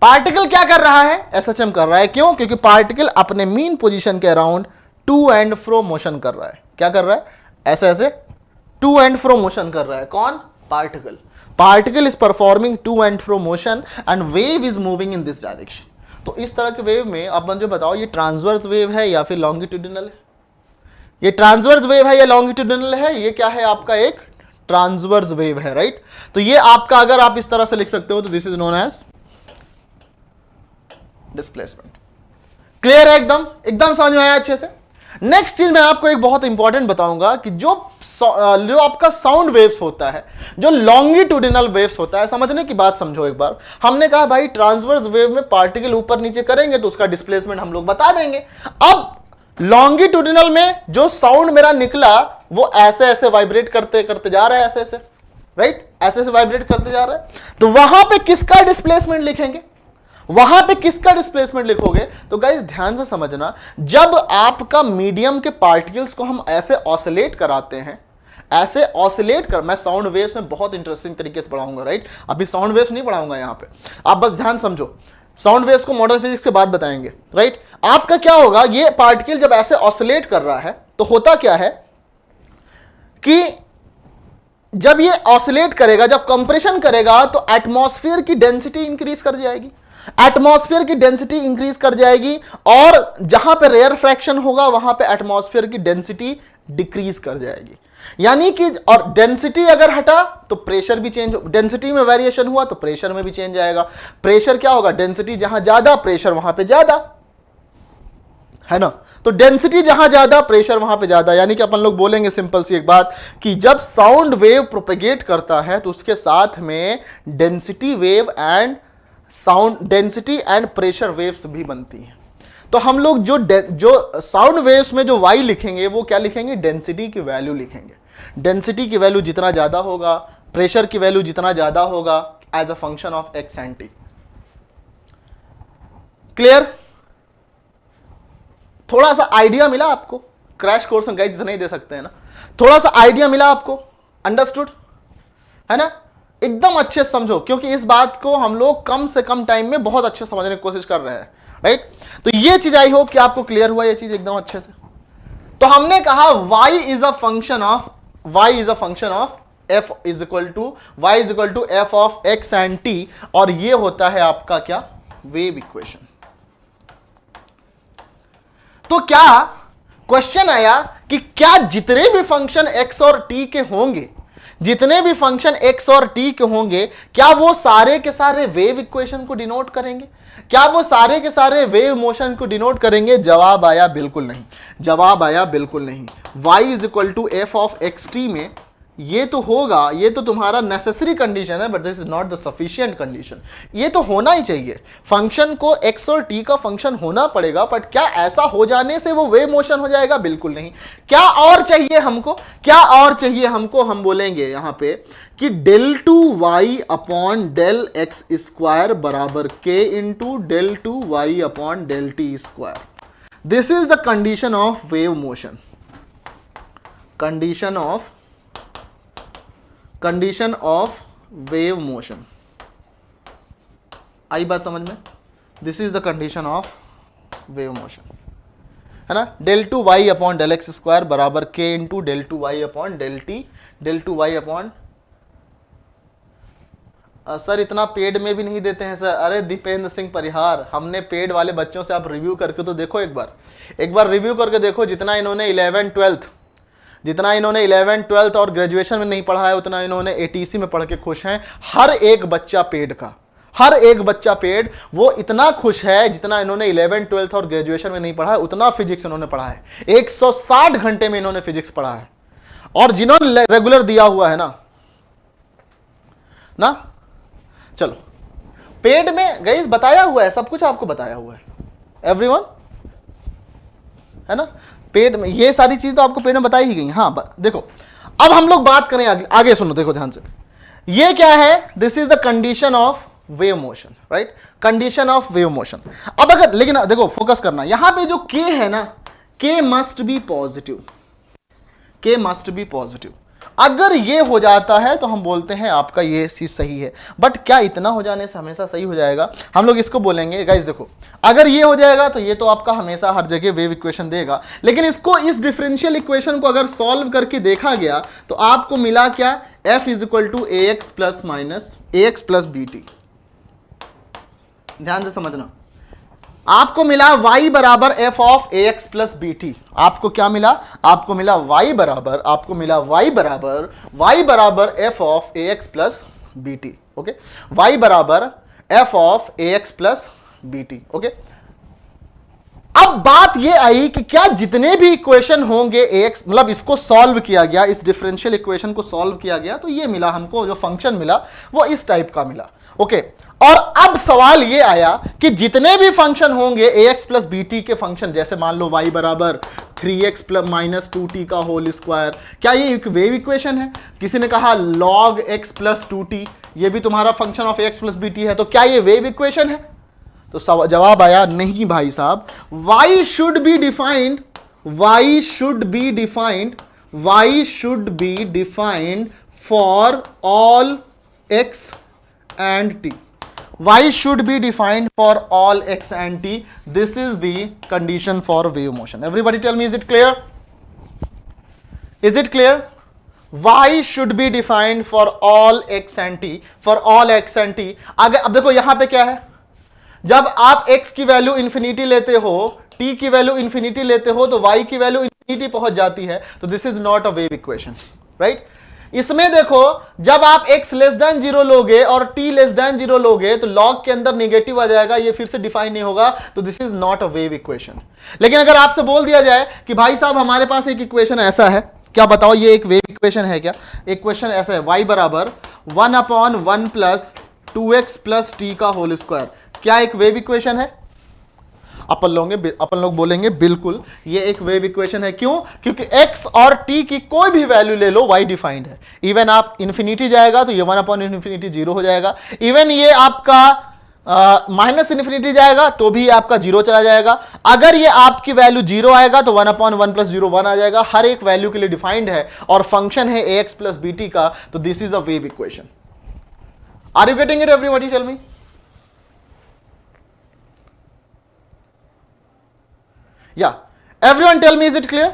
पार्टिकल क्या कर रहा है? SHM कर रहा है। क्यों? क्योंकि पार्टिकल अपने मीन पोजीशन के around two and fro motion कर रहा है। क्या कर रहा है? ऐसे ऐसे टू एंड फ्रो मोशन कर रहा है। कौन? Particle. Particle is performing to and fro motion and wave is moving in this direction. तो इस तरह के वेव में अब मुझे बताओ, ये ट्रांसवर्स वेव है या फिर लॉन्गिट्यूडिनल है? ये ट्रांसवर्स वेव है या लॉन्गिट्यूडिनल है? ये क्या है? आपका एक ट्रांसवर्स वेव है, राइट? तो ये आपका, अगर आप इस तरह से लिख सकते हो तो this is known as displacement. Clear है? एकदम समझ में आया अच्छे से? नेक्स्ट चीज मैं आपको एक बहुत इंपॉर्टेंट बताऊंगा कि जो आपका साउंड वेव्स होता है, जो लॉन्गिट्यूडिनल वेव्स होता है, समझने की बात समझो एक बार। हमने कहा भाई ट्रांसवर्स वेव में पार्टिकल ऊपर नीचे करेंगे तो उसका डिस्प्लेसमेंट हम लोग बता देंगे। अब लॉन्गिट्यूडिनल में जो साउंड मेरा निकला वो ऐसे ऐसे वाइब्रेट करते करते जा रहा है, ऐसे ऐसे, राइट? ऐसे ऐसे वाइब्रेट करते जा रहा है, तो वहां पे किसका डिस्प्लेसमेंट लिखेंगे? वहां पे किसका डिस्प्लेसमेंट लिखोगे? तो गाइस ध्यान से समझना, जब आपका मीडियम के पार्टिकल्स को हम ऐसे ऑसिलेट कराते हैं, ऐसे ऑसिलेट कर, मैं साउंड वेव्स में बहुत इंटरेस्टिंग तरीके से पढ़ाऊंगा, राइट? अभी साउंड वेव्स नहीं पढ़ाऊंगा यहां पे, आप बस ध्यान समझो। साउंड वेव्स को मॉडर्न फिजिक्स के बाद बताएंगे, राइट? आपका क्या होगा, ये पार्टिकल जब ऐसे ऑसिलेट कर रहा है तो होता क्या है कि जब ये ऑसिलेट करेगा, जब कंप्रेशन करेगा, तो एटमॉस्फेयर की डेंसिटी इंक्रीज कर जाएगी। एटमॉस्फेयर की डेंसिटी इंक्रीज कर जाएगी, और जहां पे रेयर फ्रैक्शन होगा वहां पे एटमॉस्फेयर की डेंसिटी डिक्रीज कर जाएगी। यानी कि, और डेंसिटी अगर हटा तो प्रेशर भी चेंज, डेंसिटी में वेरिएशन हुआ तो प्रेशर में भी चेंज आएगा। प्रेशर क्या होगा? डेंसिटी जहां ज्यादा, प्रेशर वहां पे ज्यादा, है ना? तो डेंसिटी जहां ज्यादा, प्रेशर वहां पे ज्यादा। यानी कि अपन लोग बोलेंगे सिंपल सी एक बात कि जब साउंड वेव प्रोपेगेट करता है तो उसके साथ में density wave and sound, density and pressure waves भी बनती हैं। तो हम लोग जो साउंड वेव्स में जो y लिखेंगे वो क्या लिखेंगे? डेंसिटी की वैल्यू लिखेंगे। डेंसिटी की वैल्यू जितना ज्यादा होगा, प्रेशर की वैल्यू जितना ज्यादा होगा, as a function of x and t। Clear? थोड़ा सा आइडिया मिला आपको? क्रैश कोर्स में गाइस इतना ही दे सकते हैं ना। थोड़ा सा आइडिया मिला आपको? अंडरस्टूड है ना? एकदम अच्छे समझो, क्योंकि इस बात को हम लोग कम से कम टाइम में बहुत अच्छे समझने की कोशिश कर रहे हैं, राइट? तो ये चीज आई होप कि आपको क्लियर हुआ ये चीज एकदम अच्छे से। तो हमने कहा y is a function of f is equal to f of x and t, और ये होता है आपका क्या? Wave equation. तो क्या क्वेश्चन आया कि क्या जितने भी फंक्शन x और t के होंगे, जितने भी फंक्शन x और t के होंगे, क्या वो सारे के सारे वेव इक्वेशन को डिनोट करेंगे? क्या वो सारे के सारे वेव मोशन को डिनोट करेंगे? जवाब आया बिल्कुल नहीं। जवाब आया बिल्कुल नहीं। y is equal to f of x t में ये तो होगा, ये तो तुम्हारा नेसेसरी कंडीशन है, but this is not the sufficient condition. ये तो होना ही चाहिए, फंक्शन को x और t का फंक्शन होना पड़ेगा, बट क्या ऐसा हो जाने से वो वेव मोशन हो जाएगा? बिल्कुल नहीं। क्या और चाहिए हमको, क्या और चाहिए हमको? हम बोलेंगे यहां पे कि del टू y अपॉन del x स्क्वायर बराबर k into del two y अपॉन del t square. This is the condition of wave motion, condition of wave motion. आई बात समझ में? This is the condition of wave motion, है ना। del two y upon del x square बराबर k into del two y upon del t, del two y upon sir इतना पेड में भी नहीं देते हैं सर। अरे दीपेंद्र सिंह परिहार, हमने पेड वाले बच्चों से आप रिव्यू करके तो देखो, एक बार रिव्यू करके देखो। जितना इन्होंने 11th 12th और ग्रेजुएशन में नहीं पढ़ा है, उतना इन्होंने एटीसी में पढ़ के खुश हैं। हर एक बच्चा पेड का, हर एक बच्चा पेड, वो इतना खुश है जितना इन्होंने 11th 12th और ग्रेजुएशन में नहीं पढ़ा है, उतना फिजिक्स इन्होंने पढ़ा है। 160 घंटे में इन्होंने फिजिक्स पढ़ा है। और जिन्होंने रेगुलर दिया हुआ है ना चलो, पेड में गाइस बताया हुआ है, सब कुछ आपको बताया हुआ है एवरीवन, है ना। पेड में ये सारी चीज तो आपको पेड में बताई ही गई। हाँ देखो, अब हम लोग बात करें आगे सुनो, देखो ध्यान से। ये क्या है? This is the condition of wave motion, right, condition of wave motion. अब अगर, लेकिन देखो फोकस करना, यहां पे जो k है ना, k must be positive, k must be positive. अगर ये हो जाता है तो हम बोलते हैं आपका ये चीज सही है। बट क्या इतना हो जाने से हमेशा सही हो जाएगा? हम लोग इसको बोलेंगे गाइस, देखो अगर ये हो जाएगा तो ये तो आपका हमेशा हर जगह वेव इक्वेशन देगा, लेकिन इसको, इस डिफरेंशियल इक्वेशन को अगर सॉल्व करके देखा गया तो आपको मिला क्या? f is equal to a x plus minus a x plus b t. ध्यान से समझना, आपको मिला y बराबर f of a x plus b t. आपको क्या मिला? आपको मिला y बराबर f of a x plus b t. Okay, y बराबर f of a x plus b t. Okay, अब बात ये आई कि क्या जितने भी इक्वेशन होंगे ax, मतलब इसको सॉल्व किया गया, इस डिफरेंशियल इक्वेशन को सॉल्व किया गया तो ये मिला हमको, जो फंक्शन मिला वो इस टाइप का मिला। ओके, और अब सवाल ये आया कि जितने भी फंक्शन होंगे ax प्लस बी टी के फंक्शन, जैसे मान लो y बराबर 3x प्लस माइनस 2t का होल स्क्वायर, क्या ये एक वेव इक्वेशन है? किसी ने कहा log x प्लस 2t, ये भी तुम्हारा function of ax plus b t है, तो क्या ये वेव इक्वेशन है? तो जवाब आया नहीं भाई साहब। y should be defined for all x and t. Y should be defined for all x and t. This is the condition for wave motion. Everybody tell me, is it clear? Is it clear? Y should be defined for all x and t. For all x and t. आगे अब देखो यहां पे क्या है, जब आप x की वैल्यू इंफिनिटी लेते हो, t की वैल्यू इंफिनिटी लेते हो, तो y की वैल्यू इंफिनिटी पहुंच जाती है, तो this is not a wave equation, right. इसमें देखो, जब आप x लेस देन 0 लोगे और t लेस देन 0 लोगे तो log के अंदर निगेटिव आ जाएगा, ये फिर से डिफाइन नहीं होगा, तो this is not a wave equation. लेकिन अगर आपसे बोल दिया जाए कि भाई साहब हमारे पास एक इक्वेशन ऐसा है, क्या बताओ ये एक वेव इक्वेशन है क्या? इक्वेशन ऐसा है, y बराबर 1/1 प्लस 2x प्लस t का होल स्क्वायर, क्या एक वेव इक्वेशन है? अपन लोग बोलेंगे बिल्कुल ये एक वेव इक्वेशन है। क्यों? क्योंकि x और t की कोई भी वैल्यू ले लो, y डिफाइंड है। इवन आप इंफिनिटी जाएगा तो ये 1/∞ 0 हो जाएगा। इवन ये आपका माइनस इन्फिनिटी जाएगा तो भी आपका 0 चला जाएगा। अगर ये आपकी वैल्यू 0 आएगा तो 1/1 प्लस 0 1 आ जाएगा। हर एक वैल्यू के लिए डिफाइंड है और फंक्शन है ax प्लस bt का, तो this is a wave equation. Are you getting it everybody? Tell me. या everyone tell me, is it clear?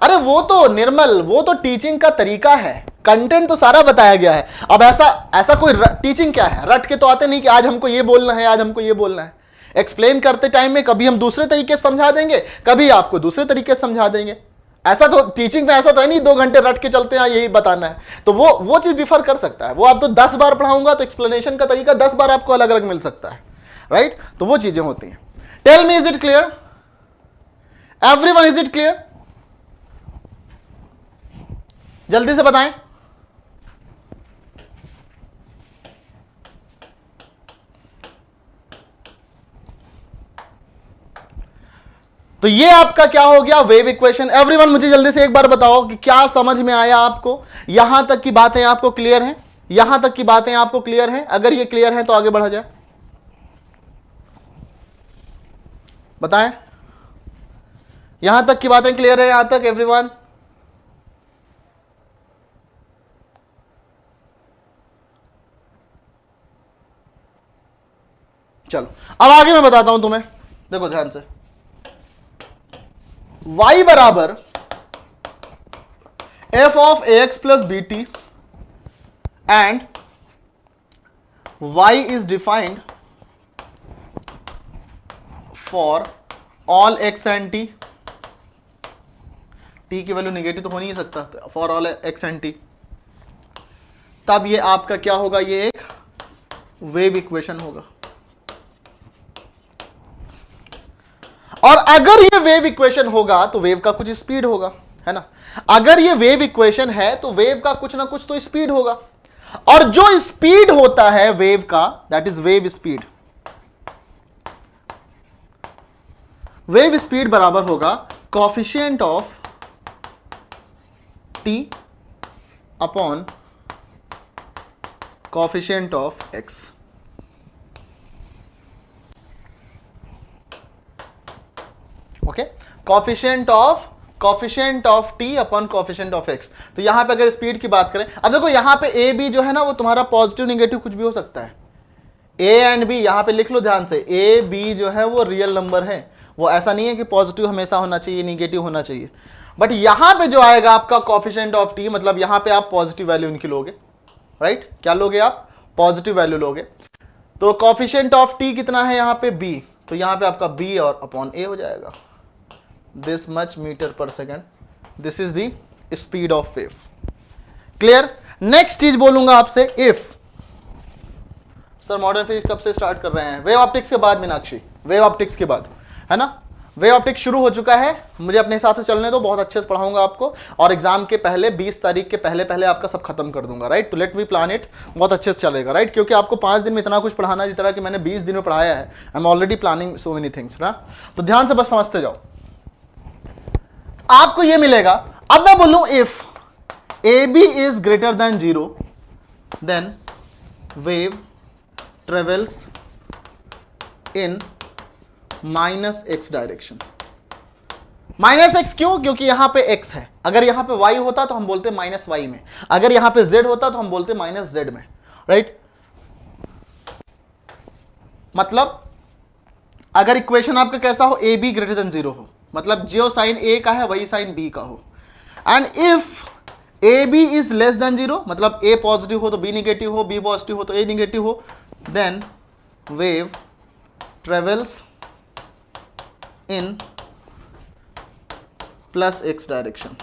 अरे वो तो निर्मल, वो तो टीचिंग का तरीका है, कंटेंट तो सारा बताया गया है। अब ऐसा कोई टीचिंग क्या है, रट के तो आते नहीं कि आज हमको ये बोलना है, आज हमको ये बोलना है। एक्सप्लेन करते टाइम में कभी हम दूसरे तरीके से समझा देंगे, कभी आपको दूसरे तरीके से समझा देंगे। ऐसा तो टीचिंग में ऐसा तो है नहीं 2 घंटे रट के चलते हैं यही बताना है, तो वो चीज डिफर कर सकता है। वो आप तो 10 बार पढ़ाऊंगा तो एक्सप्लेनेशन का तरीका 10 बार आपको अलग अलग मिल सकता है, राइट? तो वो चीजें होती हैं। Tell me, is it clear? Everyone, is it clear? जल्दी से बताएं। तो ये आपका क्या हो गया, वेव इक्वेशन। एवरीवन मुझे जल्दी से एक बार बताओ कि क्या समझ में आया आपको, यहां तक की बातें आपको क्लियर हैं, यहां तक की बातें आपको क्लियर हैं? अगर ये क्लियर है तो आगे बढ़ा जाए, बताएं। यहां तक की बातें क्लियर है, यहां तक एवरीवन? चलो अब आगे मैं बताता हूं तुम्हें, देखो ध्यान से। y बराबर f of ax plus b t and y is defined for all x and t। t की वैल्यू निगेटिव तो हो नहीं सकता, for all x and t। तब ये आपका क्या होगा, ये एक वेव इक्वेशन होगा। और अगर ये वेव इक्वेशन होगा तो वेव का कुछ स्पीड होगा, है ना। अगर ये वेव इक्वेशन है तो वेव का कुछ ना कुछ तो स्पीड होगा, और जो स्पीड होता है वेव का, that is wave speed. Wave speed बराबर होगा coefficient of T upon coefficient of x. Okay, coefficient of T upon coefficient of x. तो यहां पे अगर स्पीड की बात करें, अब देखो यहां पे ए बी जो है ना वो तुम्हारा पॉजिटिव निगेटिव कुछ भी हो सकता है। ए एंड बी यहां पे लिख लो ध्यान से, ए बी जो है वो रियल नंबर है, वो ऐसा नहीं है कि पॉजिटिव हमेशा होना चाहिए, निगेटिव होना चाहिए। बट यहां पे जो आएगा आपका कोफिशिएंट ऑफ टी, मतलब यहां पे आप पॉजिटिव वैल्यू इनकी लोगे, राइट। क्या लोगे आप, पॉजिटिव वैल्यू लोगे। तो कोफिशिएंट ऑफ टी कितना है यहां पे, बी, तो यहां पे आपका बी और अपॉन ए हो जाएगा, this much meter per second, this is the speed of wave। Clear. Next चीज बोलूंगा आपसे, इफ सर मॉडर्न फिजिक्स कब से स्टार्ट कर रहे हैं, वेव ऑप्टिक्स के बाद मीनाक्षी, वेव ऑप्टिक्स के बाद, है ना। वेव ऑप्टिक्स शुरू हो चुका है, मुझे अपने हिसाब से चलने दो, बहुत अच्छे से पढ़ाऊंगा आपको, और एग्जाम के पहले 20 तारीख के पहले पहले आपका सब खत्म कर दूंगा, राइट। तो लेट वी प्लान इट, बहुत अच्छे से चलेगा, राइट, क्योंकि आपको 5 दिन में इतना कुछ पढ़ाना जिस तरह कि मैंने 20 दिन में पढ़ाया है। I am already planning so many things ना, तो ध्यान से बस समझते जाओ, आपको ये मिलेगा। अब मैं बोलूं if a b is greater than 0 then wave travels in minus x direction. Minus x क्यों, क्योंकि यहां पे एक्स है, अगर यहां पे वाई होता तो हम बोलते माइनस वाई में, अगर यहां पे जेड होता तो हम बोलते माइनस जेड में, राइट। मतलब अगर इक्वेशन आपका कैसा हो, ए बी ग्रेटर देन 0 हो, मतलब जो साइन ए का है वही साइन बी का हो, and if a b is less than 0, मतलब ए पॉजिटिव हो तो बी निगेटिव हो, बी पॉजिटिव हो तो ए निगेटिव हो, then wave travels in plus x direction.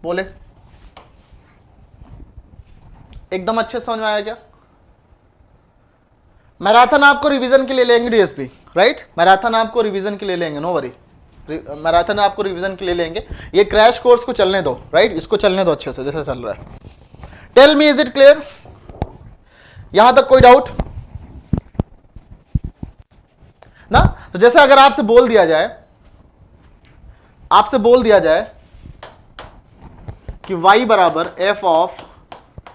बोले एकदम अच्छे समझ में आया क्या? मैराथन आपको रिवीजन के लिए लेंगे डीएसपी, राइट। मैराथन आपको रिवीजन के लिए लेंगे, नो वरी, मैराथन आपको रिवीजन के लिए लेंगे। ये क्रैश कोर्स को चलने दो, राइट, इसको चलने दो अच्छे से जैसे चल रहा है। Tell me, is it clear? यहां तक कोई डाउट ना? तो जैसे अगर आपसे बोल दिया जाए कि y बराबर f of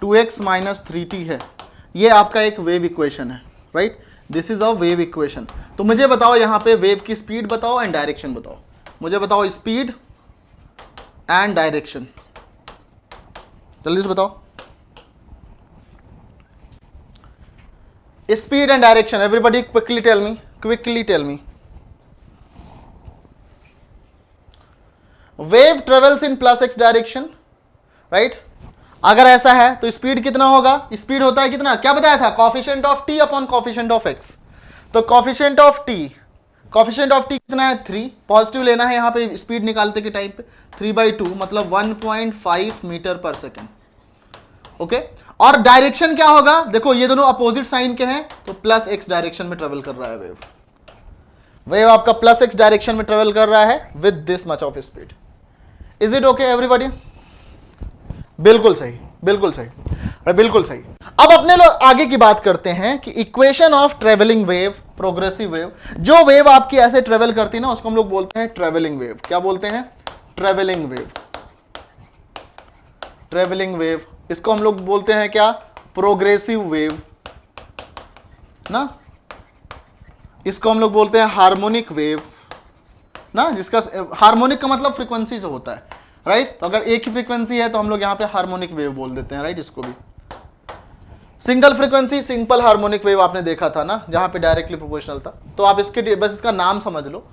2x minus 3t है, ये आपका एक वेव इक्वेशन है, right. This is a wave equation. तो मुझे बताओ यहां पे वेव की स्पीड बताओ एंड डायरेक्शन बताओ, मुझे बताओ स्पीड एंड डायरेक्शन, जल्दी से बताओ। Speed and direction, everybody quickly tell me. Wave travels in plus x direction, right. अगर ऐसा है तो स्पीड कितना होगा, स्पीड होता है कितना, क्या बताया था, coefficient of T upon coefficient of x. तो कोफिशिएंट ऑफ टी कितना है, 3, पॉजिटिव लेना है यहां पे स्पीड निकालते के टाइम पे, 3/2 मतलब 1.5 मीटर पर सेकेंड, ओके। और डायरेक्शन क्या होगा, देखो ये दोनों अपोजिट साइन के हैं, तो प्लस एक्स डायरेक्शन में ट्रेवल कर रहा है वेव आपका प्लस एक्स डायरेक्शन में ट्रेवल कर रहा है with this much of speed. Is it okay everybody? बिल्कुल सही, बिल्कुल सही, बिल्कुल सही। अब अपने लोग आगे की बात करते हैं कि equation of travelling wave, progressive wave, जो वेव आपकी ऐसे ट्रेवल करती है ना उसको हम लोग बोलते हैं ट्रेवलिंग वेव। क्या बोलते हैं? Travelling wave. ट्रेवलिंग वेव, इसको हम लोग बोलते हैं क्या? प्रोग्रेसिव वेव ना। इसको हम लोग बोलते हैं हार्मोनिक वेव ना, जिसका हार्मोनिक का मतलब फ्रीक्वेंसी से होता है, राइट। तो अगर एक ही फ्रीक्वेंसी है तो हम लोग यहाँ पे हार्मोनिक वेव बोल देते हैं, राइट। इसको भी single frequency, simple harmonic wave आपने देखा था ना, जहां पे डायरेक्टली प्रोपोर्शनल था। तो आप इसके बस इसका नाम समझ लो।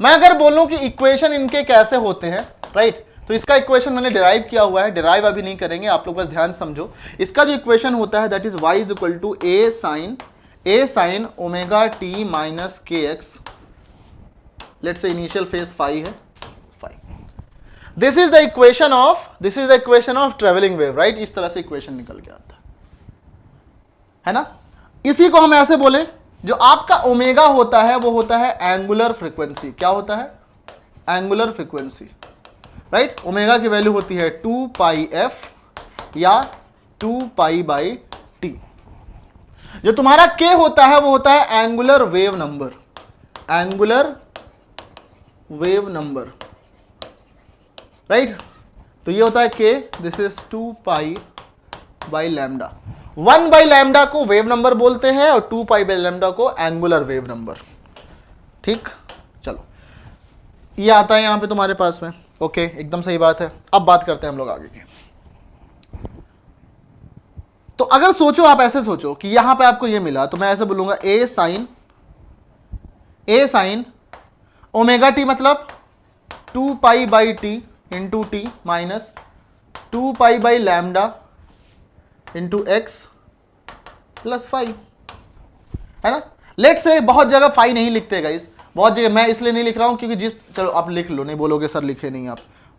मैं अगर बोलूं कि इक्वेशन इनके कैसे होते हैं, राइट, तो इसका इक्वेशन मैंने डिराइव किया हुआ है। डिराइव अभी नहीं करेंगे, आप लोग बस ध्यान समझो। इसका जो इक्वेशन होता है that is y is equal to a sine omega T minus K x. Let's say initial phase phi है, phi. This is the equation of travelling wave, right. इस तरह से इक्वेशन निकल के आता है ना। इसी को हम ऐसे बोले, जो आपका ओमेगा होता है वो होता है एंगुलर फ्रीक्वेंसी। क्या होता है? Angular frequency, right. ओमेगा की वैल्यू होती है 2 पाई एफ या 2 पाई बाई टी। जो तुम्हारा के होता है वो होता है angular wave number, angular wave number, right. तो ये होता है के, this is 2 pi by lambda. 1 by lambda को वेव नंबर बोलते हैं और 2 पाई बाई लैम्डा को एंगुलर वेव नंबर। ठीक, चलो ये आता है यहां पे तुम्हारे पास में। ओके, एकदम सही बात है। अब बात करते हैं हम लोग आगे की। तो अगर सोचो, आप ऐसे सोचो कि यहां पे आपको ये मिला, तो मैं ऐसे बोलूंगा ए साइन ओमेगा टी मतलब 2 pi by T into T minus 2 pi by lambda into x plus five, है ना। लेट से बहुत जगह फाई नहीं लिखते गाइस, बहुत जगह। मैं इसलिए नहीं लिख रहा हूं क्योंकि चलो आप लिख लो, नहीं बोलोगे सर लिखे नहीं आप।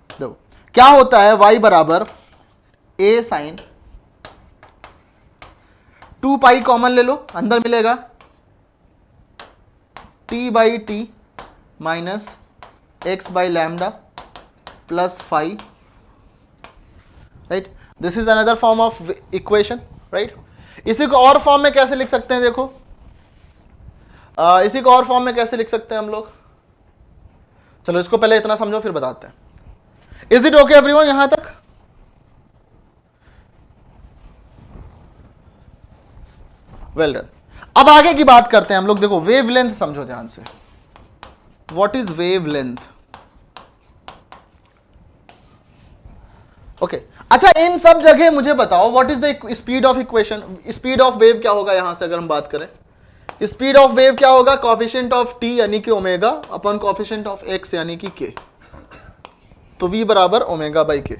देखो क्या होता है, y बराबर a साइन 2 पाई कॉमन ले लो, अंदर मिलेगा t by T minus x by lambda plus five, right. This is another form of equation, right. इसी को और फॉर्म में कैसे लिख सकते हैं? देखो इसी को और फॉर्म में कैसे लिख सकते हैं हम लोग? चलो इसको पहले इतना समझो फिर बताते हैं। इज इट ओके एवरीवन यहां तक? Well done. अब आगे की बात करते हैं हम लोग। देखो वेवलेंथ समझो ध्यान से। What is wavelength? ओके, अच्छा इन सब जगह मुझे बताओ what is the speed of equation. Speed of wave क्या होगा यहां से अगर हम बात करें? स्पीड ऑफ वेव क्या होगा? कोएफिशिएंट ऑफ टी यानी कि omega upon coefficient of x यानी कि के। तो v बराबर ओमेगा बाई के,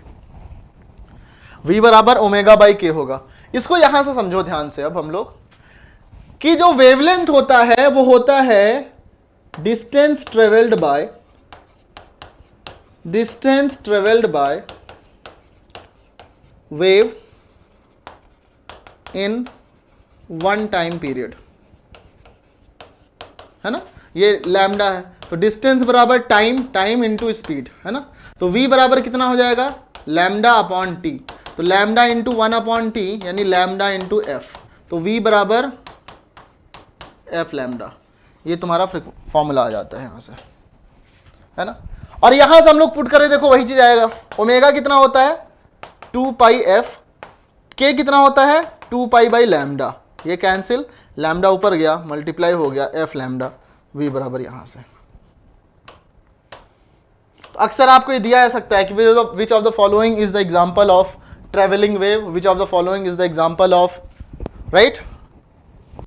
v बराबर ओमेगा बाई के होगा। इसको यहां से समझो ध्यान से अब हम लोग कि जो वेवलेंथ होता है वो होता है distance travelled by wave in one time period, है ना। ये लैम्डा है, तो डिस्टेंस बराबर टाइम इंटू स्पीड, है ना। तो v बराबर कितना हो जाएगा? Lambda upon T. तो लैम्डा इंटू 1 अपॉन टी यानी लैम्डा इंटू एफ। तो v बराबर एफ लैम्डा। ये तुम्हारा फॉर्मूला आ जाता है यहां से, है ना। और यहां से हम लोग पुट करें, देखो वही चीज आएगा। ओमेगा कितना होता है? 2 पाई एफ। के कितना होता है? 2 पाई बाई लैम्डा। ये कैंसिल, लैम्डा ऊपर गया, मल्टीप्लाई हो गया एफ लैम्डा। v बराबर यहां से। तो अक्सर आपको ये दिया जा सकता है कि which of the following is the example of travelling wave, which of the following is the example of right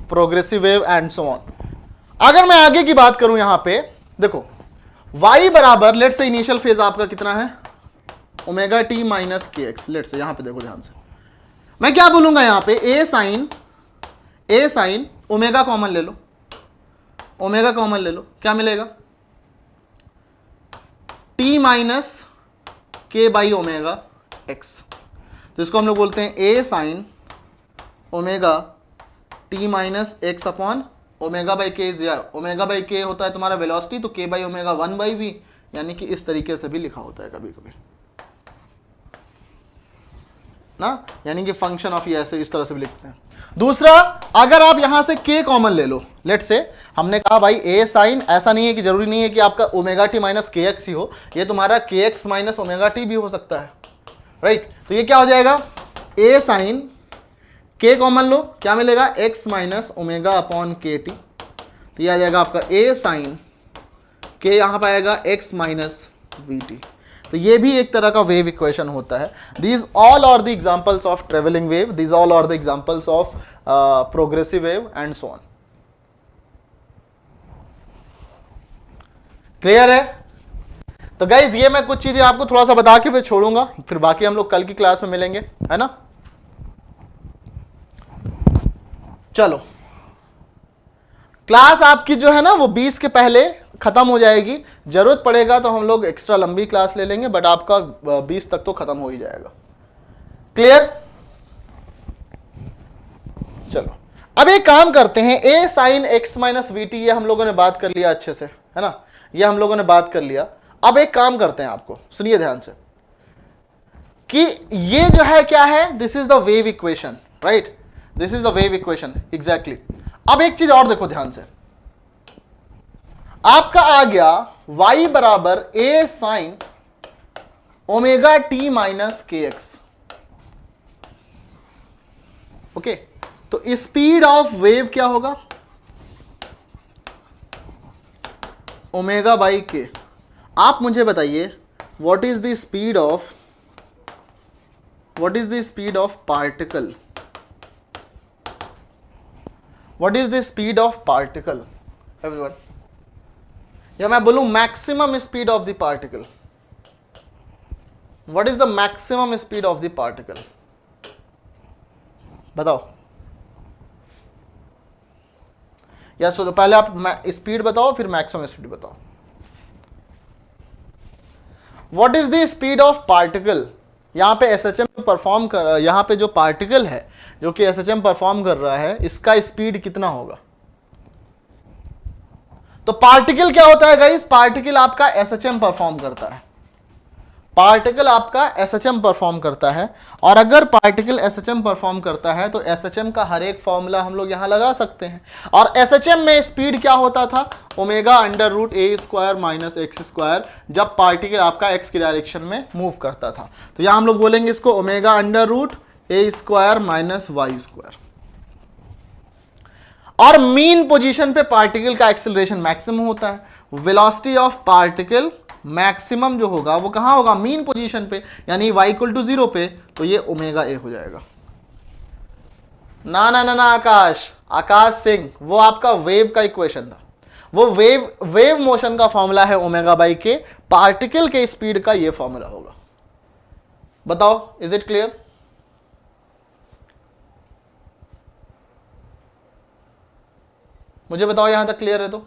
progressive wave and so on. अगर मैं आगे की बात करूं यहां पे देखो y बराबर लेट से इनिशियल फेज आपका कितना है? Omega T minus K x. Late से यहां पे देखो ध्यान से, मैं क्या बोलूंगा यहां पे? ए साइन ओमेगा कॉमन ले लो, ओमेगा कॉमन ले लो, क्या मिलेगा? T minus K by omega x. तो इसको हम लोग बोलते हैं A sine omega T minus x upon omega by K. Omega by K होता है तुम्हारा वेलोसिटी, तो के बाई ओमेगा 1 बाई वी, यानी कि इस तरीके से भी लिखा होता है कभी कभी, ना, यानी कि फंक्शन ऑफ ये ऐसे इस तरह से भी लिखते हैं। दूसरा, अगर आप यहां से k कॉमन ले लो, लेट से हमने कहा भाई a साइन, ऐसा नहीं है कि जरूरी नहीं है कि आपका omega T minus K x ही हो, ये तुम्हारा के एक्स माइनस ओमेगा टी भी हो सकता है, राइट। तो ये क्या हो जाएगा, a साइन k कॉमन लो, क्या मिलेगा, x माइनस ओमेगा अपॉन के टी। तो ये आ जाएगा आपका a साइन k, यहां पर आएगा x माइनस वी टी। तो ये भी एक तरह का वेव इक्वेशन होता है। These all are the examples of travelling wave, these all are the examples of progressive wave and so on. Clear है? तो गाइज ये मैं कुछ चीजें आपको थोड़ा सा बता के फिर छोड़ूंगा, फिर बाकी हम लोग कल की क्लास में मिलेंगे, है ना। चलो, क्लास आपकी जो है ना वो 20 के पहले खत्म हो जाएगी। जरूरत पड़ेगा तो हम लोग एक्स्ट्रा लंबी क्लास ले लेंगे, बट आपका 20 तक तो खत्म हो ही जाएगा। क्लियर? चलो, अब एक काम करते हैं, a sine x minus v t, ये हम लोगों ने बात कर लिया अच्छे से, है ना, ये हम लोगों ने बात कर लिया। अब एक काम करते हैं, आपको सुनिए ध्यान से, कि ये जो है क्या है, this is the wave equation, right, this is the wave equation exactly. अब एक चीज और देखो ध्यान से, आपका आ गया y बराबर a sine omega T minus K x. Okay, तो स्पीड ऑफ वेव क्या होगा, ओमेगा बाई के। आप मुझे बताइए, what is the speed of particle, what is the speed of particle everyone, या मैं बोलूं maximum speed of the particle, what is the maximum speed of the particle, बताओ। या सो पहले आप स्पीड बताओ, फिर मैक्सिमम स्पीड बताओ। What is the speed of particle, यहां पे एसएचएम परफॉर्म कर, यहां पे जो पार्टिकल है जो कि एसएचएम परफॉर्म कर रहा है, इसका स्पीड कितना होगा। तो पार्टिकल क्या होता है गाइस, पार्टिकल आपका एसएचएम परफॉर्म करता है, पार्टिकल आपका एसएचएम परफॉर्म करता है। और अगर पार्टिकल एसएचएम परफॉर्म करता है तो एसएचएम का हर एक फॉर्मूला हम लोग यहां लगा सकते हैं। और एसएचएम में स्पीड क्या होता था, ओमेगा अंडर रूट ए स्क्वायर माइनस एक्स स्क्वायर, जब पार्टिकल आपका एक्स की डायरेक्शन में मूव करता था। तो यहां हम लोग बोलेंगे इसको ओमेगा अंडर रूट ए स्क्वायर माइनस वाई स्क्वायर। और मीन पोजीशन पे पार्टिकल का एक्सेलरेशन मैक्सिमम होता है। वेलोसिटी ऑफ पार्टिकल मैक्सिमम जो होगा वो कहां होगा, मीन पोजीशन पे, यानी y इक्वल टू 0 पे, तो ये ओमेगा ए हो जाएगा। ना ना ना ना आकाश सिंह, वो आपका वेव का इक्वेशन था, वो वेव मोशन का फॉर्मूला है ओमेगा बाई के, पार्टिकल के स्पीड का ये फॉर्मूला होगा। बताओ, इज इट क्लियर? मुझे बताओ यहां तक क्लियर है तो।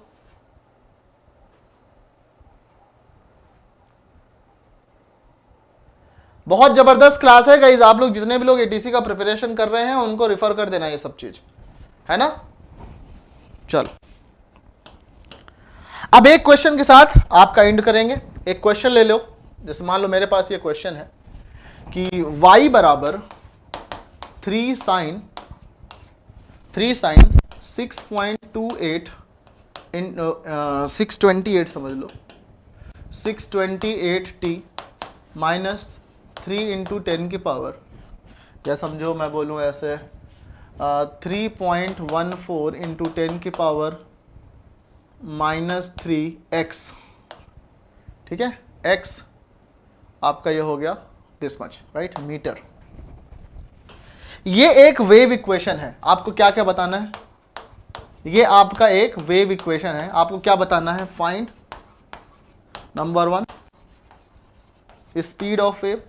बहुत जबरदस्त क्लास है गाइस, आप लोग जितने भी लोग एटीसी का प्रिपरेशन कर रहे हैं उनको रिफर कर देना ये सब चीज, है ना। चलो, अब एक क्वेश्चन के साथ आपका एंड करेंगे। एक क्वेश्चन ले लो, जैसे मान लो मेरे पास ये क्वेश्चन है कि y बराबर 3 साइन 6.28 इन 628 समझ लो 628t माइनस 3 इंटू 10 की पावर, या समझो मैं बोलूँ ऐसे 3.14 इंटू 10 की पावर माइनस 3x, ठीक है, x आपका ये हो गया दिस मच, राइट, मीटर। ये एक वेव इक्वेशन है, आपको क्या क्या बताना है, ये आपका एक वेव इक्वेशन है, आपको क्या बताना है, find number 1 speed of wave,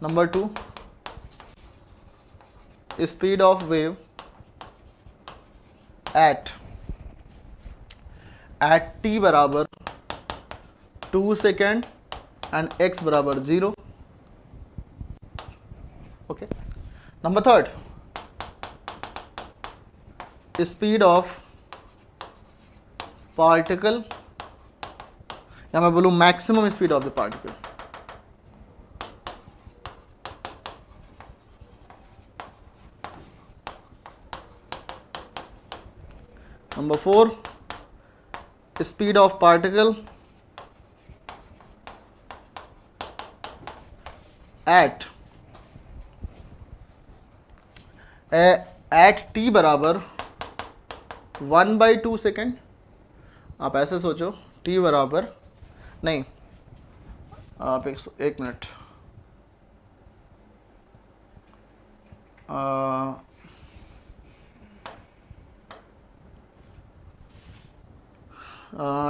number 2 speed of wave eight t बराबर 2 सेकेंड एंड x बराबर 0। Okay, number 3 speed of particle, या मैं बोलूं maximum speed of the particle, number 4, speed of particle at t बराबर 1/2 सेकेंड। आप ऐसे सोचो, t बराबर, नहीं आप एक मिनट,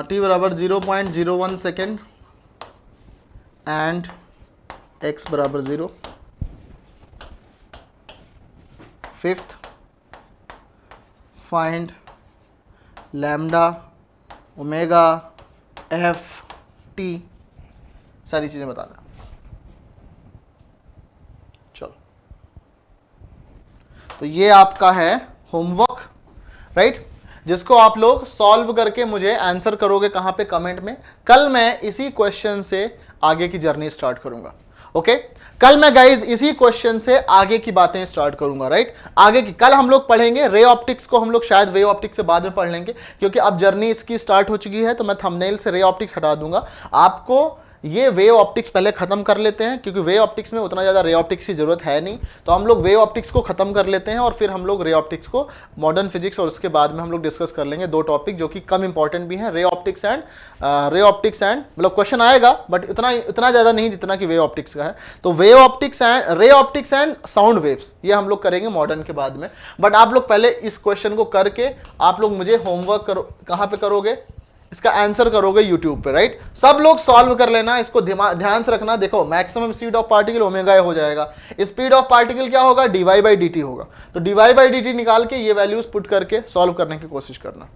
t बराबर 0.01 सेकेंड एंड x बराबर 0। Fifth, find lambda omega F T, सारी चीजें बताना। चलो, तो ये आपका है होमवर्क, राइट, जिसको आप लोग सॉल्व करके मुझे आंसर करोगे कहां पे, कमेंट में। कल मैं इसी क्वेश्चन से आगे की जर्नी स्टार्ट करूंगा। ओके, कल मैं गाइज इसी क्वेश्चन से आगे की बातें स्टार्ट करूंगा, राइट। आगे की कल हम लोग पढ़ेंगे रे ऑप्टिक्स को, हम लोग शायद वे ऑप्टिक्स से बाद में पढ़ लेंगे, क्योंकि अब जर्नी इसकी स्टार्ट हो चुकी है। तो मैं थंबनेल से रे ऑप्टिक्स हटा दूंगा। आपको ये वेव ऑप्टिक्स पहले खत्म कर लेते हैं, क्योंकि वेव ऑप्टिक्स में उतना ज़्यादा रे ऑप्टिक्स की जरूरत है नहीं। तो हम लोग वेव ऑप्टिक्स को खत्म कर लेते हैं और फिर हम लोग रे ऑप्टिक्स को, मॉडर्न फिजिक्स, और उसके बाद में हम लोग डिस्कस कर लेंगे दो टॉपिक जो कि कम इंपॉर्टेंट भी हैं, रे ऑप्टिक्स एंड मतलब क्वेश्चन आएगा बट इतना ज़्यादा नहीं जितना कि वेव ऑप्टिक्स का है। तो wave optics and ray optics and sound waves ये हम लोग करेंगे मॉडर्न के बाद में। बट आप लोग पहले इस क्वेश्चन को करके आप लोग मुझे होमवर्क करो, कहाँ पे करोगे, इसका आंसर करोगे यूट्यूब पे, राइट। सब लोग सॉल्व कर लेना, इसको ध्यान से रखना। देखो, maximum speed of particle omega हो जाएगा, स्पीड ऑफ पार्टिकल क्या होगा, dy/dt होगा। तो dy/dt निकाल के ये वैल्यूज पुट करके सॉल्व करने की कोशिश करना।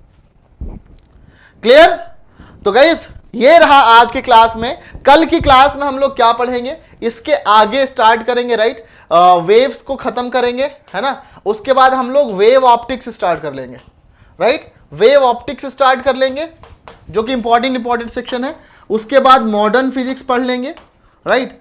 क्लियर? तो गाइस ये रहा आज की क्लास में। कल की क्लास में हम लोग क्या पढ़ेंगे, इसके आगे स्टार्ट करेंगे, राइट। वेव्स को खत्म करेंगे, है ना। उसके बाद हम लोग वेव ऑप्टिक्स स्टार्ट कर लेंगे, राइट। वेव ऑप्टिक्स स्टार्ट कर लेंगे जो कि इंपॉर्टेंट सेक्शन है। उसके बाद मॉडर्न फिजिक्स पढ़ लेंगे, राइट।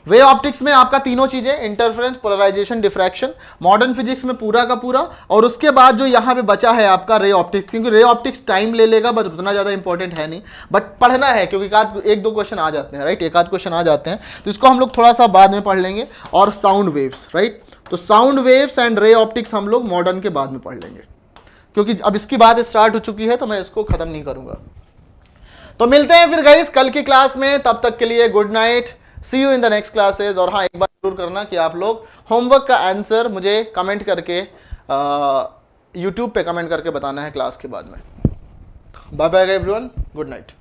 वेव ऑप्टिक्स में आपका तीनों चीजें, interference, polarisation, diffraction, modern physics में पूरा का पूरा। और उसके बाद जो यहां पे बचा है आपका रे ऑप्टिक्स, क्योंकि रे ऑप्टिक्स टाइम ले लेगा, बस उतना ज्यादा इंपॉर्टेंट है नहीं, बट पढ़ना है क्योंकि एक दो क्वेश्चन आ जाते हैं, राइट। एक आध क्वेश्चन आ जाते हैं, तो इसको हम लोग थोड़ा सा बाद में पढ़ लेंगे। और साउंड वेव्स, राइट। तो sound waves and ray optics हम लोग मॉडर्न के बाद में पढ़ लेंगे, क्योंकि अब इसकी बात स्टार्ट हो चुकी है तो मैं इसको खत्म नहीं करूंगा। तो मिलते हैं फिर गाइस कल की क्लास में, तब तक के लिए good night, see you in the next classes. और हाँ, एक बार जरूर करना कि आप लोग होमवर्क का आंसर मुझे कमेंट करके यूट्यूब पे कमेंट करके बताना है क्लास के बाद में। Bye bye everyone, good night.